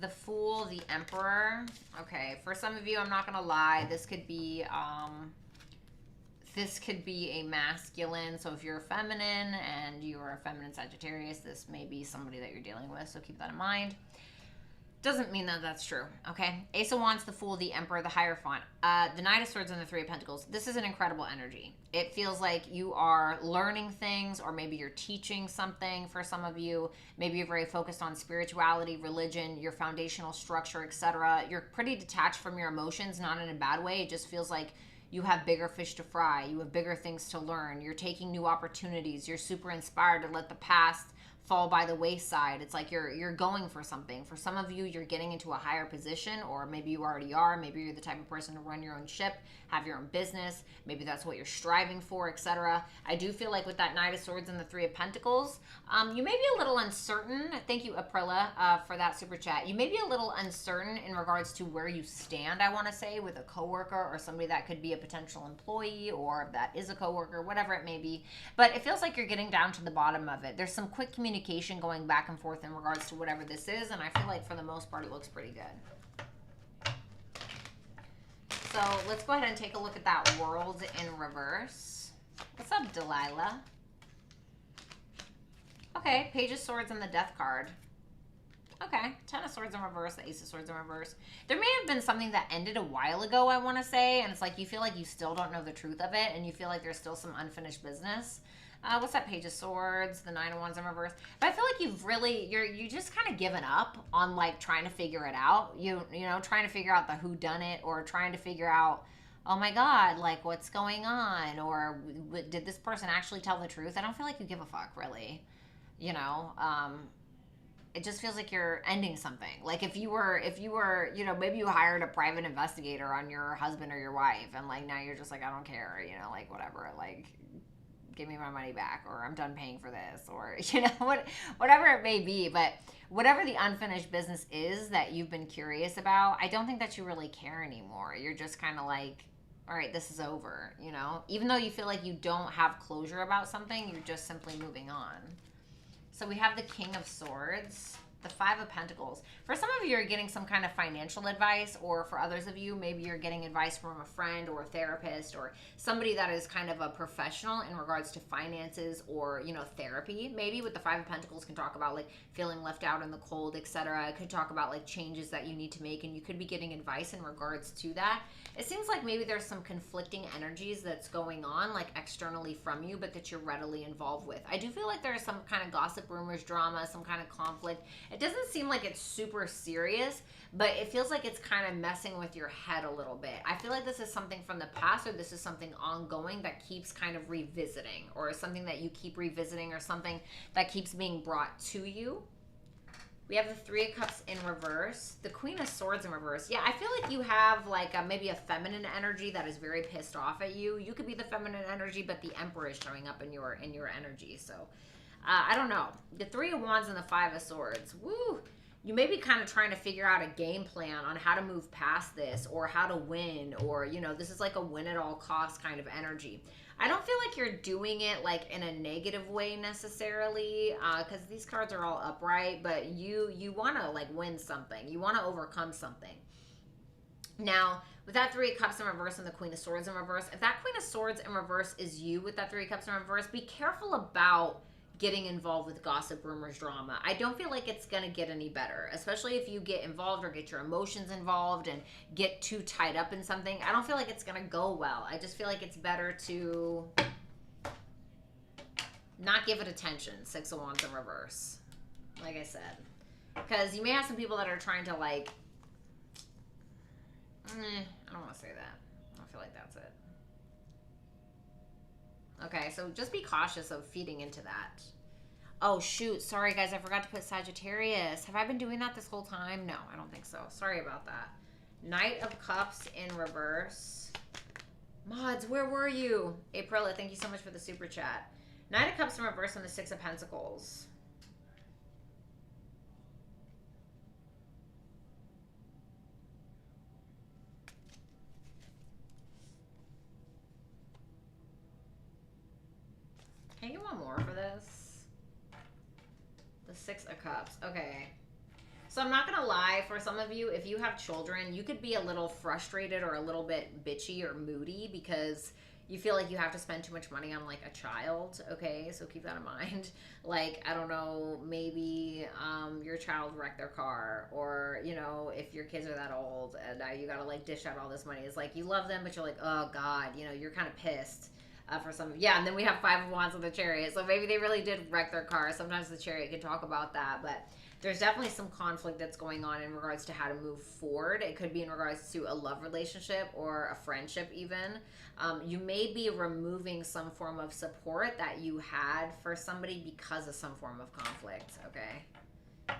The Fool, the Emperor. Okay, for some of you, I'm not gonna lie, this could be a masculine. So if you're a feminine and you're a feminine Sagittarius, this may be somebody that you're dealing with. So keep that in mind. Doesn't mean that that's true, okay? Ace of Wands, the Fool, the Emperor, the Hierophant, the Knight of Swords, and the 3 of Pentacles. This is an incredible energy. It feels like you are learning things, or maybe you're teaching something for some of you. Maybe you're very focused on spirituality, religion, your foundational structure, etc. You're pretty detached from your emotions, not in a bad way. It just feels like you have bigger fish to fry. You have bigger things to learn. You're taking new opportunities. You're super inspired to let the past fall by the wayside. It's like you're going for something. For some of you, you're getting into a higher position, or maybe you already are. Maybe you're the type of person to run your own ship, have your own business. Maybe that's what you're striving for, etc. I do feel like with that Knight of Swords and the 3 of Pentacles, you may be a little uncertain. Thank you, Aprilla, for that super chat. You may be a little uncertain in regards to where you stand, I want to say, with a coworker or somebody that could be a potential employee, or that is a coworker, whatever it may be. But it feels like you're getting down to the bottom of it. There's some quick communication going back and forth in regards to whatever this is, and I feel like for the most part it looks pretty good. So let's go ahead and take a look at that World in reverse. What's up, Delilah? Okay, Page of Swords and the Death card. Okay, 10 of Swords in reverse, the Ace of Swords in reverse. There may have been something that ended a while ago, I want to say, and it's like you feel like you still don't know the truth of it, and you feel like there's still some unfinished business. What's that Page of Swords, the 9 of Wands in reverse? But I feel like you've really, you just kind of given up on like trying to figure it out. You know, trying to figure out the whodunit, or trying to figure out, oh my God, like what's going on? Or did this person actually tell the truth? I don't feel like you give a fuck, really. You know, it just feels like you're ending something. Like if you were, you know, maybe you hired a private investigator on your husband or your wife, and like now you're just like, I don't care, you know, like whatever, like give me my money back, or I'm done paying for this, or you know, whatever it may be. But whatever the unfinished business is that you've been curious about, I don't think that you really care anymore. You're just kind of like, all right, this is over, you know, even though you feel like you don't have closure about something, you're just simply moving on. So we have the King of Swords, the 5 of Pentacles. For some of you, you're getting some kind of financial advice, or for others of you, maybe you're getting advice from a friend or a therapist, or somebody that is kind of a professional in regards to finances, or, you know, therapy. Maybe with the 5 of Pentacles can talk about like feeling left out in the cold, etc. It could talk about like changes that you need to make, and you could be getting advice in regards to that. It seems like maybe there's some conflicting energies that's going on, like externally from you, but that you're readily involved with. I do feel like there's some kind of gossip, rumors, drama, some kind of conflict. It doesn't seem like it's super serious, but it feels like it's kind of messing with your head a little bit. I feel like this is something from the past, or this is something ongoing that keeps kind of revisiting, or something that you keep revisiting, or something that keeps being brought to you. We have the 3 of Cups in reverse, the Queen of Swords in reverse. Yeah, I feel like you have like maybe a feminine energy that is very pissed off at you. You could be the feminine energy, but the Emperor is showing up in your energy. So I don't know. The 3 of Wands and the 5 of Swords. Woo! You may be kind of trying to figure out a game plan on how to move past this, or how to win, or, you know, this is like a win at all costs kind of energy. I don't feel like you're doing it like in a negative way necessarily, because these cards are all upright, but you want to like win something. You want to overcome something. Now, with that 3 of Cups in reverse and the Queen of Swords in reverse, if that Queen of Swords in reverse is you with that 3 of Cups in reverse, be careful about getting involved with gossip, rumors, drama. I don't feel like it's going to get any better, especially if you get involved or get your emotions involved and get too tied up in something. I don't feel like it's going to go well. I just feel like it's better to not give it attention. Six of Wands in reverse, like I said. Because you may have some people that are trying to like, I don't want to say that. I don't feel like that's it. Okay, so just be cautious of feeding into that. Oh, shoot. Sorry, guys. I forgot to put Sagittarius. Have I been doing that this whole time? No, I don't think so. Sorry about that. Knight of Cups in reverse. Mods, where were you? Aprilla, thank you so much for the super chat. Knight of Cups in reverse and the Six of Pentacles. Can you want more for this? The Six of Cups. Okay. So I'm not going to lie, for some of you, if you have children, you could be a little frustrated or a little bit bitchy or moody because you feel like you have to spend too much money on like a child. Okay, so keep that in mind. Like, I don't know, maybe your child wrecked their car, or, you know, if your kids are that old and now you got to like dish out all this money. It's like you love them, but you're like, oh God, you know, you're kind of pissed. For some, yeah, and then we have Five of Wands with the Chariot. So maybe they really did wreck their car. Sometimes the Chariot can talk about that, but there's definitely some conflict that's going on in regards to how to move forward. It could be in regards to a love relationship or a friendship even. You may be removing some form of support that you had for somebody because of some form of conflict, okay?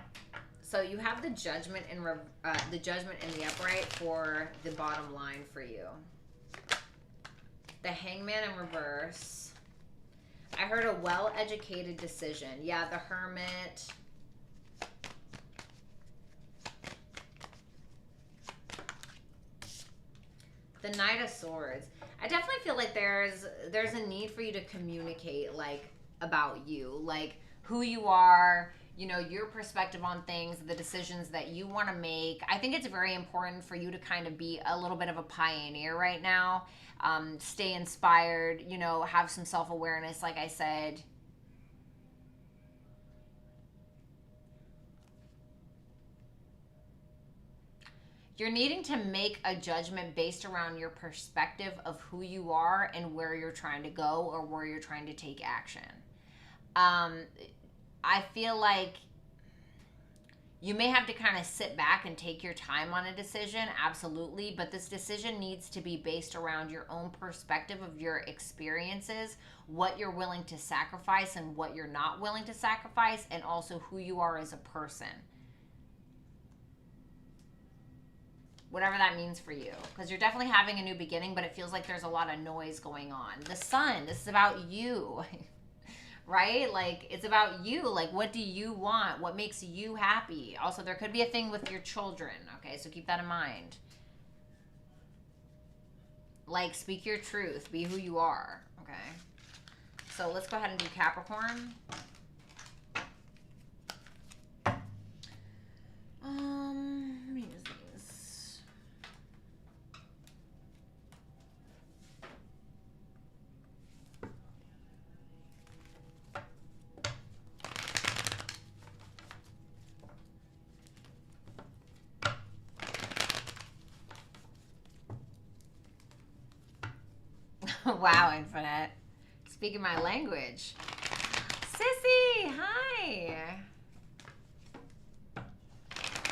So you have the Judgment in the upright for the bottom line for you. The Hangman in reverse. I heard a well-educated decision. Yeah, the Hermit. The Knight of Swords. I definitely feel like there's a need for you to communicate, like, about you. Like, who you are, you know, your perspective on things, the decisions that you want to make. I think it's very important for you to kind of be a little bit of a pioneer right now. Stay inspired, you know, have some self-awareness, like I said. You're needing to make a judgment based around your perspective of who you are and where you're trying to go or where you're trying to take action. I feel like you may have to kind of sit back and take your time on a decision, absolutely, but this decision needs to be based around your own perspective of your experiences, what you're willing to sacrifice and what you're not willing to sacrifice, and also who you are as a person. Whatever that means for you, because you're definitely having a new beginning, but it feels like there's a lot of noise going on. The Sun, this is about you. Right? Like, it's about you. Like, what do you want? What makes you happy? Also, there could be a thing with your children. Okay, so keep that in mind. Like, speak your truth. Be who you are. Okay. So let's go ahead and do Capricorn. Let me use these. Wow, Infinite. Speaking my language. Sissy, hi.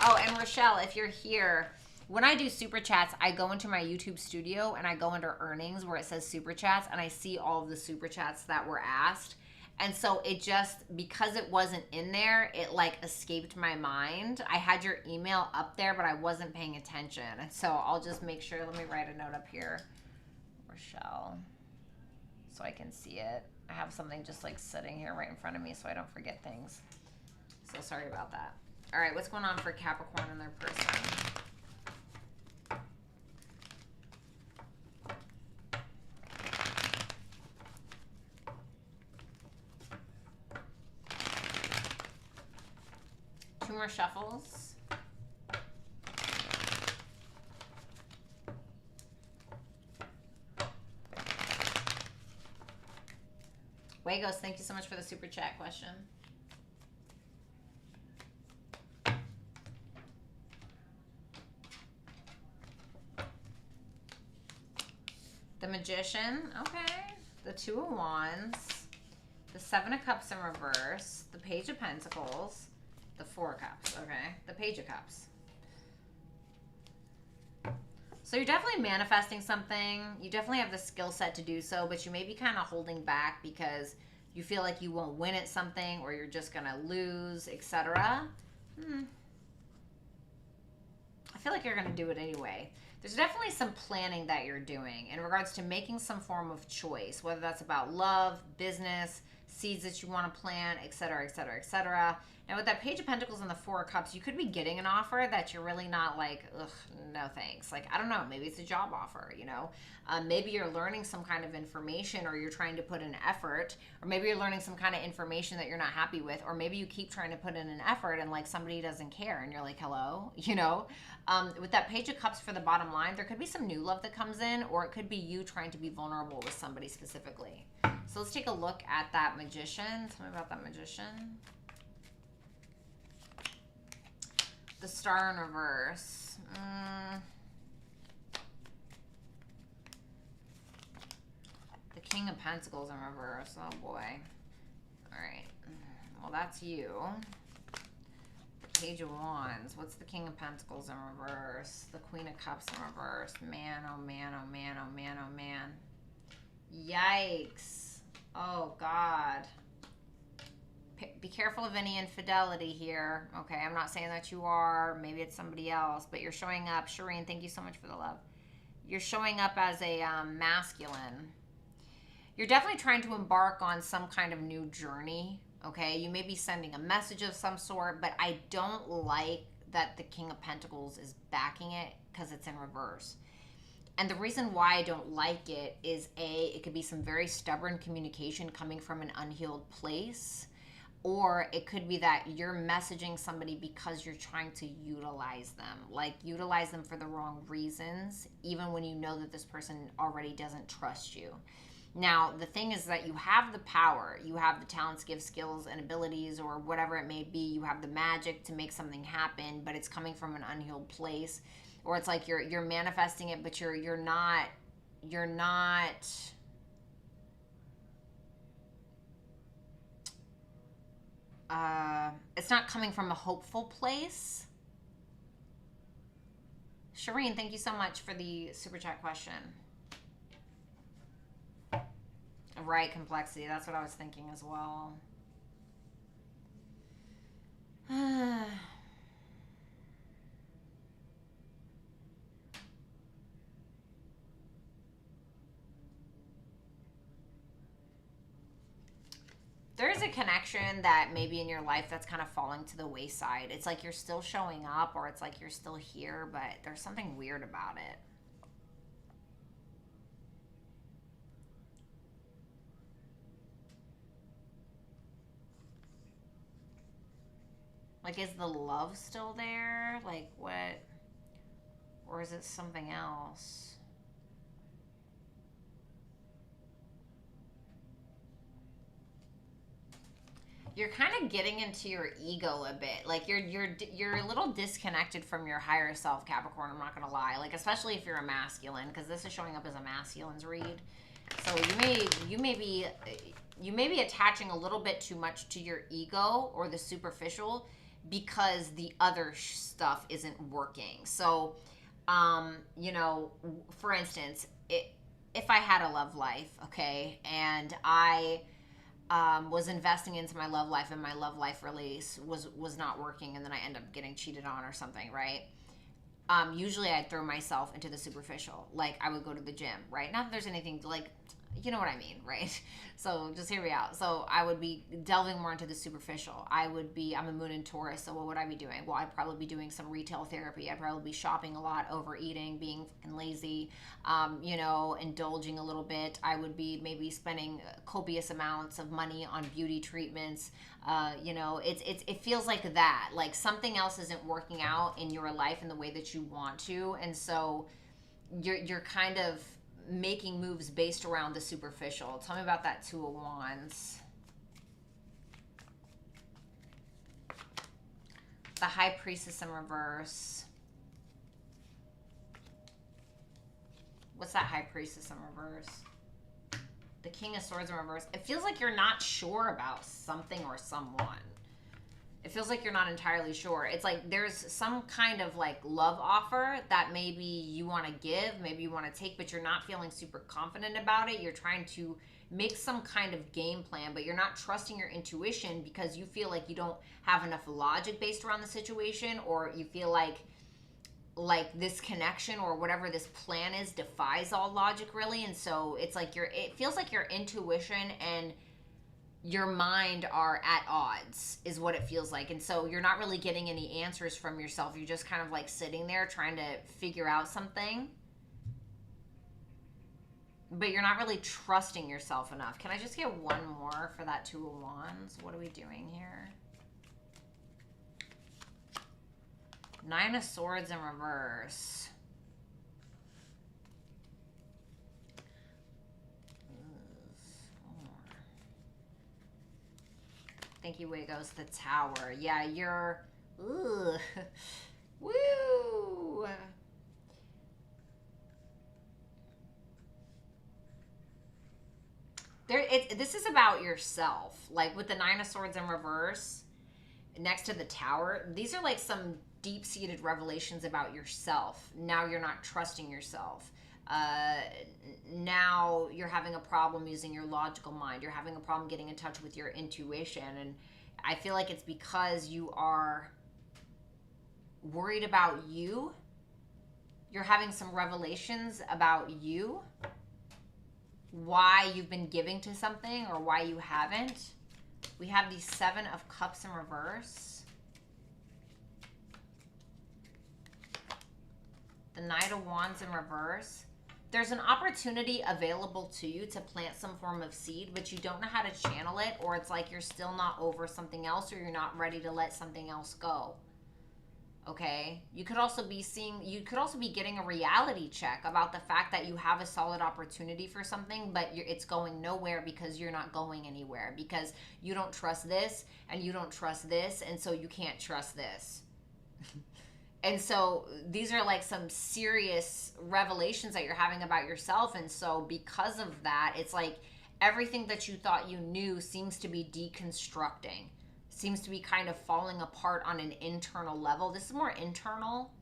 Oh, and Rochelle, if you're here, when I do super chats, I go into my YouTube studio and I go under earnings where it says super chats, and I see all of the super chats that were asked. And so it just, because it wasn't in there, it like escaped my mind. I had your email up there, but I wasn't paying attention. And so I'll just make sure, let me write a note up here. Rochelle, so I can see it. I have something just like sitting here right in front of me so I don't forget things. So sorry about that. All right, what's going on for Capricorn and their person? Two more shuffles. Wagos, thank you so much for the super chat question. The Magician, okay. The Two of Wands, the Seven of Cups in reverse, the Page of Pentacles, the Four of Cups, okay. The Page of Cups. So you're definitely manifesting something. You definitely have the skill set to do so, but you may be kind of holding back because you feel like you won't win at something or you're just going to lose, etc. I feel like you're going to do it anyway. There's definitely some planning that you're doing in regards to making some form of choice, whether that's about love, business, seeds that you want to plant, etc., etc., etc. Now, with that Page of Pentacles and the Four of Cups, you could be getting an offer that you're really not like, ugh, no thanks. Like, I don't know, maybe it's a job offer, you know? Maybe you're learning some kind of information or you're trying to put in effort, or maybe you're learning some kind of information that you're not happy with, or maybe you keep trying to put in an effort and like somebody doesn't care and you're like, hello, you know? With that Page of Cups for the bottom line, there could be some new love that comes in, or it could be you trying to be vulnerable with somebody specifically. So let's take a look at that Magician. Tell me about that Magician. The Star in reverse. The King of Pentacles in reverse. Oh boy. All right. Well, that's you. The Page of Wands. What's the King of Pentacles in reverse? The Queen of Cups in reverse. Man, oh man, oh man, oh man, oh man. Yikes. Oh God. Be careful of any infidelity here. Okay, I'm not saying that you are. Maybe it's somebody else, but you're showing up. Shireen, thank you so much for the love. You're showing up as a masculine. You're definitely trying to embark on some kind of new journey, okay? You may be sending a message of some sort, but I don't like that the King of Pentacles is backing it because it's in reverse. And the reason why I don't like it is it could be some very stubborn communication coming from an unhealed place. Or it could be that you're messaging somebody because you're trying to utilize them. Like, utilize them for the wrong reasons, even when you know that this person already doesn't trust you. Now, the thing is that you have the power. You have the talents, gifts, skills, and abilities, or whatever it may be. You have the magic to make something happen, but it's coming from an unhealed place. Or it's like you're manifesting it, but you're not... it's not coming from a hopeful place. Shireen, thank you so much for the super chat question. Right, complexity. That's what I was thinking as well. There's a connection that maybe in your life that's kind of falling to the wayside. It's like you're still showing up, or it's like you're still here, but there's something weird about it. Like, is the love still there? Like, what? Or is it something else? You're kind of getting into your ego a bit. Like, you're a little disconnected from your higher self, Capricorn. I'm not gonna lie. Like, especially if you're a masculine, because this is showing up as a masculine's read. So you may be attaching a little bit too much to your ego or the superficial because the other stuff isn't working. So, you know, for instance, if I had a love life, okay, and I was investing into my love life and my love life release was not working, and then I end up getting cheated on or something, right? Usually I'd throw myself into the superficial. Like, I would go to the gym, right? Not that there's anything like, you know what I mean, right? So just hear me out. So I would be delving more into the superficial. I'm a moon in Taurus, so what would I be doing? Well, I'd probably be doing some retail therapy. I'd probably be shopping a lot, overeating, being fucking lazy, you know, indulging a little bit. I would be maybe spending copious amounts of money on beauty treatments. You know, it feels like that. Like, something else isn't working out in your life in the way that you want to, and so you're kind of making moves based around the superficial. Tell me about that Two of Wands. The High Priestess in reverse. What's that High Priestess in reverse? The King of Swords in reverse. It feels like you're not sure about something or someone. It feels like you're not entirely sure. It's like there's some kind of like love offer that maybe you want to give, maybe you want to take, but you're not feeling super confident about it. You're trying to make some kind of game plan, but you're not trusting your intuition because you feel like you don't have enough logic based around the situation, or you feel like this connection or whatever this plan is defies all logic really. And so it's like it feels like your intuition and your mind are at odds is what it feels like. And so you're not really getting any answers from yourself. You're just kind of like sitting there trying to figure out something, but you're not really trusting yourself enough. Can I just get one more for that Two of Wands? What are we doing here? Nine of Swords in reverse. Thank you, Wigos. The Tower. Yeah, you're... Ugh. Woo! This is about yourself. Like with the Nine of Swords in reverse, next to the Tower, these are like some deep-seated revelations about yourself. Now you're not trusting yourself. Now you're having a problem using your logical mind. You're having a problem getting in touch with your intuition. And I feel like it's because you are worried about you. You're having some revelations about you. Why you've been giving to something or why you haven't. We have the Seven of Cups in reverse. The Knight of Wands in reverse. There's an opportunity available to you to plant some form of seed, but you don't know how to channel it, or it's like you're still not over something else, or you're not ready to let something else go. Okay? You could also be getting a reality check about the fact that you have a solid opportunity for something, but it's going nowhere because you're not going anywhere, because you don't trust this, and you don't trust this, and so you can't trust this. And so these are like some serious revelations that you're having about yourself. And so because of that, it's like everything that you thought you knew seems to be deconstructing, seems to be kind of falling apart on an internal level. This is more internal.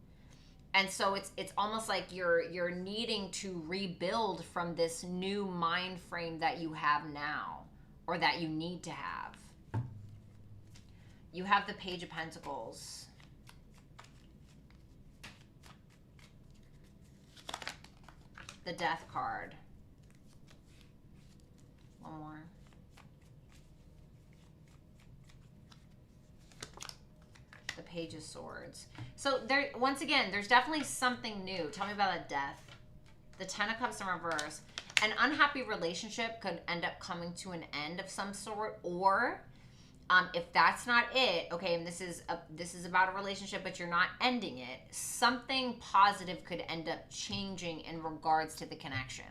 And so it's almost like you're needing to rebuild from this new mind frame that you have now, or that you need to have. You have the Page of Pentacles. The Death card. One more. The Page of Swords. So there, once again, there's definitely something new. Tell me about the Death. The Ten of Cups in reverse. An unhappy relationship could end up coming to an end of some sort, or if that's not it, okay, and this is about a relationship, but you're not ending it, something positive could end up changing in regards to the connection.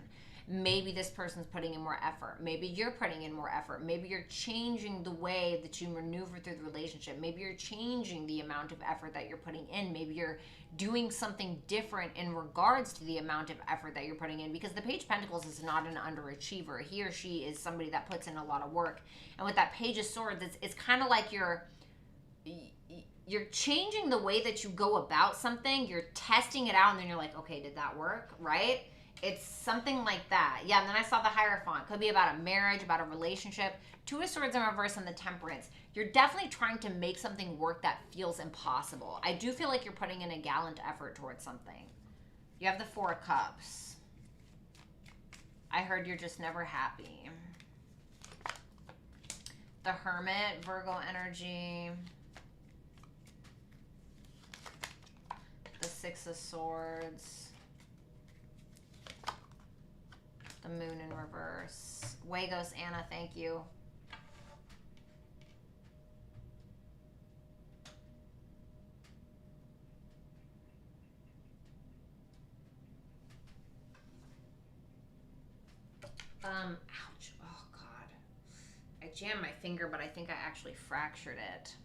Maybe this person's putting in more effort. Maybe you're putting in more effort. Maybe you're changing the way that you maneuver through the relationship. Maybe you're changing the amount of effort that you're putting in. Maybe you're doing something different in regards to the amount of effort that you're putting in, because the Page of Pentacles is not an underachiever. He or she is somebody that puts in a lot of work. And with that Page of Swords, it's kind of like you're changing the way that you go about something. You're testing it out, and then you're like, okay, did that work? Right? It's something like that. Yeah, and then I saw the Hierophant. Could be about a marriage, about a relationship. Two of Swords in reverse and the Temperance. You're definitely trying to make something work that feels impossible. I do feel like you're putting in a gallant effort towards something. You have the Four of Cups. I heard you're just never happy. The Hermit, Virgo energy. The Six of Swords. The Moon in reverse. Wagos, Anna, thank you. Ouch. Oh, God. I jammed my finger, but I think I actually fractured it.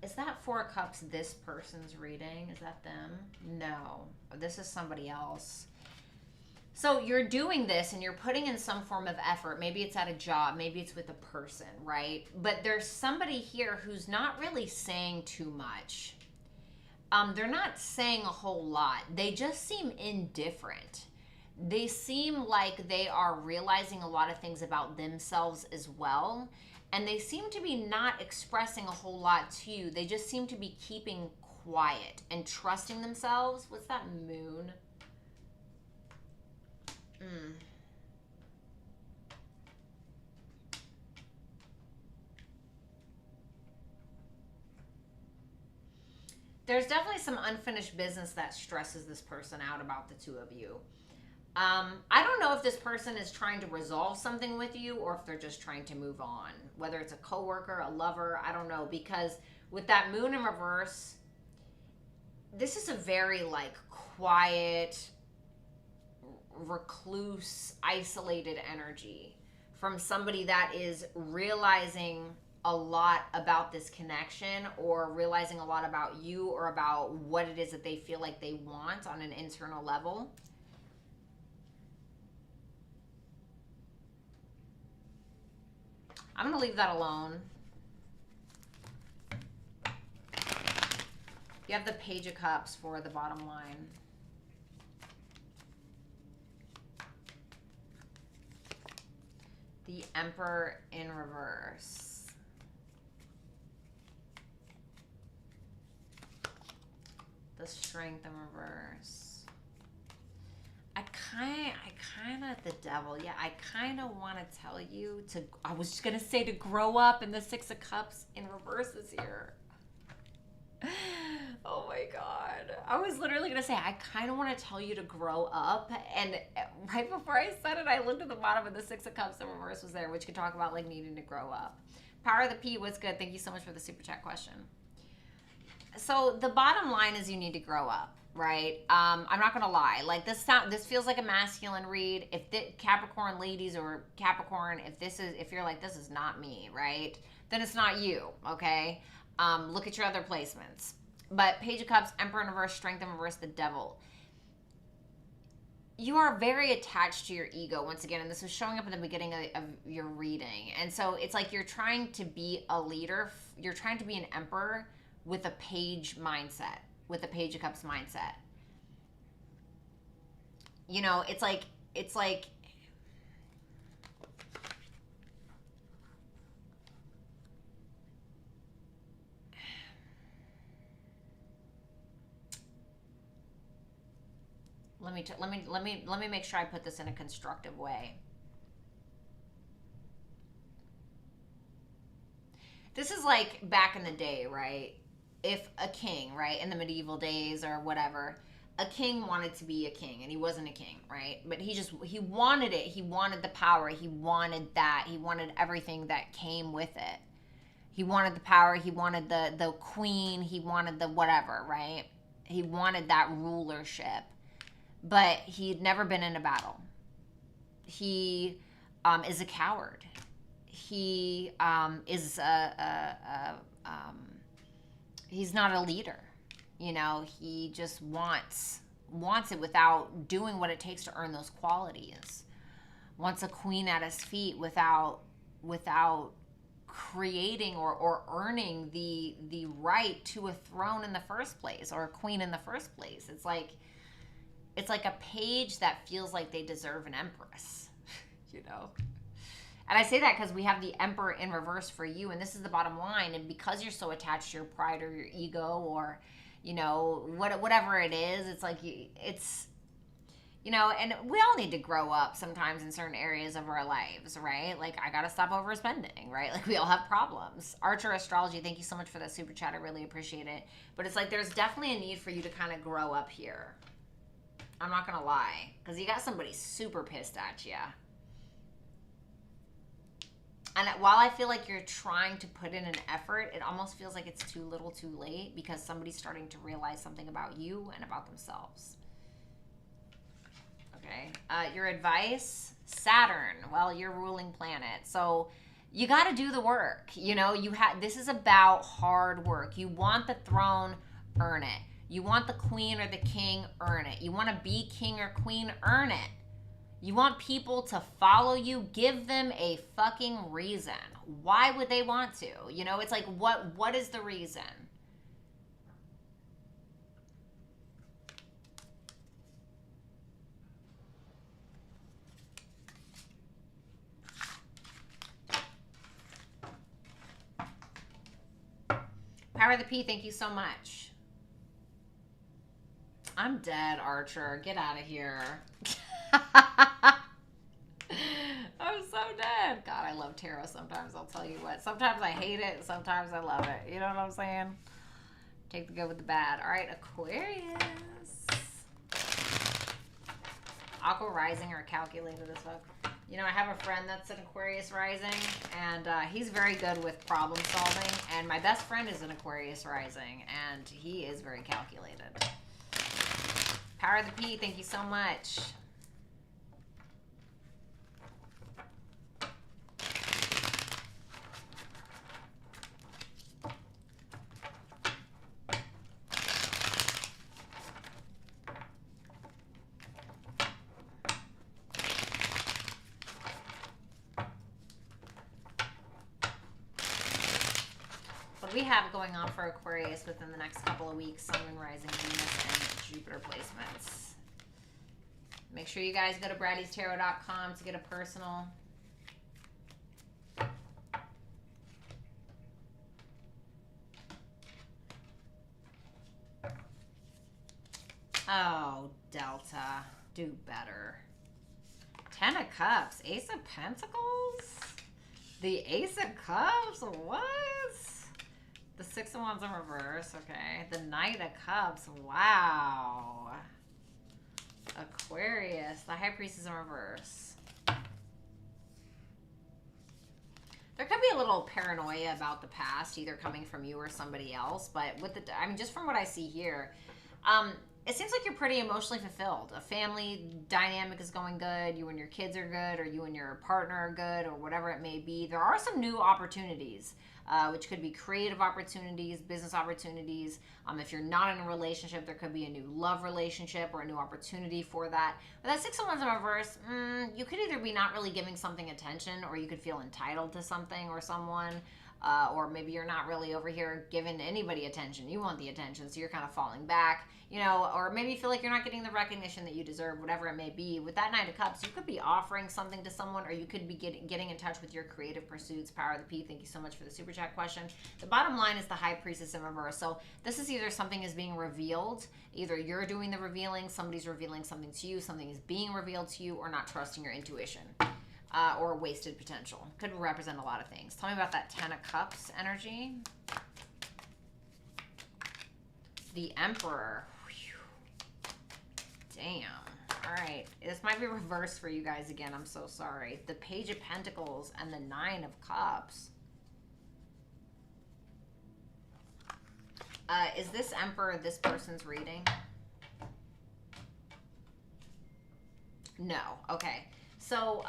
Is that Four of Cups this person's reading? Is that them? No. This is somebody else. So you're doing this and you're putting in some form of effort. Maybe it's at a job. Maybe it's with a person, right? But there's somebody here who's not really saying too much. They're not saying a whole lot. They just seem indifferent. They seem like they are realizing a lot of things about themselves as well. And they seem to be not expressing a whole lot to you. They just seem to be keeping quiet and trusting themselves. What's that moon? There's definitely some unfinished business that stresses this person out about the two of you. I don't know if this person is trying to resolve something with you or if they're just trying to move on. Whether it's a coworker, a lover, I don't know. Because with that moon in reverse, this is a very like quiet, recluse, isolated energy from somebody that is realizing a lot about this connection or realizing a lot about you or about what it is that they feel like they want on an internal level. I'm going to leave that alone. You have the Page of Cups for the bottom line. The Emperor in reverse. The Strength in reverse. I kind of, the Devil. Yeah, I kind of want to tell you to, I was just going to say to grow up, and the Six of Cups in reverse is here. Oh my God. I was literally going to say, I kind of want to tell you to grow up. And right before I said it, I looked at the bottom and the Six of Cups in reverse was there, which could talk about like needing to grow up. Power of the P was good. Thank you so much for the super chat question. So the bottom line is you need to grow up, right? I'm not going to lie. Like this feels like a masculine read. If the Capricorn ladies or Capricorn, if you're like, this is not me, right? Then it's not you. Okay. Look at your other placements. But Page of Cups, Emperor in reverse, Strength in reverse, the Devil. You are very attached to your ego once again, and this was showing up in the beginning of your reading. And so it's like you're trying to be a leader. You're trying to be an emperor with a page mindset, with a Page of Cups mindset. You know, it's like let me make sure I put this in a constructive way. This is like back in the day, right? If a king, right, in the medieval days or whatever, a king wanted to be a king and he wasn't a king, right? But he wanted it. He wanted the power. He wanted that. He wanted everything that came with it. He wanted the power. He wanted the queen. He wanted the whatever, right? He wanted that rulership. But he'd never been in a battle. He is a coward. He is he's not a leader. You know, he just wants it without doing what it takes to earn those qualities. Wants a queen at his feet without creating or earning the right to a throne in the first place or a queen in the first place. It's like a page that feels like they deserve an empress, you know? And I say that because we have the Emperor in reverse for you, and this is the bottom line. And because you're so attached to your pride or your ego or, you know, whatever it is, it's like, it's, you know, and we all need to grow up sometimes in certain areas of our lives, right? Like, I got to stop overspending, right? Like, we all have problems. Archer Astrology, thank you so much for that super chat. I really appreciate it. But it's like, there's definitely a need for you to kind of grow up here. I'm not going to lie, because you got somebody super pissed at you. And while I feel like you're trying to put in an effort, it almost feels like it's too little too late because somebody's starting to realize something about you and about themselves. Okay. Your advice, Saturn. Well, your ruling planet. So you got to do the work. You know, this is about hard work. You want the throne, earn it. You want the queen or the king, earn it. You want to be king or queen, earn it. You want people to follow you, give them a fucking reason. Why would they want to? You know, it's like, what is the reason? Power of the P, thank you so much. I'm dead, Archer. Get out of here. I'm so dead. God, I love tarot sometimes. I'll tell you what. Sometimes I hate it. Sometimes I love it. You know what I'm saying? Take the good with the bad. All right, Aquarius. Aqua rising or calculated as fuck. You know, I have a friend that's an Aquarius rising, and he's very good with problem solving. And my best friend is an Aquarius rising, and he is very calculated. Power of the P, thank you so much. What we have going on for Aquarius within the next couple of weeks, Sun and Rising, Venus, and Jupiter placements. Make sure you guys go to BrattyTarot.com to get a personal. Oh, Delta, do better. 10 of Cups, Ace of Pentacles? The Ace of Cups, what? The 6 of Wands in reverse, okay. The Knight of Cups, wow. Aquarius, the High Priestess in reverse. There could be a little paranoia about the past, either coming from you or somebody else, but with the, I mean, just from what I see here, it seems like you're pretty emotionally fulfilled. A family dynamic is going good. You and your kids are good, or you and your partner are good, or whatever it may be. There are some new opportunities, which could be creative opportunities, business opportunities. If you're not in a relationship, there could be a new love relationship or a new opportunity for that. But that 6 of Wands in reverse, you could either be not really giving something attention, or you could feel entitled to something or someone. Or maybe you're not really over here giving anybody attention. You want the attention, so you're kind of falling back, you know, or maybe you feel like you're not getting the recognition that you deserve, whatever it may be. With that Knight of Cups, you could be offering something to someone, or you could be getting in touch with your creative pursuits. Power of the P, thank you so much for the super chat question. The bottom line is the High Priestess in reverse. So this is either something is being revealed, either you're doing the revealing, somebody's revealing something to you, something is being revealed to you, or not trusting your intuition. Or wasted potential. Could represent a lot of things. Tell me about that 10 of Cups energy. The Emperor. Whew. Damn. All right. This might be reversed for you guys again. I'm so sorry. The Page of Pentacles and the 9 of Cups. Is this Emperor this person's reading? No. Okay. So,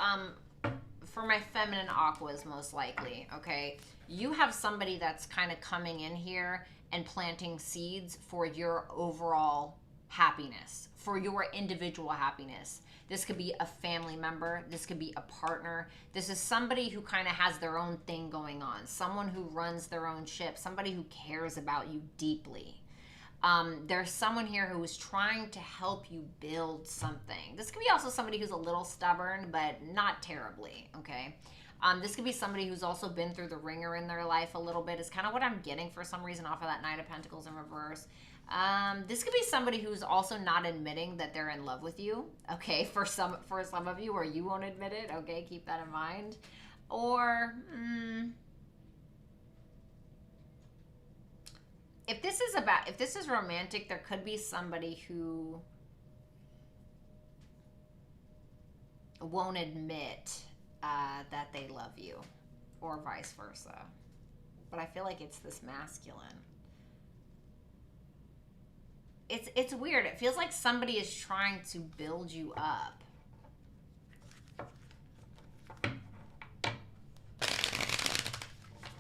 for my feminine aquas, most likely, okay, you have somebody that's kind of coming in here and planting seeds for your overall happiness, for your individual happiness. This could be a family member. This could be a partner. This is somebody who kind of has their own thing going on, someone who runs their own ship, somebody who cares about you deeply. There's someone here who is trying to help you build something. This could be also somebody who's a little stubborn, but not terribly, okay? This could be somebody who's also been through the ringer in their life a little bit. Is kind of what I'm getting for some reason off of that Knight of Pentacles in reverse. This could be somebody who's also not admitting that they're in love with you, okay? For some of you, or you won't admit it, okay? Keep that in mind. Or, if this is romantic, there could be somebody who won't admit that they love you, or vice versa. But I feel like it's this masculine. It's weird. It feels like somebody is trying to build you up.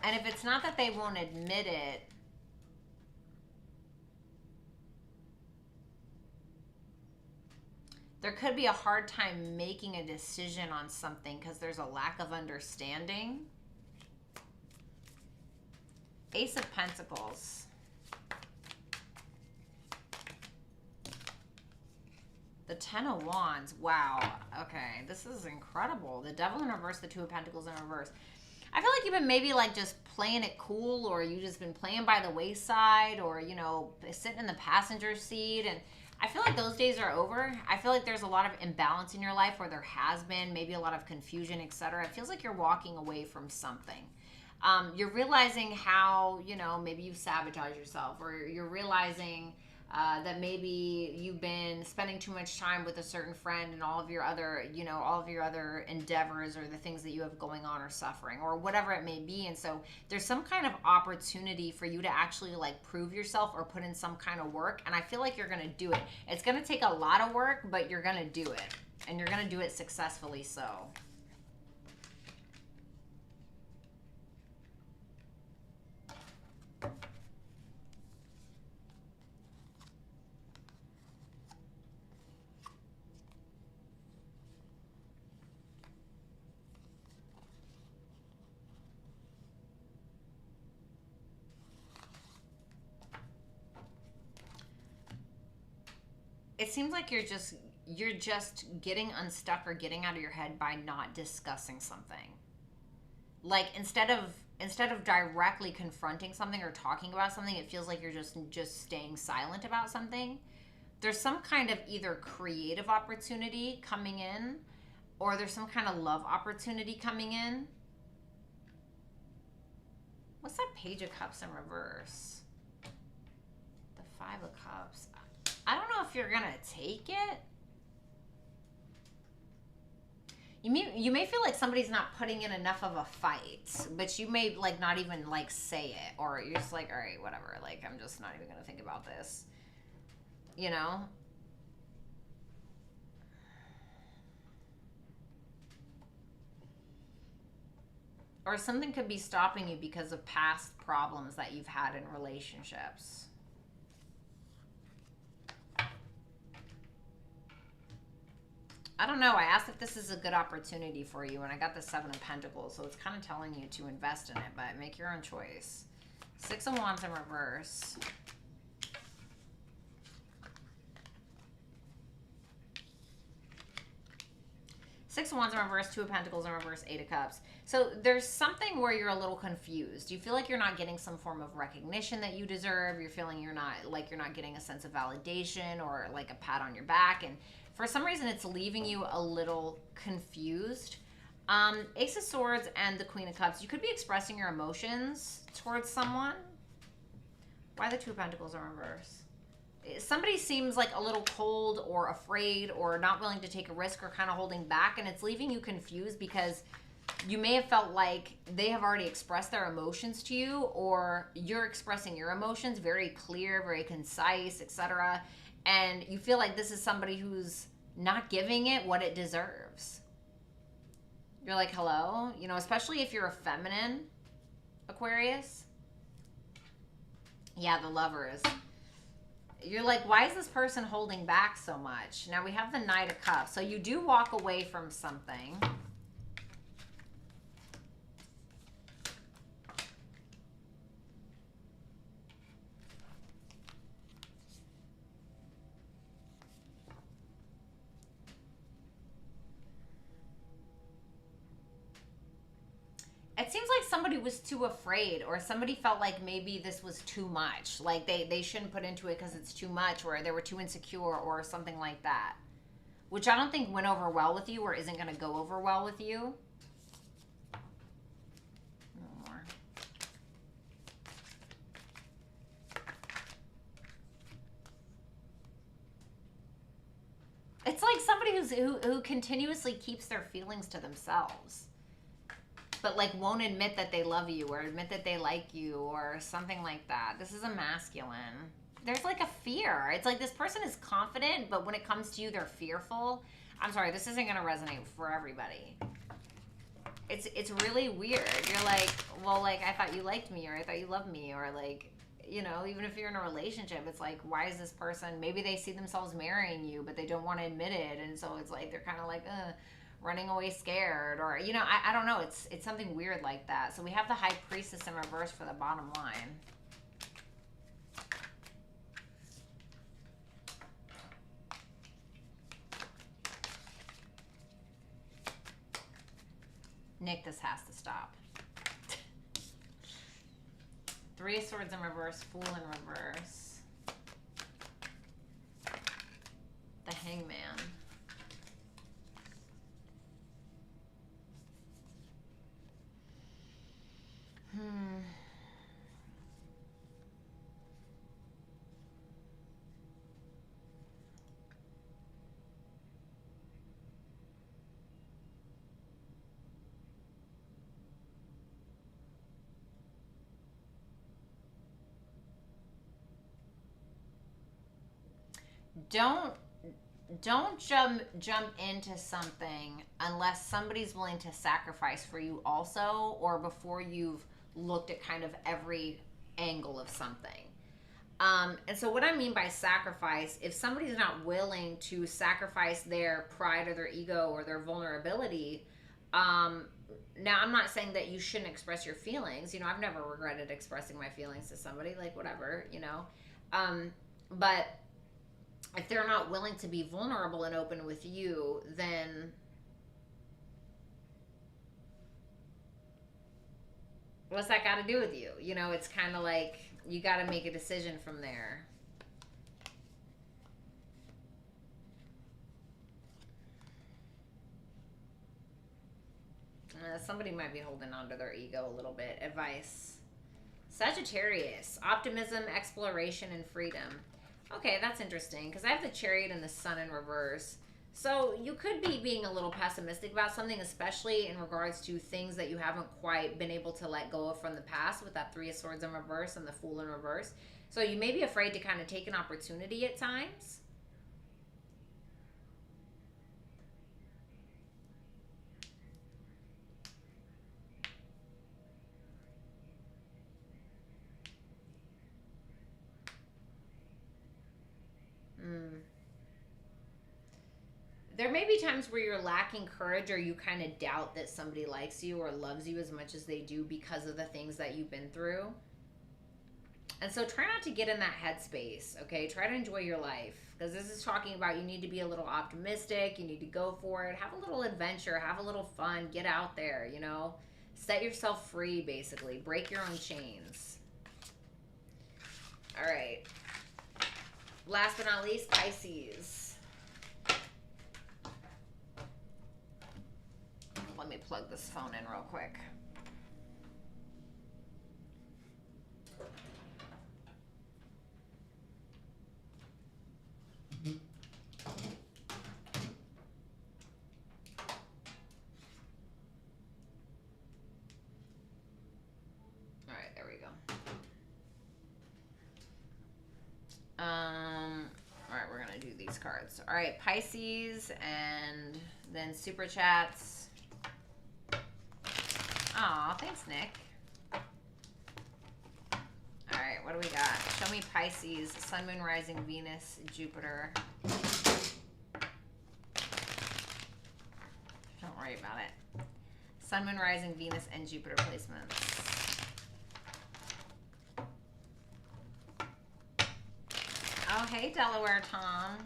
And if it's not that they won't admit it, there could be a hard time making a decision on something because there's a lack of understanding. Ace of Pentacles. The Ten of Wands. Wow. Okay, this is incredible. The Devil in reverse, the Two of Pentacles in reverse. I feel like you've been maybe like just playing it cool, or you just been playing by the wayside, or, you know, sitting in the passenger seat. And I feel like those days are over. I feel like there's a lot of imbalance in your life, where there has been maybe a lot of confusion, etc. It feels like you're walking away from something. You're realizing how, you know, maybe you sabotage yourself, or you're realizing that maybe you've been spending too much time with a certain friend, and all of your other, you know, all of your other endeavors or the things that you have going on are suffering, or whatever it may be. And so there's some kind of opportunity for you to actually like prove yourself or put in some kind of work. And I feel like you're going to do it. It's going to take a lot of work, but you're going to do it, and you're going to do it successfully. So it seems like you're just getting unstuck or getting out of your head by not discussing something. Like instead of directly confronting something or talking about something, it feels like you're just staying silent about something. There's some kind of either creative opportunity coming in, or there's some kind of love opportunity coming in. What's that Page of Cups in reverse? The Five of Cups. I don't know if you're gonna take it. You may feel like somebody's not putting in enough of a fight, but you may like not even like say it, or you're just like, all right, whatever. Like, I'm just not even gonna think about this. You know? Or something could be stopping you because of past problems that you've had in relationships. I don't know. I asked if this is a good opportunity for you, and I got the Seven of Pentacles, so it's kind of telling you to invest in it, but make your own choice. Six of Wands in reverse. Six of Wands in reverse, Two of Pentacles in reverse, Eight of Cups. So there's something where you're a little confused. You feel like you're not getting some form of recognition that you deserve. You're feeling you're not getting a sense of validation or like a pat on your back. And for some reason, it's leaving you a little confused. Ace of Swords and the Queen of Cups. You could be expressing your emotions towards someone. Why the Two of Pentacles in reverse? Somebody seems like a little cold or afraid or not willing to take a risk or kind of holding back, and it's leaving you confused because you may have felt like they have already expressed their emotions to you, or you're expressing your emotions very clear, very concise, etc. And you feel like this is somebody who's not giving it what it deserves. You're like, hello? You know, especially if you're a feminine Aquarius. Yeah, the Lovers. You're like, why is this person holding back so much? Now we have the Knight of Cups. So you do walk away from something. It seems like somebody was too afraid, or somebody felt like maybe this was too much. Like they shouldn't put into it because it's too much, or they were too insecure or something like that. Which I don't think went over well with you, or isn't going to go over well with you. No more. It's like somebody who continuously keeps their feelings to themselves, but like won't admit that they love you or admit that they like you or something like that. This is a masculine. There's like a fear. It's like this person is confident, but when it comes to you, they're fearful. I'm sorry, this isn't going to resonate for everybody. it's really weird. You're like, well, like, I thought you liked me, or I thought you loved me, or like, you know, even if you're in a relationship, it's like, why is this person, maybe they see themselves marrying you, but they don't want to admit it, and so it's like they're kind of like running away scared, or, you know, I don't know, it's something weird like that. So we have the High Priestess in reverse for the bottom line. Nick, this has to stop. Three of Swords in reverse, Fool in reverse. The Hangman. Don't jump into something unless somebody's willing to sacrifice for you also, or before you've looked at kind of every angle of something. And so what I mean by sacrifice, if somebody's not willing to sacrifice their pride or their ego or their vulnerability, now I'm not saying that you shouldn't express your feelings. You know, I've never regretted expressing my feelings to somebody, like whatever, you know. But if they're not willing to be vulnerable and open with you, then what's that got to do with you? You know, it's kind of like you got to make a decision from there. Somebody might be holding on to their ego a little bit. Advice. Sagittarius. Optimism, exploration, and freedom. Okay, that's interesting, because I have the Chariot and the Sun in reverse. So you could be being a little pessimistic about something, especially in regards to things that you haven't quite been able to let go of from the past, with that Three of Swords in reverse and the Fool in reverse. So you may be afraid to kind of take an opportunity at times. There may be times where you're lacking courage, or you kind of doubt that somebody likes you or loves you as much as they do because of the things that you've been through. And so try not to get in that headspace, okay? Try to enjoy your life, because this is talking about you need to be a little optimistic. You need to go for it. Have a little adventure. Have a little fun. Get out there, you know? Set yourself free, basically. Break your own chains. All right. Last but not least, Pisces. Let me plug this phone in real quick. All right, there we go. All right, we're gonna do these cards. All right, Pisces, and then Super Chats. Aw, thanks, Nick. All right, what do we got? Show me Pisces, Sun, Moon, Rising, Venus, Jupiter. Don't worry about it. Sun, Moon, Rising, Venus, and Jupiter placements. Oh, hey, Delaware Tom.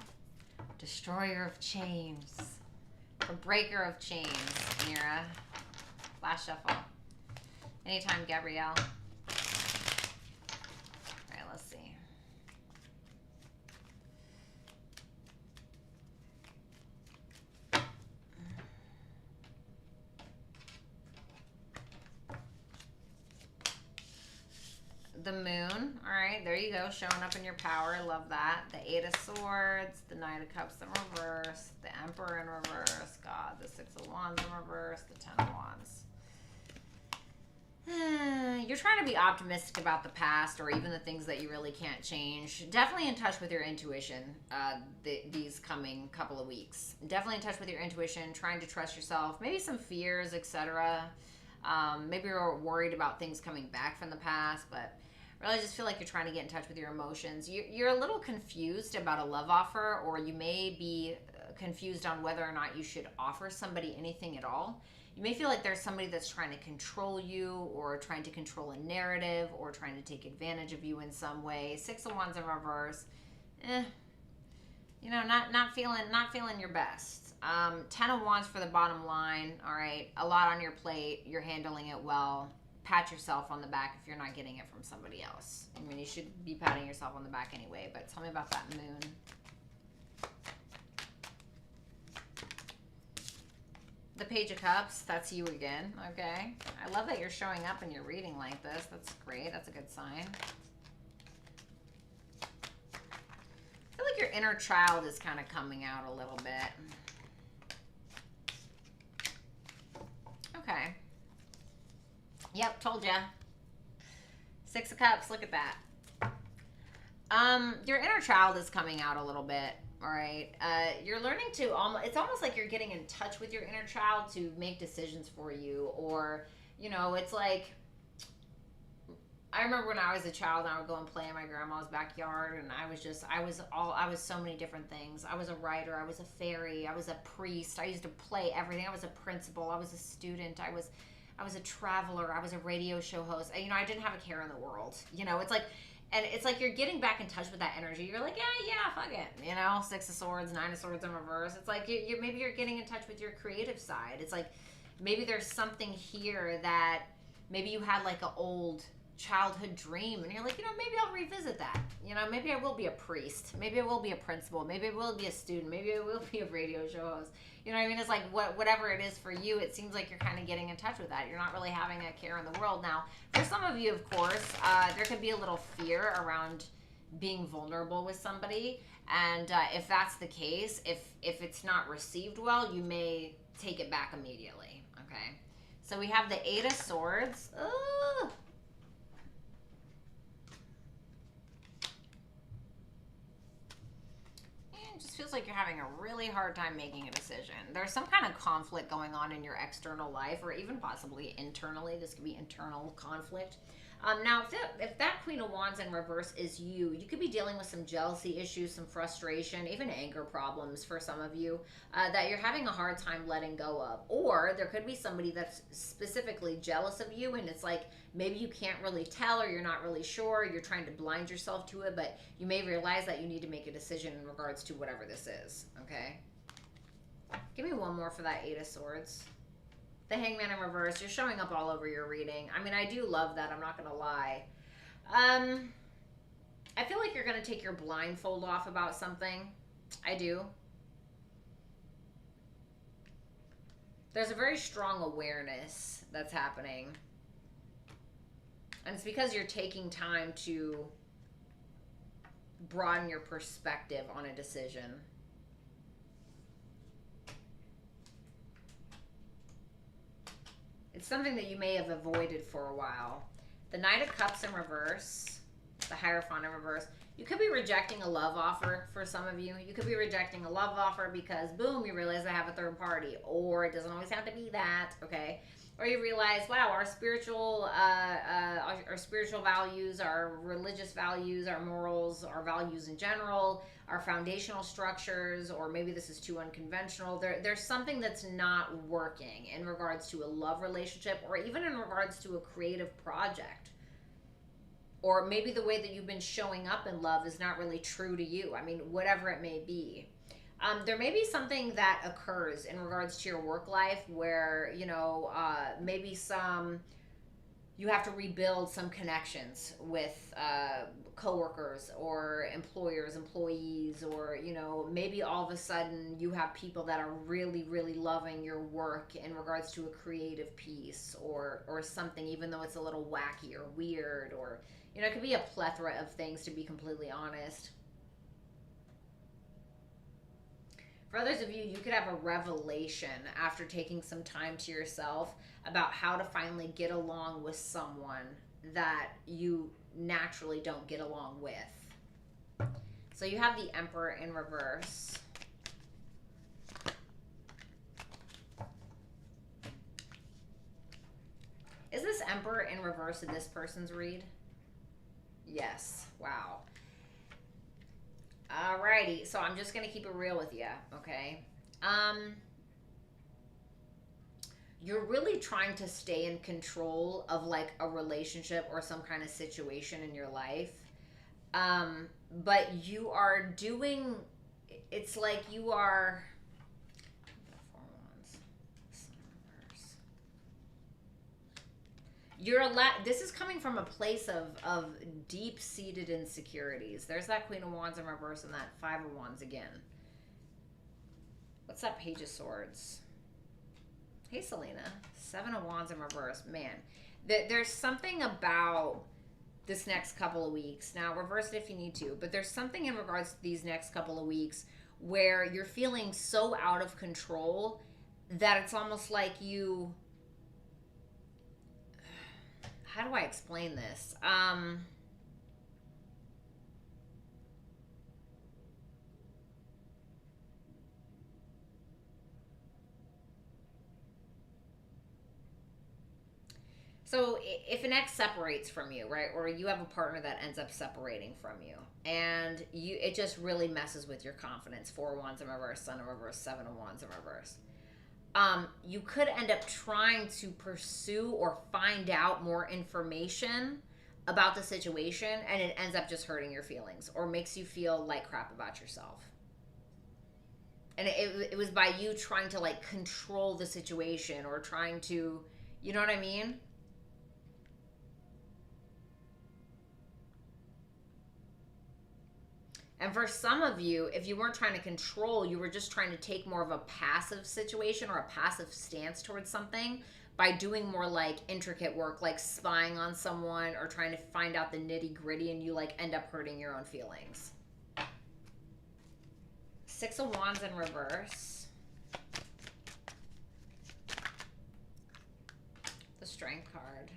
Destroyer of chains. Or breaker of chains, Mira. Last shuffle. Anytime, Gabrielle. All right, let's see. The Moon. All right, there you go. Showing up in your power. Love that. The Eight of Swords. The Knight of Cups in reverse. The Emperor in reverse. God. The Six of Wands in reverse. The Ten of Wands. you're trying to be optimistic about the past or even the things that you really can't change. Definitely in touch with your intuition these coming couple of weeks. Definitely in touch with your intuition, trying to trust yourself. Maybe some fears, etc. Maybe you're worried about things coming back from the past, but really just feel like you're trying to get in touch with your emotions. You're a little confused about a love offer, or you may be confused on whether or not you should offer somebody anything at all. You may feel like there's somebody that's trying to control you or trying to control a narrative or trying to take advantage of you in some way. Six of Wands in reverse. You know, not feeling your best. 10 of Wands for the bottom line. All right. A lot on your plate. You're handling it well. Pat yourself on the back if you're not getting it from somebody else. I mean, you should be patting yourself on the back anyway, but tell me about that moon. The Page of Cups, that's you again, okay? I love that you're showing up and you're reading like this. That's great. That's a good sign. I feel like your inner child is kind of coming out a little bit. Okay. Yep, told ya. Six of Cups, look at that. Your inner child is coming out a little bit. All right. You're learning to it's almost like you're getting in touch with your inner child to make decisions for you. Or, you know, it's like, I remember when I was a child and I would go and play in my grandma's backyard, and I was so many different things. I was a writer, I was a fairy, I was a priest. I used to play everything. I was a principal, I was a student, I was a traveler, I was a radio show host. You know, I didn't have a care in the world. You know, it's like, and it's like you're getting back in touch with that energy. You're like, yeah, fuck it. You know, Six of Swords, Nine of Swords in reverse. It's like maybe you're getting in touch with your creative side. It's like maybe there's something here that maybe you had like an old childhood dream, and you're like, you know, maybe I'll revisit that. You know, maybe I will be a priest. Maybe I will be a principal. Maybe I will be a student. Maybe I will be a radio show host. You know what I mean? It's like whatever it is for you, it seems like you're kind of getting in touch with that. You're not really having a care in the world. Now, for some of you, of course, there could be a little fear around being vulnerable with somebody. And if that's the case, if it's not received well, you may take it back immediately. Okay? So we have the Eight of Swords. Ugh. It just feels like you're having a really hard time making a decision. There's some kind of conflict going on in your external life, or even possibly internally. This could be internal conflict. Now, if that Queen of Wands in reverse is you could be dealing with some jealousy issues, some frustration, even anger problems for some of you that you're having a hard time letting go of. Or there could be somebody that's specifically jealous of you, and it's like maybe you can't really tell, or you're not really sure, you're trying to blind yourself to it, but you may realize that you need to make a decision in regards to whatever this is, okay? Give me one more for that Eight of Swords. The Hangman in reverse. You're showing up all over your reading. I mean, I do love that. I'm not going to lie. I feel like you're going to take your blindfold off about something. I do. There's a very strong awareness that's happening. And it's because you're taking time to broaden your perspective on a decision. It's something that you may have avoided for a while. The Knight of Cups in reverse, the Hierophant in reverse. You could be rejecting a love offer for some of you. You could be rejecting a love offer because, boom, you realize I have a third party. Or it doesn't always have to be that, okay? Or you realize, wow, our spiritual values, our religious values, our morals, our values in general, our foundational structures, or maybe this is too unconventional. There's something that's not working in regards to a love relationship, or even in regards to a creative project. Or maybe the way that you've been showing up in love is not really true to you. I mean, whatever it may be. There may be something that occurs in regards to your work life where, you know, maybe you have to rebuild some connections with coworkers or employers, employees, or, you know, maybe all of a sudden you have people that are really, really loving your work in regards to a creative piece or something, even though it's a little wacky or weird, or, you know, it could be a plethora of things, to be completely honest. For others of you, you could have a revelation after taking some time to yourself about how to finally get along with someone that you naturally don't get along with. So you have the Emperor in reverse. Is this Emperor in reverse in this person's read? Yes. Wow. Alrighty. So I'm just going to keep it real with you, okay? You're really trying to stay in control of like a relationship or some kind of situation in your life. But you are doing, it's like you are, this is coming from a place of deep-seated insecurities. There's that Queen of Wands in reverse and that Five of Wands again. What's that Page of Swords? Hey, Selena. Seven of Wands in reverse. Man, there's something about this next couple of weeks. Now, reverse it if you need to, but there's something in regards to these next couple of weeks where you're feeling so out of control that it's almost like you... How do I explain this? So if an ex separates from you, right, or you have a partner that ends up separating from you, and it just really messes with your confidence. Four of Wands in reverse, Sun in reverse, Seven of Wands in reverse. You could end up trying to pursue or find out more information about the situation, and it ends up just hurting your feelings or makes you feel like crap about yourself. And it was by you trying to like control the situation or trying to, you know what I mean? And for some of you, if you weren't trying to control, you were just trying to take more of a passive situation or a passive stance towards something by doing more like intricate work, like spying on someone or trying to find out the nitty gritty, and you like end up hurting your own feelings. Six of Wands in reverse. The Strength card.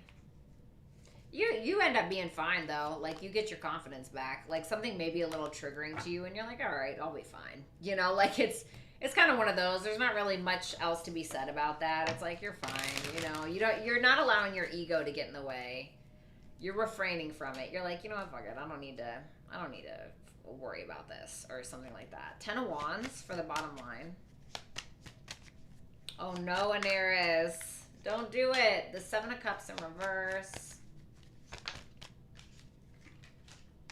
You end up being fine though. Like you get your confidence back. Like something may be a little triggering to you and you're like, all right, I'll be fine. You know, like it's kind of one of those. There's not really much else to be said about that. It's like you're fine. You know, you're not allowing your ego to get in the way. You're refraining from it. You're like, you know what, fuck it. I don't need to worry about this or something like that. Ten of Wands for the bottom line. Oh no, Aries. Don't do it. The Seven of Cups in reverse.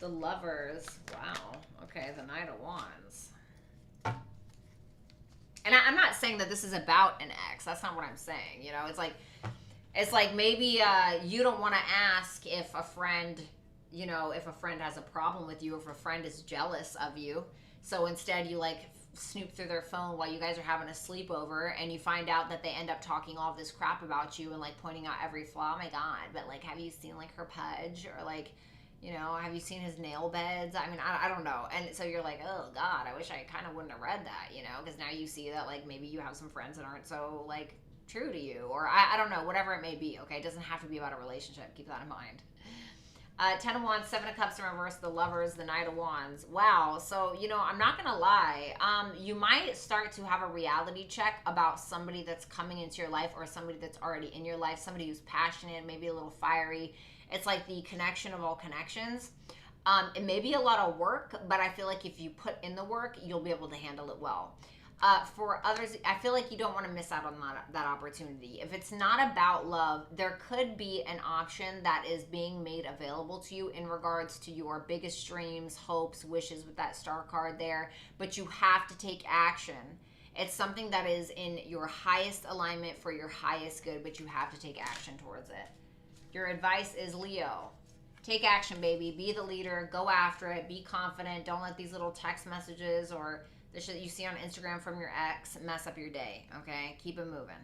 The Lovers. Wow. Okay, the Knight of Wands. And I'm not saying that this is about an ex. That's not what I'm saying. You know, it's like maybe you don't want to ask if a friend, you know, if a friend has a problem with you, if a friend is jealous of you. So instead you like snoop through their phone while you guys are having a sleepover and you find out that they end up talking all this crap about you and like pointing out every flaw. Oh my God, but like have you seen like her pudge or like, you know, have you seen his nail beds? I mean, I don't know. And so you're like, oh God, I wish I kind of wouldn't have read that, you know, because now you see that like maybe you have some friends that aren't so like true to you, or I don't know, whatever it may be. Okay, it doesn't have to be about a relationship. Keep that in mind. Ten of Wands, Seven of Cups in reverse, the Lovers, the Knight of Wands. Wow. So, you know, I'm not going to lie. You might start to have a reality check about somebody that's coming into your life or somebody that's already in your life, somebody who's passionate, maybe a little fiery. It's like the connection of all connections. It may be a lot of work, but I feel like if you put in the work, you'll be able to handle it well. For others, I feel like you don't want to miss out on that opportunity. If it's not about love, there could be an option that is being made available to you in regards to your biggest dreams, hopes, wishes with that star card there, but you have to take action. It's something that is in your highest alignment for your highest good, but you have to take action towards it. Your advice is, Leo, take action, baby. Be the leader. Go after it. Be confident. Don't let these little text messages or the shit you see on Instagram from your ex mess up your day, okay? Keep it moving.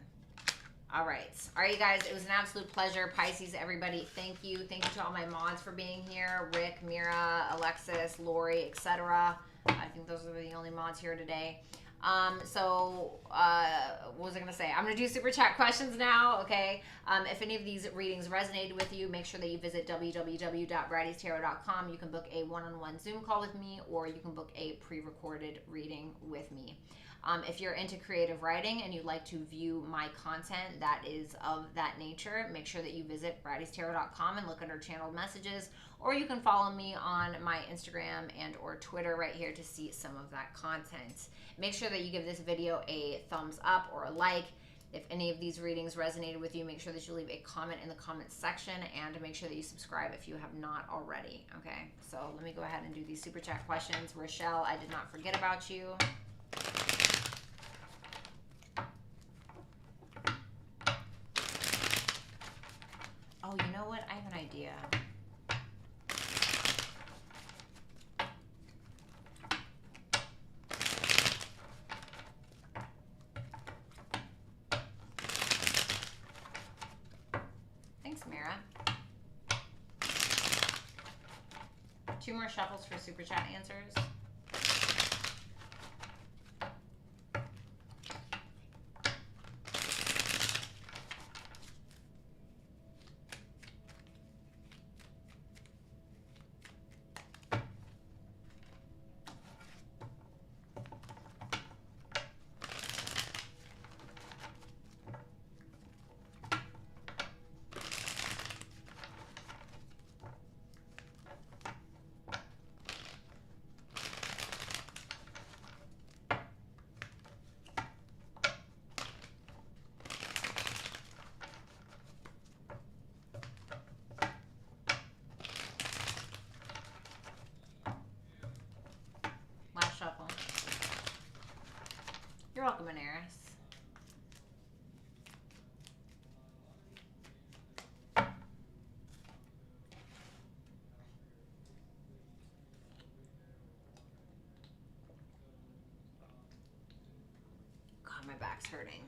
All right, you guys, it was an absolute pleasure. Pisces, everybody, thank you. Thank you to all my mods for being here. Rick, Mira, Alexis, Lori, etc. I think those are the only mods here today. What was I gonna say? I'm gonna do super chat questions now. Okay. If any of these readings resonated with you, make sure that you visit www.brattytarot.com. You can book a one-on-one Zoom call with me, or you can book a pre-recorded reading with me. If you're into creative writing and you'd like to view my content that is of that nature, make sure that you visit brattystarot.com and look under channeled messages, or you can follow me on my Instagram and or Twitter right here to see some of that content. Make sure that you give this video a thumbs up or a like. If any of these readings resonated with you, make sure that you leave a comment in the comments section, and make sure that you subscribe if you have not already. Okay, so let me go ahead and do these super chat questions. Rochelle, I did not forget about you. Oh, you know what? I have an idea. Thanks, Mira. 2 more shuffles for super chat answers. Last shuffle. You're welcome, Aries. God, my back's hurting.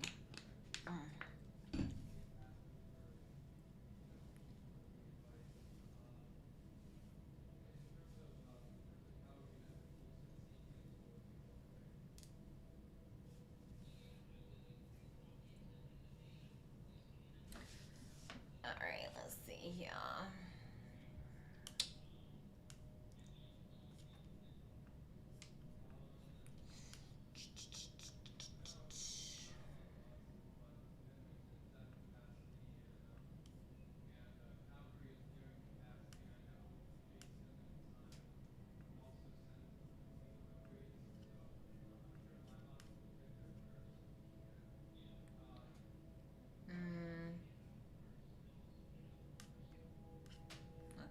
All right, let's see here.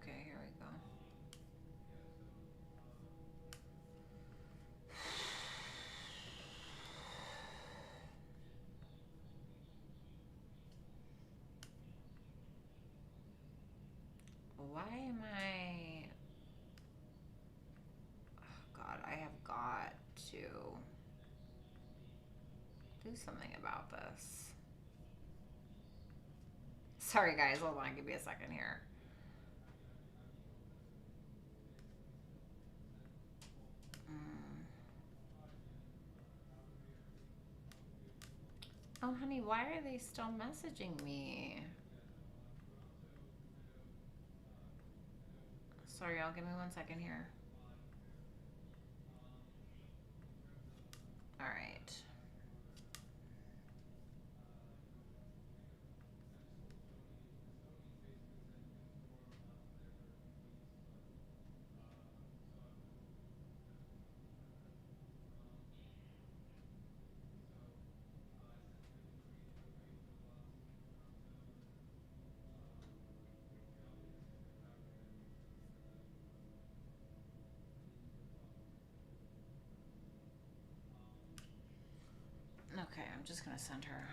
Okay, here we go. Why am I... Oh God, I have got to do something about this. Sorry guys, hold on, give me a second here. Oh honey, why are they still messaging me? Sorry y'all, give me 1 second here. All right. Okay, I'm just gonna send her.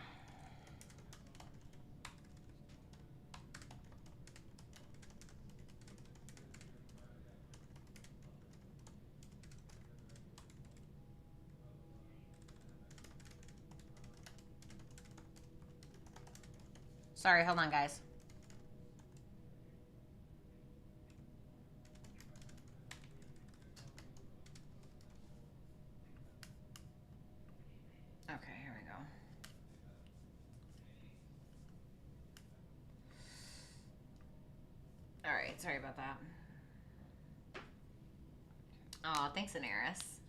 Sorry, hold on guys. All right, sorry about that. Oh, thanks, Aries.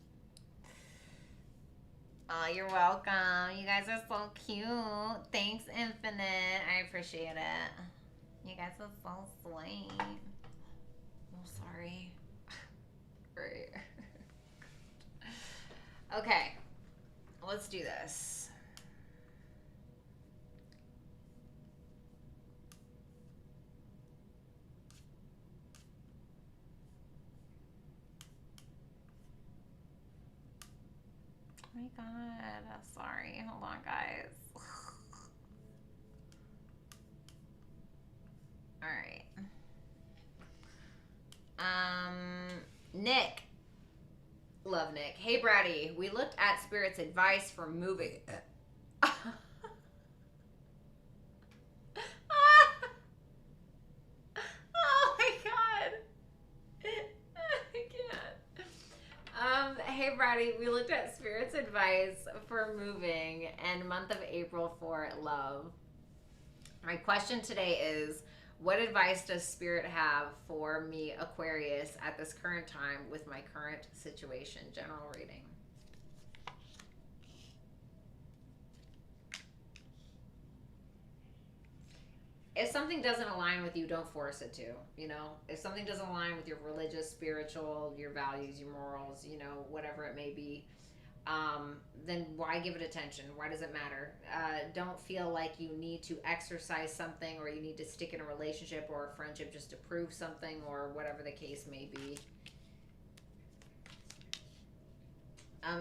Oh, you're welcome. You guys are so cute. Thanks, Infinite. I appreciate it. You guys are so sweet. Oh, sorry. Right. Okay, let's do this. Oh my god, sorry. Hold on, guys. All right. Nick. Love Nick. Hey, Bratty. We looked at Spirit's advice for moving. Oh my god. I can't. Hey, Bratty. We looked at Spirit's advice for moving and month of April for love. My question today is, what advice does Spirit have for me, Aquarius, at this current time with my current situation? General reading. If something doesn't align with you, don't force it to, you know? If something doesn't align with your religious, spiritual, your values, your morals, you know, whatever it may be, then why give it attention? Why does it matter? Don't feel like you need to exercise something or you need to stick in a relationship or a friendship just to prove something or whatever the case may be.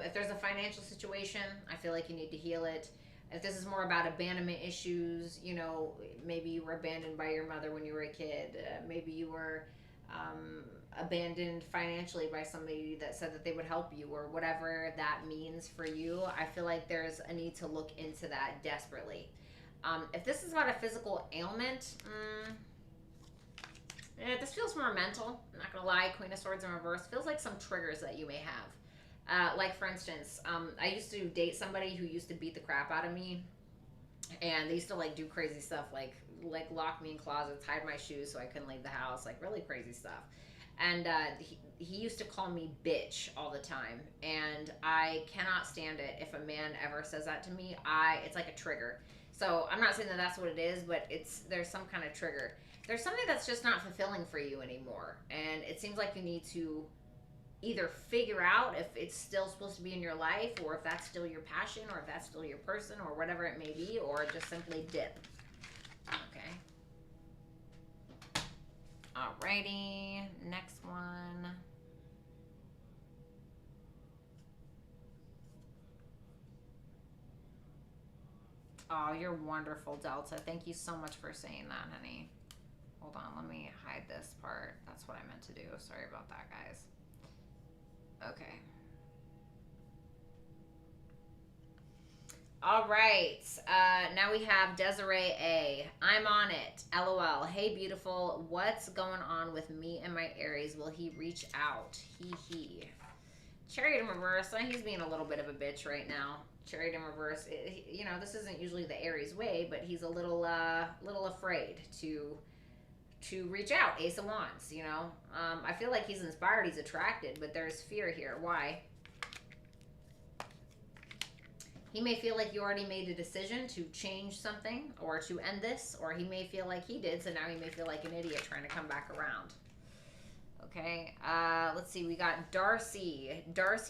If there's a financial situation, I feel like you need to heal it. If this is more about abandonment issues, you know, maybe you were abandoned by your mother when you were a kid. Maybe you were abandoned financially by somebody that said that they would help you or whatever that means for you. I feel like there's a need to look into that desperately. If this is about a physical ailment, this feels more mental. I'm not going to lie. Queen of Swords in reverse feels like some triggers that you may have. Like, for instance, I used to date somebody who used to beat the crap out of me. And they used to, like, do crazy stuff, like lock me in closets, hide my shoes so I couldn't leave the house, like, really crazy stuff. And he used to call me bitch all the time. And I cannot stand it if a man ever says that to me. It's like a trigger. So I'm not saying that that's what it is, but there's some kind of trigger. There's something that's just not fulfilling for you anymore. And it seems like you need to either figure out if it's still supposed to be in your life, or if that's still your passion, or if that's still your person, or whatever it may be, or just simply dip. Okay. Alrighty. Next one. Oh, you're wonderful, Delta. Thank you so much for saying that, honey. Hold on, let me hide this part. That's what I meant to do. Sorry about that, guys. Okay. All right. Now we have Desiree A. I'm on it. LOL. Hey, beautiful. What's going on with me and my Aries? Will he reach out? He. Chariot in reverse. He's being a little bit of a bitch right now. Chariot in reverse. You know, this isn't usually the Aries way, but he's a little afraid to reach out. Ace of Wands, you know. I feel like he's inspired, he's attracted, but there's fear here. Why? He may feel like you already made a decision to change something or to end this, or he may feel like he did, so now he may feel like an idiot trying to come back around. Okay, let's see. We got Darcy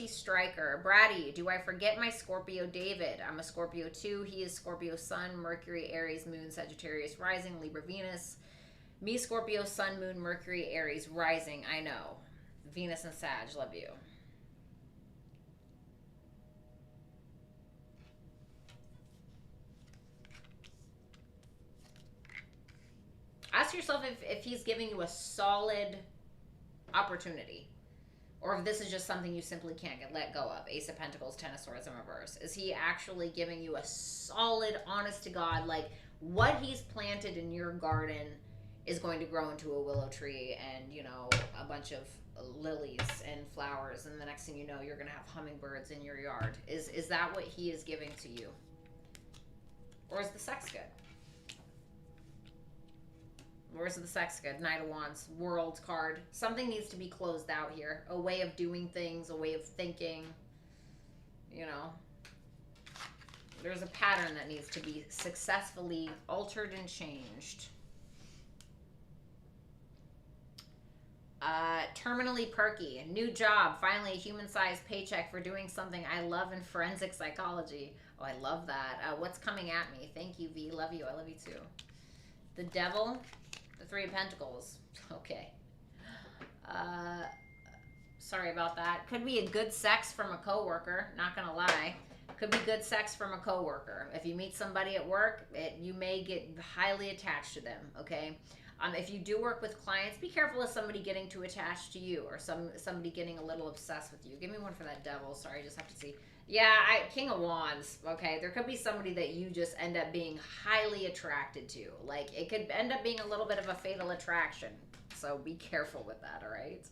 Stryker. Bratty, do I forget my Scorpio David? I'm a Scorpio too. He is Scorpio Sun, Mercury, Aries, Moon, Sagittarius, Rising, Libra, Venus. Me, Scorpio, Sun, Moon, Mercury, Aries, Rising. I know. Venus and Sag. Love you. Ask yourself if he's giving you a solid opportunity, or if this is just something you simply can't let go of. Ace of Pentacles, Ten of Swords in reverse. Is he actually giving you a solid, honest to God, like what he's planted in your garden is going to grow into a willow tree and, you know, a bunch of lilies and flowers, and the next thing you know, you're going to have hummingbirds in your yard. Is that what he is giving to you? Or is the sex good? Where's the sex good? Knight of Wands, World card. Something needs to be closed out here. A way of doing things, a way of thinking. You know, there's a pattern that needs to be successfully altered and changed. Terminally perky. New job. Finally, a human-sized paycheck for doing something I love in forensic psychology. Oh, I love that. What's coming at me? Thank you, V. Love you. I love you too. The Devil. The Three of Pentacles. Okay. Sorry about that. Could be a good sex from a coworker. Not gonna lie. Could be good sex from a coworker. If you meet somebody at work, you may get highly attached to them. Okay. If you do work with clients, be careful of somebody getting too attached to you or somebody getting a little obsessed with you. Give me one for that Devil. Sorry, I just have to see. Yeah, King of Wands. Okay, there could be somebody that you just end up being highly attracted to. Like, it could end up being a little bit of a fatal attraction. So be careful with that, all right?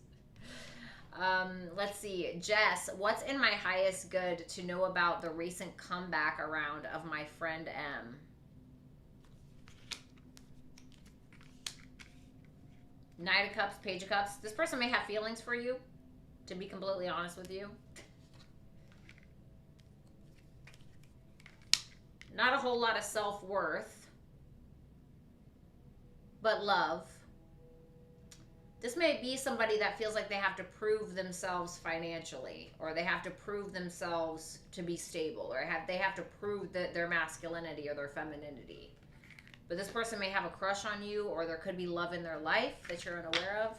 Let's see. Jess, what's in my highest good to know about the recent comeback around of my friend M? Knight of Cups, Page of Cups. This person may have feelings for you, to be completely honest with you. Not a whole lot of self-worth, but love. This may be somebody that feels like they have to prove themselves financially, or they have to prove themselves to be stable, or they have to prove that their masculinity or their femininity. But this person may have a crush on you, or there could be love in their life that you're unaware of.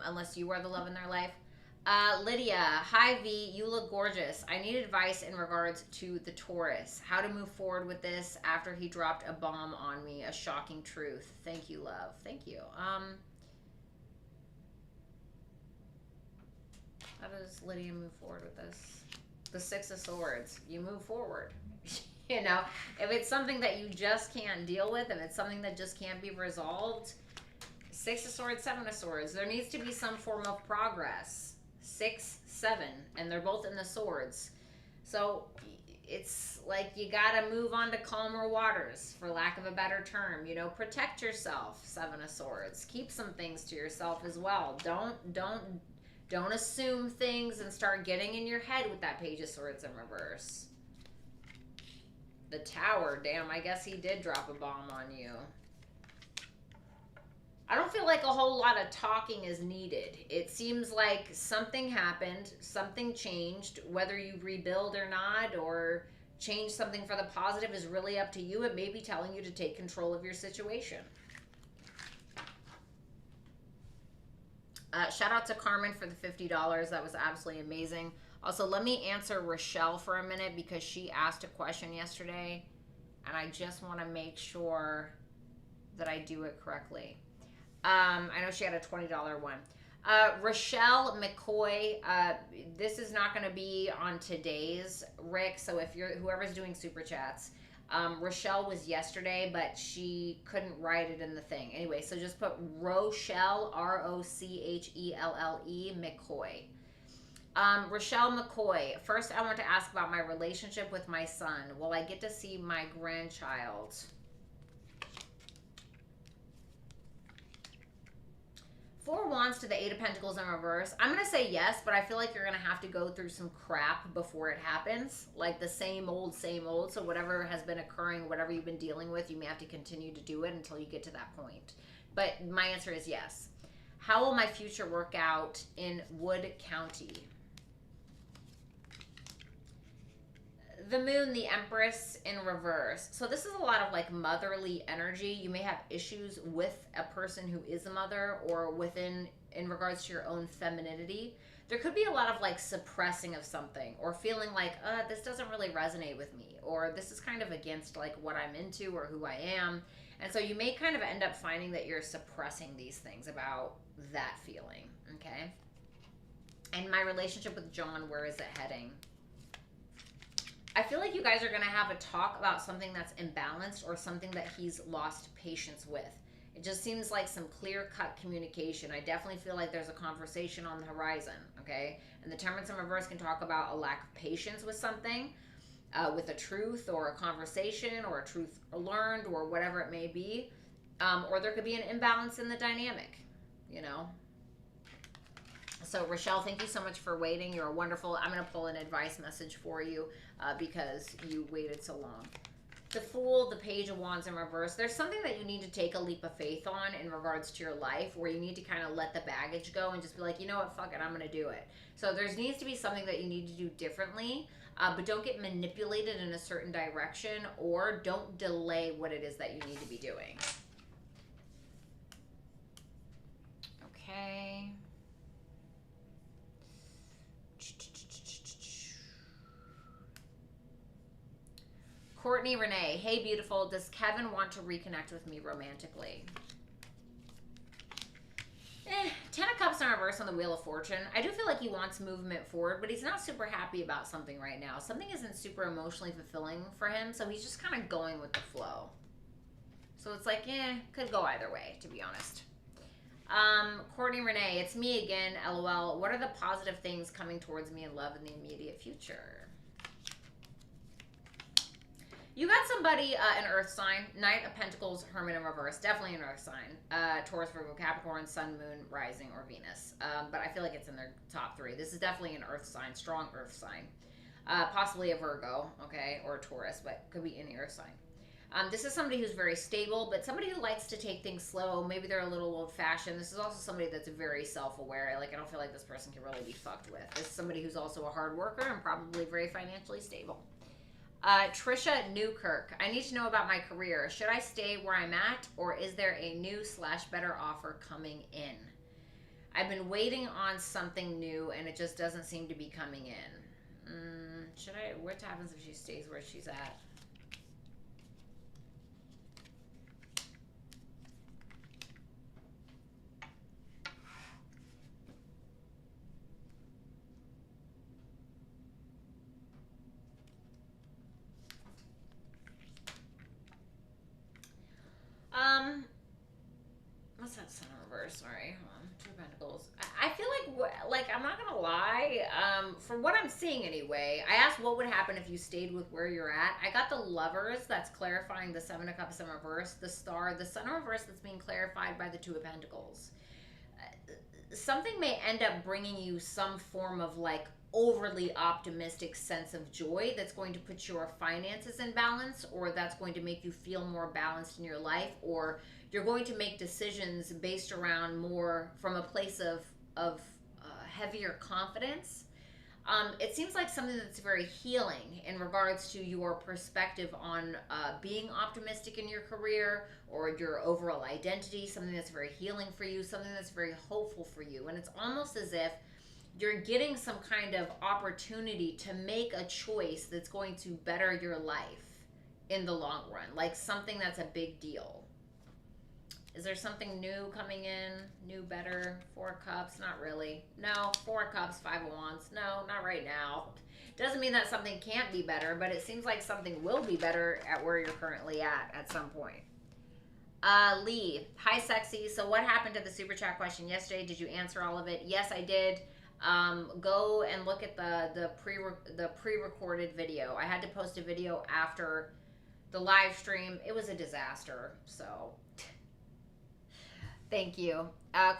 Unless you are the love in their life. Lydia, hi V, you look gorgeous. I need advice in regards to the Taurus. How to move forward with this after he dropped a bomb on me. A shocking truth. Thank you, love. Thank you. How does Lydia move forward with this? The Six of Swords. You move forward. You know, if it's something that you just can't deal with, if it's something that just can't be resolved, Six of Swords, Seven of Swords, there needs to be some form of progress. 6, 7, and they're both in the swords. So it's like you gotta move on to calmer waters, for lack of a better term. You know, protect yourself, Seven of Swords. Keep some things to yourself as well. Don't assume things and start getting in your head with that Page of Swords in reverse. The Tower, damn, I guess he did drop a bomb on you. I don't feel like a whole lot of talking is needed. It seems like something happened, something changed. Whether you rebuild or not, or change something for the positive is really up to you. It may be telling you to take control of your situation. Shout out to Carmen for the $50. That was absolutely amazing. Also, let me answer Rochelle for a minute because she asked a question yesterday, and I just want to make sure that I do it correctly. I know she had a $20 one. Rochelle McCoy, this is not going to be on today's, Rick, so if you're, whoever's doing Super Chats, Rochelle was yesterday, but she couldn't write it in the thing. Anyway, so just put Rochelle, R-O-C-H-E-L-L-E, McCoy. Rochelle McCoy, first I want to ask about my relationship with my son. Will I get to see my grandchild? Four Wands to the Eight of Pentacles in reverse. I'm going to say yes, but I feel like you're going to have to go through some crap before it happens. Like the same old, same old. So whatever has been occurring, whatever you've been dealing with, you may have to continue to do it until you get to that point. But my answer is yes. How will my future work out in Wood County? The Moon, the Empress in reverse. So this is a lot of like motherly energy. You may have issues with a person who is a mother, or in regards to your own femininity. There could be a lot of like suppressing of something, or feeling like, this doesn't really resonate with me, or this is kind of against like what I'm into or who I am. And so you may kind of end up finding that you're suppressing these things about that feeling, okay? And my relationship with John, where is it heading? I feel like you guys are going to have a talk about something that's imbalanced, or something that he's lost patience with. It just seems like some clear-cut communication. I definitely feel like there's a conversation on the horizon, okay? And the Temperance in reverse can talk about a lack of patience with something. with a truth or a conversation or a truth learned or whatever it may be. Or there could be an imbalance in the dynamic, you know. So Rochelle, thank you so much for waiting. You're wonderful. I'm going to pull an advice message for you because you waited so long. The Fool, the Page of Wands in reverse. There's something that you need to take a leap of faith on in regards to your life, where you need to kind of let the baggage go and just be like, you know what, fuck it, I'm going to do it. So there needs to be something that you need to do differently, but don't get manipulated in a certain direction, or don't delay what it is that you need to be doing. Okay. Courtney Renee, hey beautiful, does Kevin want to reconnect with me romantically? 10 of Cups in reverse on the Wheel of Fortune. I do feel like he wants movement forward, but he's not super happy about something right now. Something isn't super emotionally fulfilling for him, so he's just kind of going with the flow. So it's like, could go either way, to be honest. Courtney Renee, it's me again, LOL. What are the positive things coming towards me in love in the immediate future? You got somebody, an earth sign, Knight of Pentacles, Hermit in reverse, definitely an earth sign. Taurus, Virgo, Capricorn, Sun, Moon, Rising, or Venus. But I feel like it's in their top 3. This is definitely an earth sign, strong earth sign. Possibly a Virgo, okay, or a Taurus, but could be any earth sign. This is somebody who's very stable, but somebody who likes to take things slow. Maybe they're a little old-fashioned. This is also somebody that's very self-aware. Like, I don't feel like this person can really be fucked with. This is somebody who's also a hard worker and probably very financially stable. Trisha Newkirk, I need to know about my career. Should I stay where I'm at, or is there a new/better offer coming in? I've been waiting on something new, and it just doesn't seem to be coming in. What happens if she stays where she's at? What's that Sun in reverse? Sorry, hold on. 2 of Pentacles. I feel like I'm not gonna lie. From what I'm seeing anyway, I asked what would happen if you stayed with where you're at. I got the Lovers. That's clarifying the 7 of Cups in reverse. The Star, the Sun in reverse. That's being clarified by the 2 of Pentacles. Something may end up bringing you some form of like overly optimistic sense of joy that's going to put your finances in balance, or that's going to make you feel more balanced in your life, or you're going to make decisions based around more from a place of heavier confidence. It seems like something that's very healing in regards to your perspective on being optimistic in your career or your overall identity, something that's very healing for you, something that's very hopeful for you. And it's almost as if you're getting some kind of opportunity to make a choice that's going to better your life in the long run, like something that's a big deal. Is there something new coming in? New, better? 4 of Cups? Not really. No. 4 of Cups, 5 of Wands. No, not right now. Doesn't mean that something can't be better, but it seems like something will be better at where you're currently at some point. Lee. Hi, sexy. So what happened to the super chat question yesterday? Did you answer all of it? Yes, I did. Go and look at the pre-recorded video. I had to post a video after the live stream. It was a disaster, so... Thank you.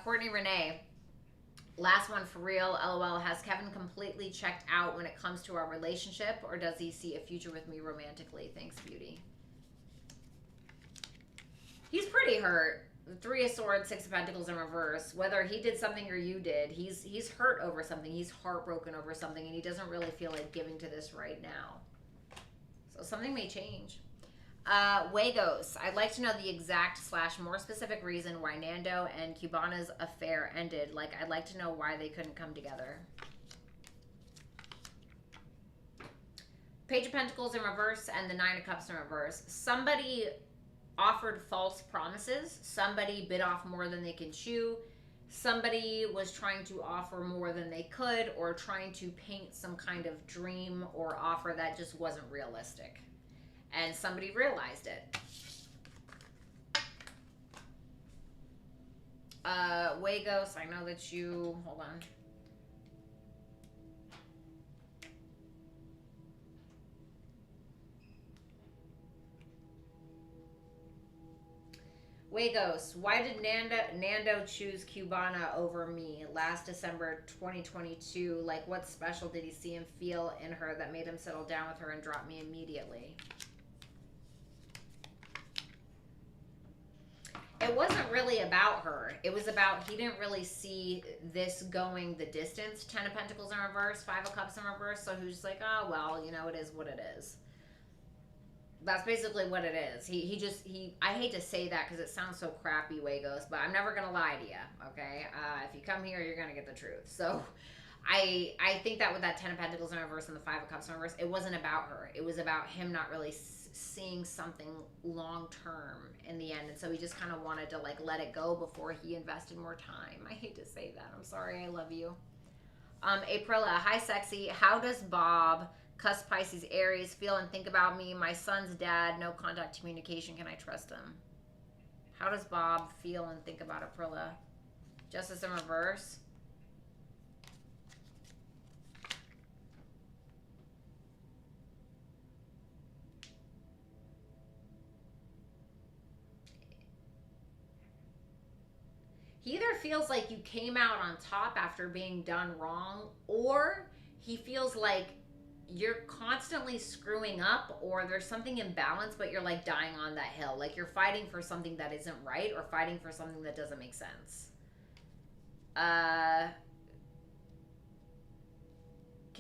Courtney Renee, last one for real. LOL, has Kevin completely checked out when it comes to our relationship, or does he see a future with me romantically? Thanks, beauty. He's pretty hurt. 3 of Swords, 6 of Pentacles in reverse. Whether he did something or you did, he's hurt over something. He's heartbroken over something, and he doesn't really feel like giving to this right now. So something may change. Wagos, I'd like to know the exact / more specific reason why Nando and Cubana's affair ended. Like, I'd like to know why they couldn't come together. Page of Pentacles in reverse and the 9 of Cups in reverse. Somebody offered false promises. Somebody bit off more than they can chew. Somebody was trying to offer more than they could, or trying to paint some kind of dream or offer that just wasn't realistic. And somebody realized it. Wagos, I know that you... Hold on. Wagos, why did Nando choose Cubana over me last December 2022? Like, what special did he see and feel in her that made him settle down with her and drop me immediately? It wasn't really about her. It was about he didn't really see this going the distance. 10 of Pentacles in reverse, 5 of Cups in reverse. So he was just like, oh, well, you know, it is what it is. That's basically what it is. I hate to say that because it sounds so crappy, Wagos, but I'm never going to lie to you, okay? If you come here, you're going to get the truth. So I think that with that 10 of Pentacles in reverse and the 5 of Cups in reverse, it wasn't about her. It was about him not really seeing something long-term in the end. And so he just kind of wanted to, like, let it go before he invested more time. I hate to say that. I'm sorry. I love you. Aprila, hi, sexy. How does Bob... Cusp, Pisces, Aries, feel and think about me? My son's dad, no contact communication. Can I trust him? How does Bob feel and think about Aprila? Justice in reverse. He either feels like you came out on top after being done wrong, or he feels like you're constantly screwing up, or there's something imbalanced, but you're like dying on that hill. Like you're fighting for something that isn't right, or fighting for something that doesn't make sense. Can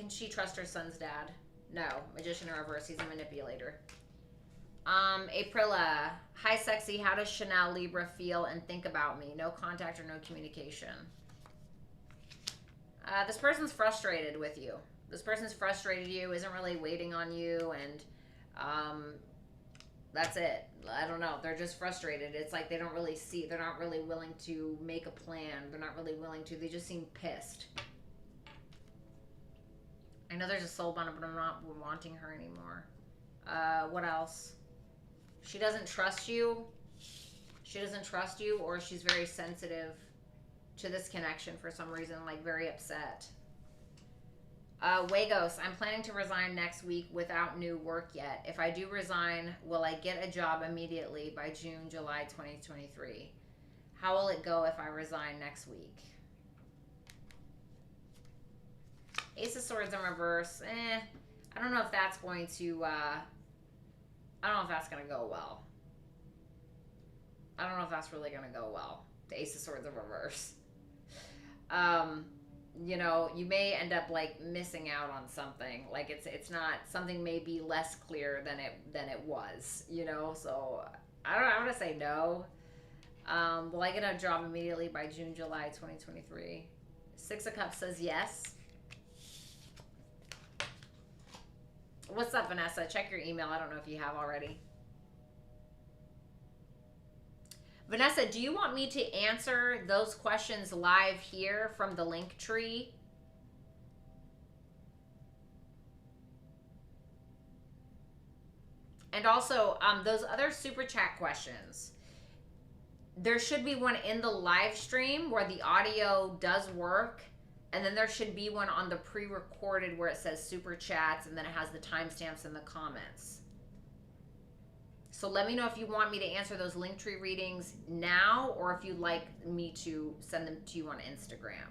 she trust her son's dad? No. Magician in reverse. He's a manipulator. Aprila, hi, sexy. How does Chanel Libra feel and think about me? No contact or no communication. This person's frustrated with you. This person's frustrated you, isn't really waiting on you, and that's it. I don't know. They're just frustrated. It's like they don't really see. They're not really willing to make a plan. They're not really willing to. They just seem pissed. I know there's a soul bond, but I'm not wanting her anymore. What else? She doesn't trust you. She doesn't trust you, or she's very sensitive to this connection for some reason, like very upset. Wagos, I'm planning to resign next week without new work yet. If I do resign, will I get a job immediately by June, July 2023? How will it go if I resign next week? Ace of Swords in reverse. I don't know if that's going to, I don't know if that's going to go well. I don't know if that's really going to go well. The Ace of Swords in reverse. You know, you may end up like missing out on something. Like it's not, something may be less clear than it was, you know? So I don't know, I'm going to say no. Will I get a job immediately by June, July 2023? 6 of Cups says yes. What's up, Vanessa? Check your email. I don't know if you have already. Vanessa, do you want me to answer those questions live here from the link tree? And also, those other super chat questions, there should be one in the live stream where the audio does work, and then there should be one on the pre-recorded where it says super chats, and then it has the timestamps in the comments. So let me know if you want me to answer those Linktree readings now, or if you'd like me to send them to you on Instagram.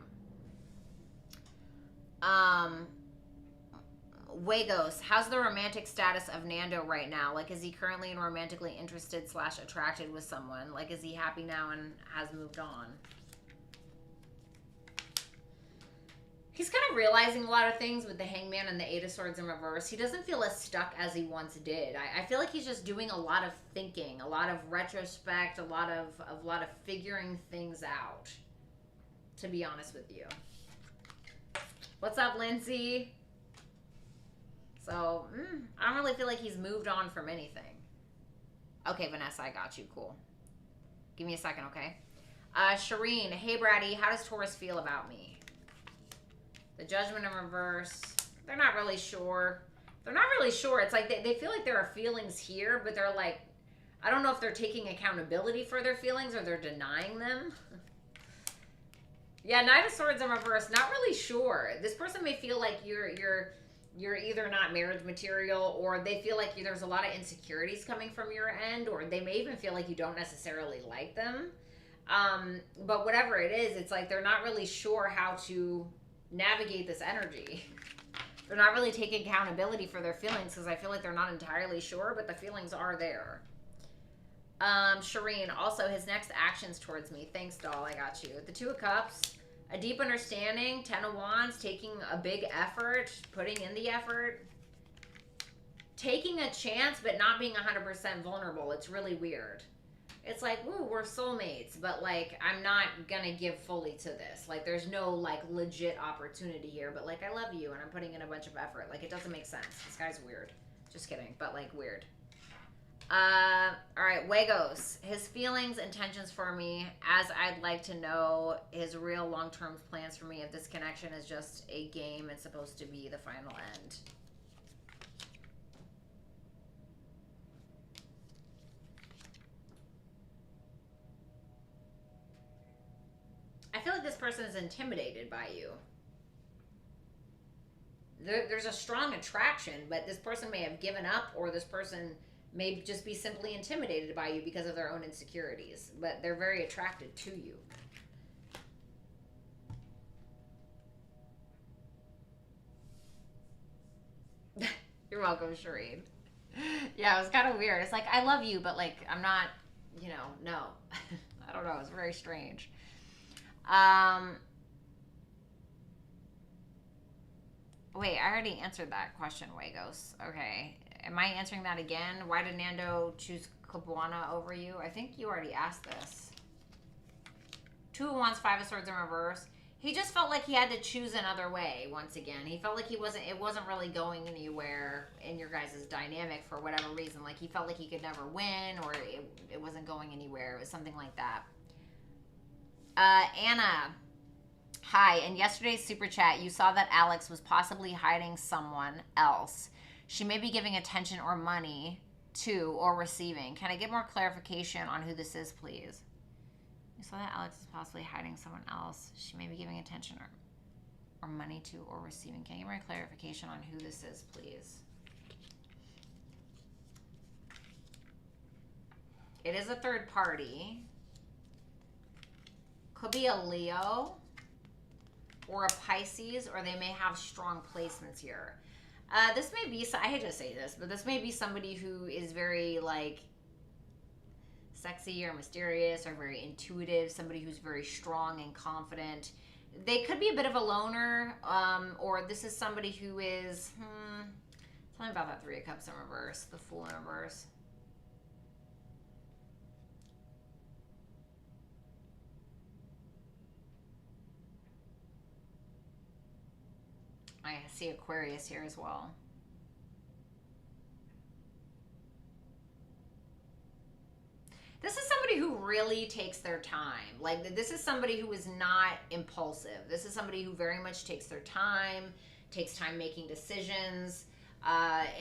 Wagos, how's the romantic status of Nando right now? Like, is he currently romantically interested / attracted with someone? Like, is he happy now and has moved on? He's kind of realizing a lot of things with the Hangman and the 8 of Swords in reverse. He doesn't feel as stuck as he once did. I feel like he's just doing a lot of thinking, a lot of retrospect, a lot of figuring things out, to be honest with you. What's up, Lindsay? So, I don't really feel like he's moved on from anything. Okay, Vanessa, I got you. Cool. Give me a second, okay? Shireen, hey, Bratty, how does Taurus feel about me? The Judgment in reverse. They're not really sure. They're not really sure. It's like they feel like there are feelings here, but they're like, I don't know if they're taking accountability for their feelings or they're denying them. Yeah, Knight of Swords in reverse. Not really sure. This person may feel like you're you're either not marriage material, or they feel like there's a lot of insecurities coming from your end, or they may even feel like you don't necessarily like them. But whatever it is, it's like they're not really sure how to navigate this energy. They're not really taking accountability for their feelings, because I feel like they're not entirely sure, but the feelings are there. Shireen, also his next actions towards me. Thanks, doll. I got you. The Two of Cups, a deep understanding. 10 of Wands, taking a big effort, putting in the effort, taking a chance, but not being 100% vulnerable. It's really weird. It's like, woo, we're soulmates, but like, I'm not gonna give fully to this. Like, there's no like legit opportunity here, but like, I love you and I'm putting in a bunch of effort. Like, it doesn't make sense. This guy's weird. Just kidding, but like, weird. All right, Wagos. His feelings, intentions for me, as I'd like to know his real long-term plans for me, if this connection is just a game and supposed to be the final end. I feel like this person is intimidated by you. There's a strong attraction, but this person may have given up, or this person may just be simply intimidated by you because of their own insecurities, but they're very attracted to you. You're welcome, Shireen. Yeah, it was kind of weird. It's like, I love you, but like, I'm not, you know, no. I don't know. It's very strange. Wait, I already answered that question, Wagos. Okay. Am I answering that again? Why did Nando choose Capuana over you? I think you already asked this. Two of Wands, Five of Swords in reverse. He just felt like he had to choose another way once again. He felt like it wasn't really going anywhere in your guys' dynamic for whatever reason. Like, he felt like he could never win, or it wasn't going anywhere. It was something like that. Anna. Hi. In yesterday's super chat, you saw that Alex was possibly hiding someone else. She may be giving attention or money to, or receiving. Can I get more clarification on who this is, please? You saw that Alex is possibly hiding someone else. She may be giving attention or money to, or receiving. Can I get more clarification on who this is, please? It is a third party. Could be a Leo or a Pisces, or they may have strong placements here. This may be, I hate to say this, but this may be somebody who is very like sexy or mysterious or very intuitive, somebody who's very strong and confident. They could be a bit of a loner, or this is somebody who is, tell me about that Three of Cups in reverse, the Fool in reverse. I see Aquarius here as well. This is somebody who really takes their time. Like, this is somebody who is not impulsive. This is somebody who very much takes their time, takes time making decisions,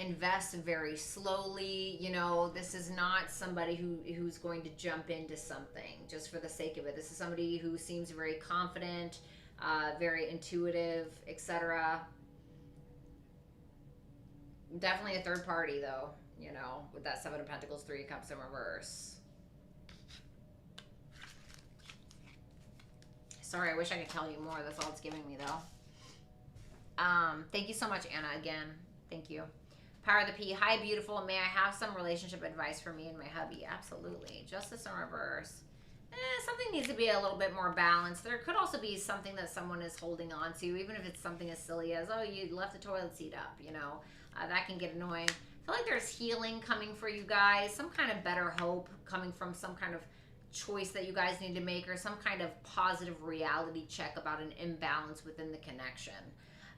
invests very slowly. You know, this is not somebody who's going to jump into something just for the sake of it. This is somebody who seems very confident, very intuitive, etc. Definitely a third party, though, you know, with that Seven of Pentacles, Three of Cups in reverse. Sorry, I wish I could tell you more. That's all it's giving me, though. Thank you so much, Anna, again. Thank you. Power of the P. Hi, beautiful. May I have some relationship advice for me and my hubby? Absolutely. Justice in reverse. Something needs to be a little bit more balanced. There could also be something that someone is holding on to, even if it's something as silly as, oh, you left the toilet seat up, you know. That can get annoying. I feel like there's healing coming for you guys, some kind of better hope coming from some kind of choice that you guys need to make, or some kind of positive reality check about an imbalance within the connection.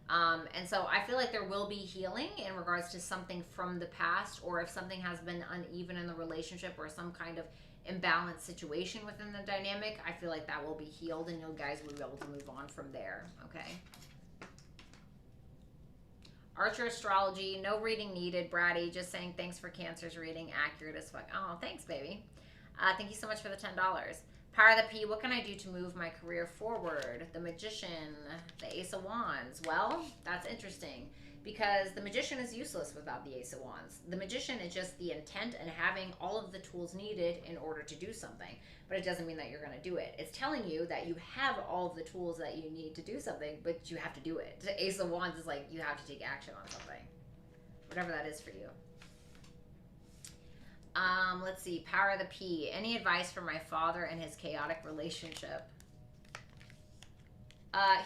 And so I feel like there will be healing in regards to something from the past, or if something has been uneven in the relationship or some kind of imbalanced situation within the dynamic, I feel like that will be healed and you guys will be able to move on from there, okay? Archer Astrology, no reading needed. Bratty, just saying thanks for Cancer's reading. Accurate as fuck. Oh, thanks, baby. Thank you so much for the $10. Power of the P, what can I do to move my career forward? The Magician, the Ace of Wands. Well, that's interesting. because the Magician is useless without the Ace of Wands. The Magician is just the intent and having all of the tools needed in order to do something. But it doesn't mean that you're going to do it. It's telling you that you have all of the tools that you need to do something, but you have to do it. The Ace of Wands is like, you have to take action on something. Whatever that is for you. Let's see. Power of the P. Any advice for my father and his chaotic relationship?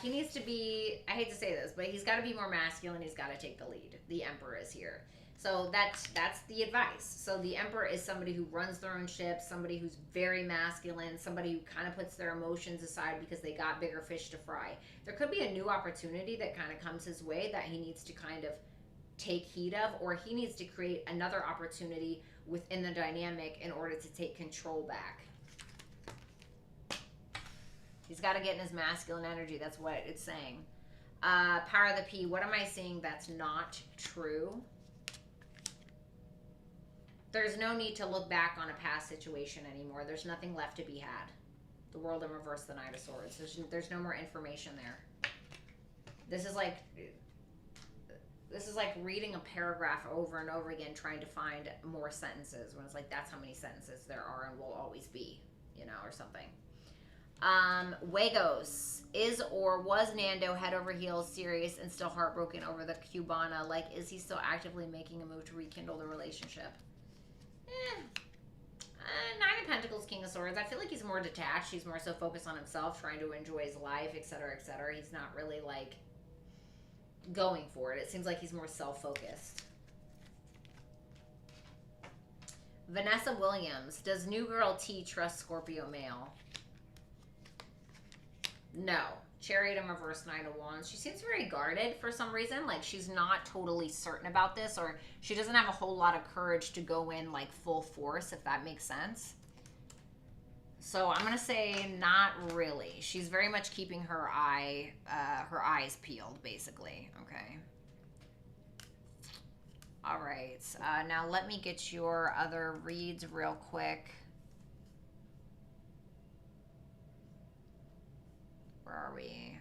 He needs to be, I hate to say this, but he's got to be more masculine. He's got to take the lead. The Emperor is here. So that's the advice. So the Emperor is somebody who runs their own ship, somebody who's very masculine, somebody who kind of puts their emotions aside because they got bigger fish to fry. There could be a new opportunity that kind of comes his way that he needs to kind of take heed of, or he needs to create another opportunity within the dynamic in order to take control back. He's got to get in his masculine energy. That's what it's saying. Power of the P. What am I seeing that's not true? There's no need to look back on a past situation anymore. There's nothing left to be had. The World in reverse, the Knight of Swords. There's no more information there. This is like reading a paragraph over and over again, trying to find more sentences when it's like, that's how many sentences there are and will always be, you know, or something. Wagos. Is or was Nando head over heels serious and still heartbroken over the Cubana? Like, is he still actively making a move to rekindle the relationship? Nine of Pentacles, King of Swords. I feel like he's more detached. He's more so focused on himself, trying to enjoy his life, etc., etc. He's not really, like, going for it. It seems like he's more self-focused. Vanessa Williams. Does New Girl T trust Scorpio male? No. Chariot in reverse, Nine of Wands. She seems very guarded for some reason. Like, she's not totally certain about this, or she doesn't have a whole lot of courage to go in, like, full force, if that makes sense. So I'm going to say not really. She's very much keeping her eyes peeled, basically. Okay. All right. Now let me get your other reads real quick. Where are we?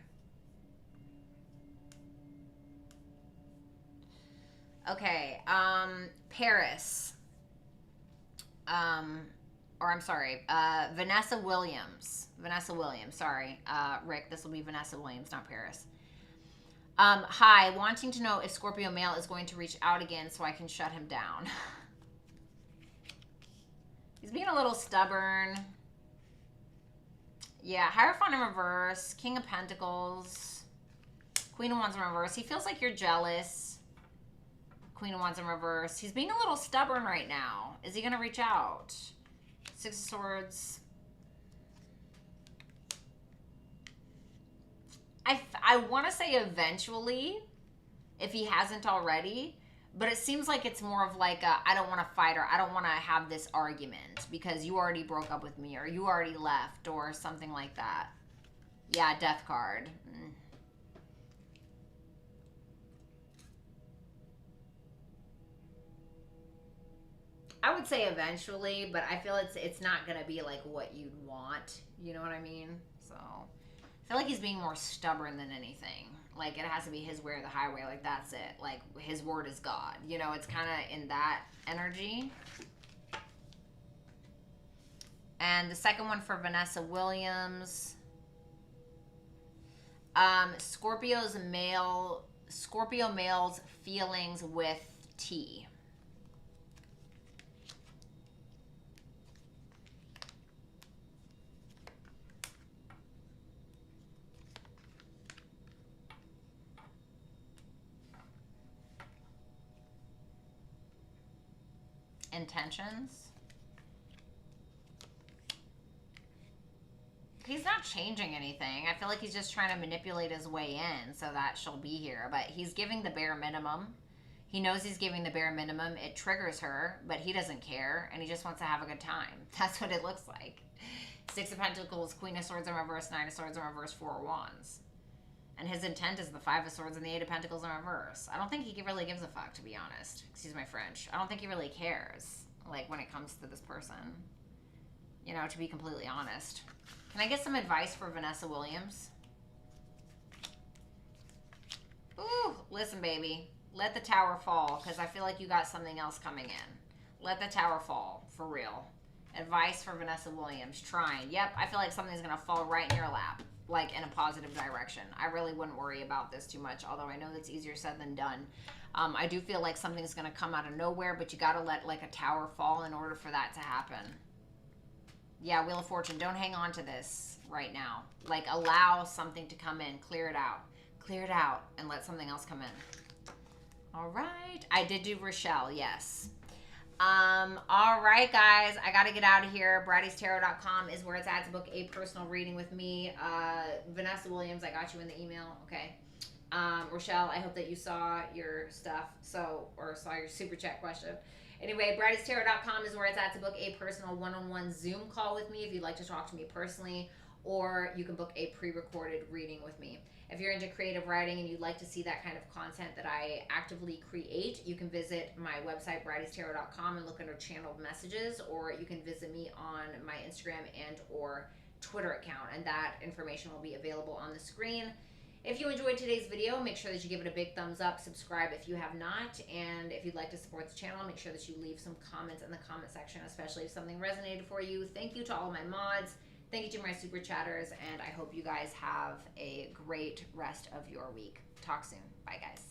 Okay, Paris. Or I'm sorry, Vanessa Williams. Vanessa Williams, sorry. Rick, this will be Vanessa Williams, not Paris. Hi, wanting to know if Scorpio male is going to reach out again so I can shut him down. He's being a little stubborn. Yeah, Hierophant in reverse, King of Pentacles, Queen of Wands in reverse. He feels like you're jealous. Queen of Wands in reverse. He's being a little stubborn right now. Is he going to reach out? Six of Swords. I want to say eventually, if he hasn't already. But it seems like it's more of like a, I don't want to fight, or I don't want to have this argument because you already broke up with me, or you already left, or something like that. Yeah, Death card. I would say eventually, but I feel it's not going to be like what you'd want. You know what I mean? So I feel like he's being more stubborn than anything. Like, it has to be his way or the highway. Like, that's it. Like, his word is God. You know, it's kind of in that energy. And the second one for Vanessa Williams. Scorpio male's feelings with T. Intentions. He's not changing anything. I feel like he's just trying to manipulate his way in so that she'll be here. But he's giving the bare minimum. He knows he's giving the bare minimum. It triggers her, but he doesn't care. And he just wants to have a good time. That's what it looks like. Six of Pentacles, Queen of Swords in reverse, Nine of Swords in reverse, Four of Wands. And his intent is the Five of Swords and the Eight of Pentacles in reverse. I don't think he really gives a fuck, to be honest. Excuse my French. I don't think he really cares, like, when it comes to this person. You know, to be completely honest. Can I get some advice for Vanessa Williams? Ooh, listen, baby. Let the tower fall, because I feel like you got something else coming in. Let the tower fall, for real. Advice for Vanessa Williams, trying. Yep, I feel like something's going to fall right in your lap, like in a positive direction. I really wouldn't worry about this too much, although I know that's easier said than done. I do feel like something's going to come out of nowhere, but you got to let like a tower fall in order for that to happen. Yeah, Wheel of Fortune, don't hang on to this right now. Like, allow something to come in. Clear it out. Clear it out and let something else come in. All right. I did do Rochelle, yes. All right, guys. I got to get out of here. Bratty'sTarot.com is where it's at to book a personal reading with me. Vanessa Williams, I got you in the email. Okay. Rochelle, I hope that you saw your stuff. Or saw your super chat question. Anyway, Bratty'sTarot.com is where it's at to book a personal one-on-one Zoom call with me if you'd like to talk to me personally, or you can book a pre-recorded reading with me. If you're into creative writing and you'd like to see that kind of content that I actively create, you can visit my website, Bratty'sTarot.com, and look under channeled messages, or you can visit me on my Instagram and or Twitter account, and that information will be available on the screen. If you enjoyed today's video, make sure that you give it a big thumbs up, subscribe if you have not, and if you'd like to support the channel, make sure that you leave some comments in the comment section, especially if something resonated for you. Thank you to all my mods. Thank you to my super chatters, and I hope you guys have a great rest of your week. Talk soon. Bye, guys.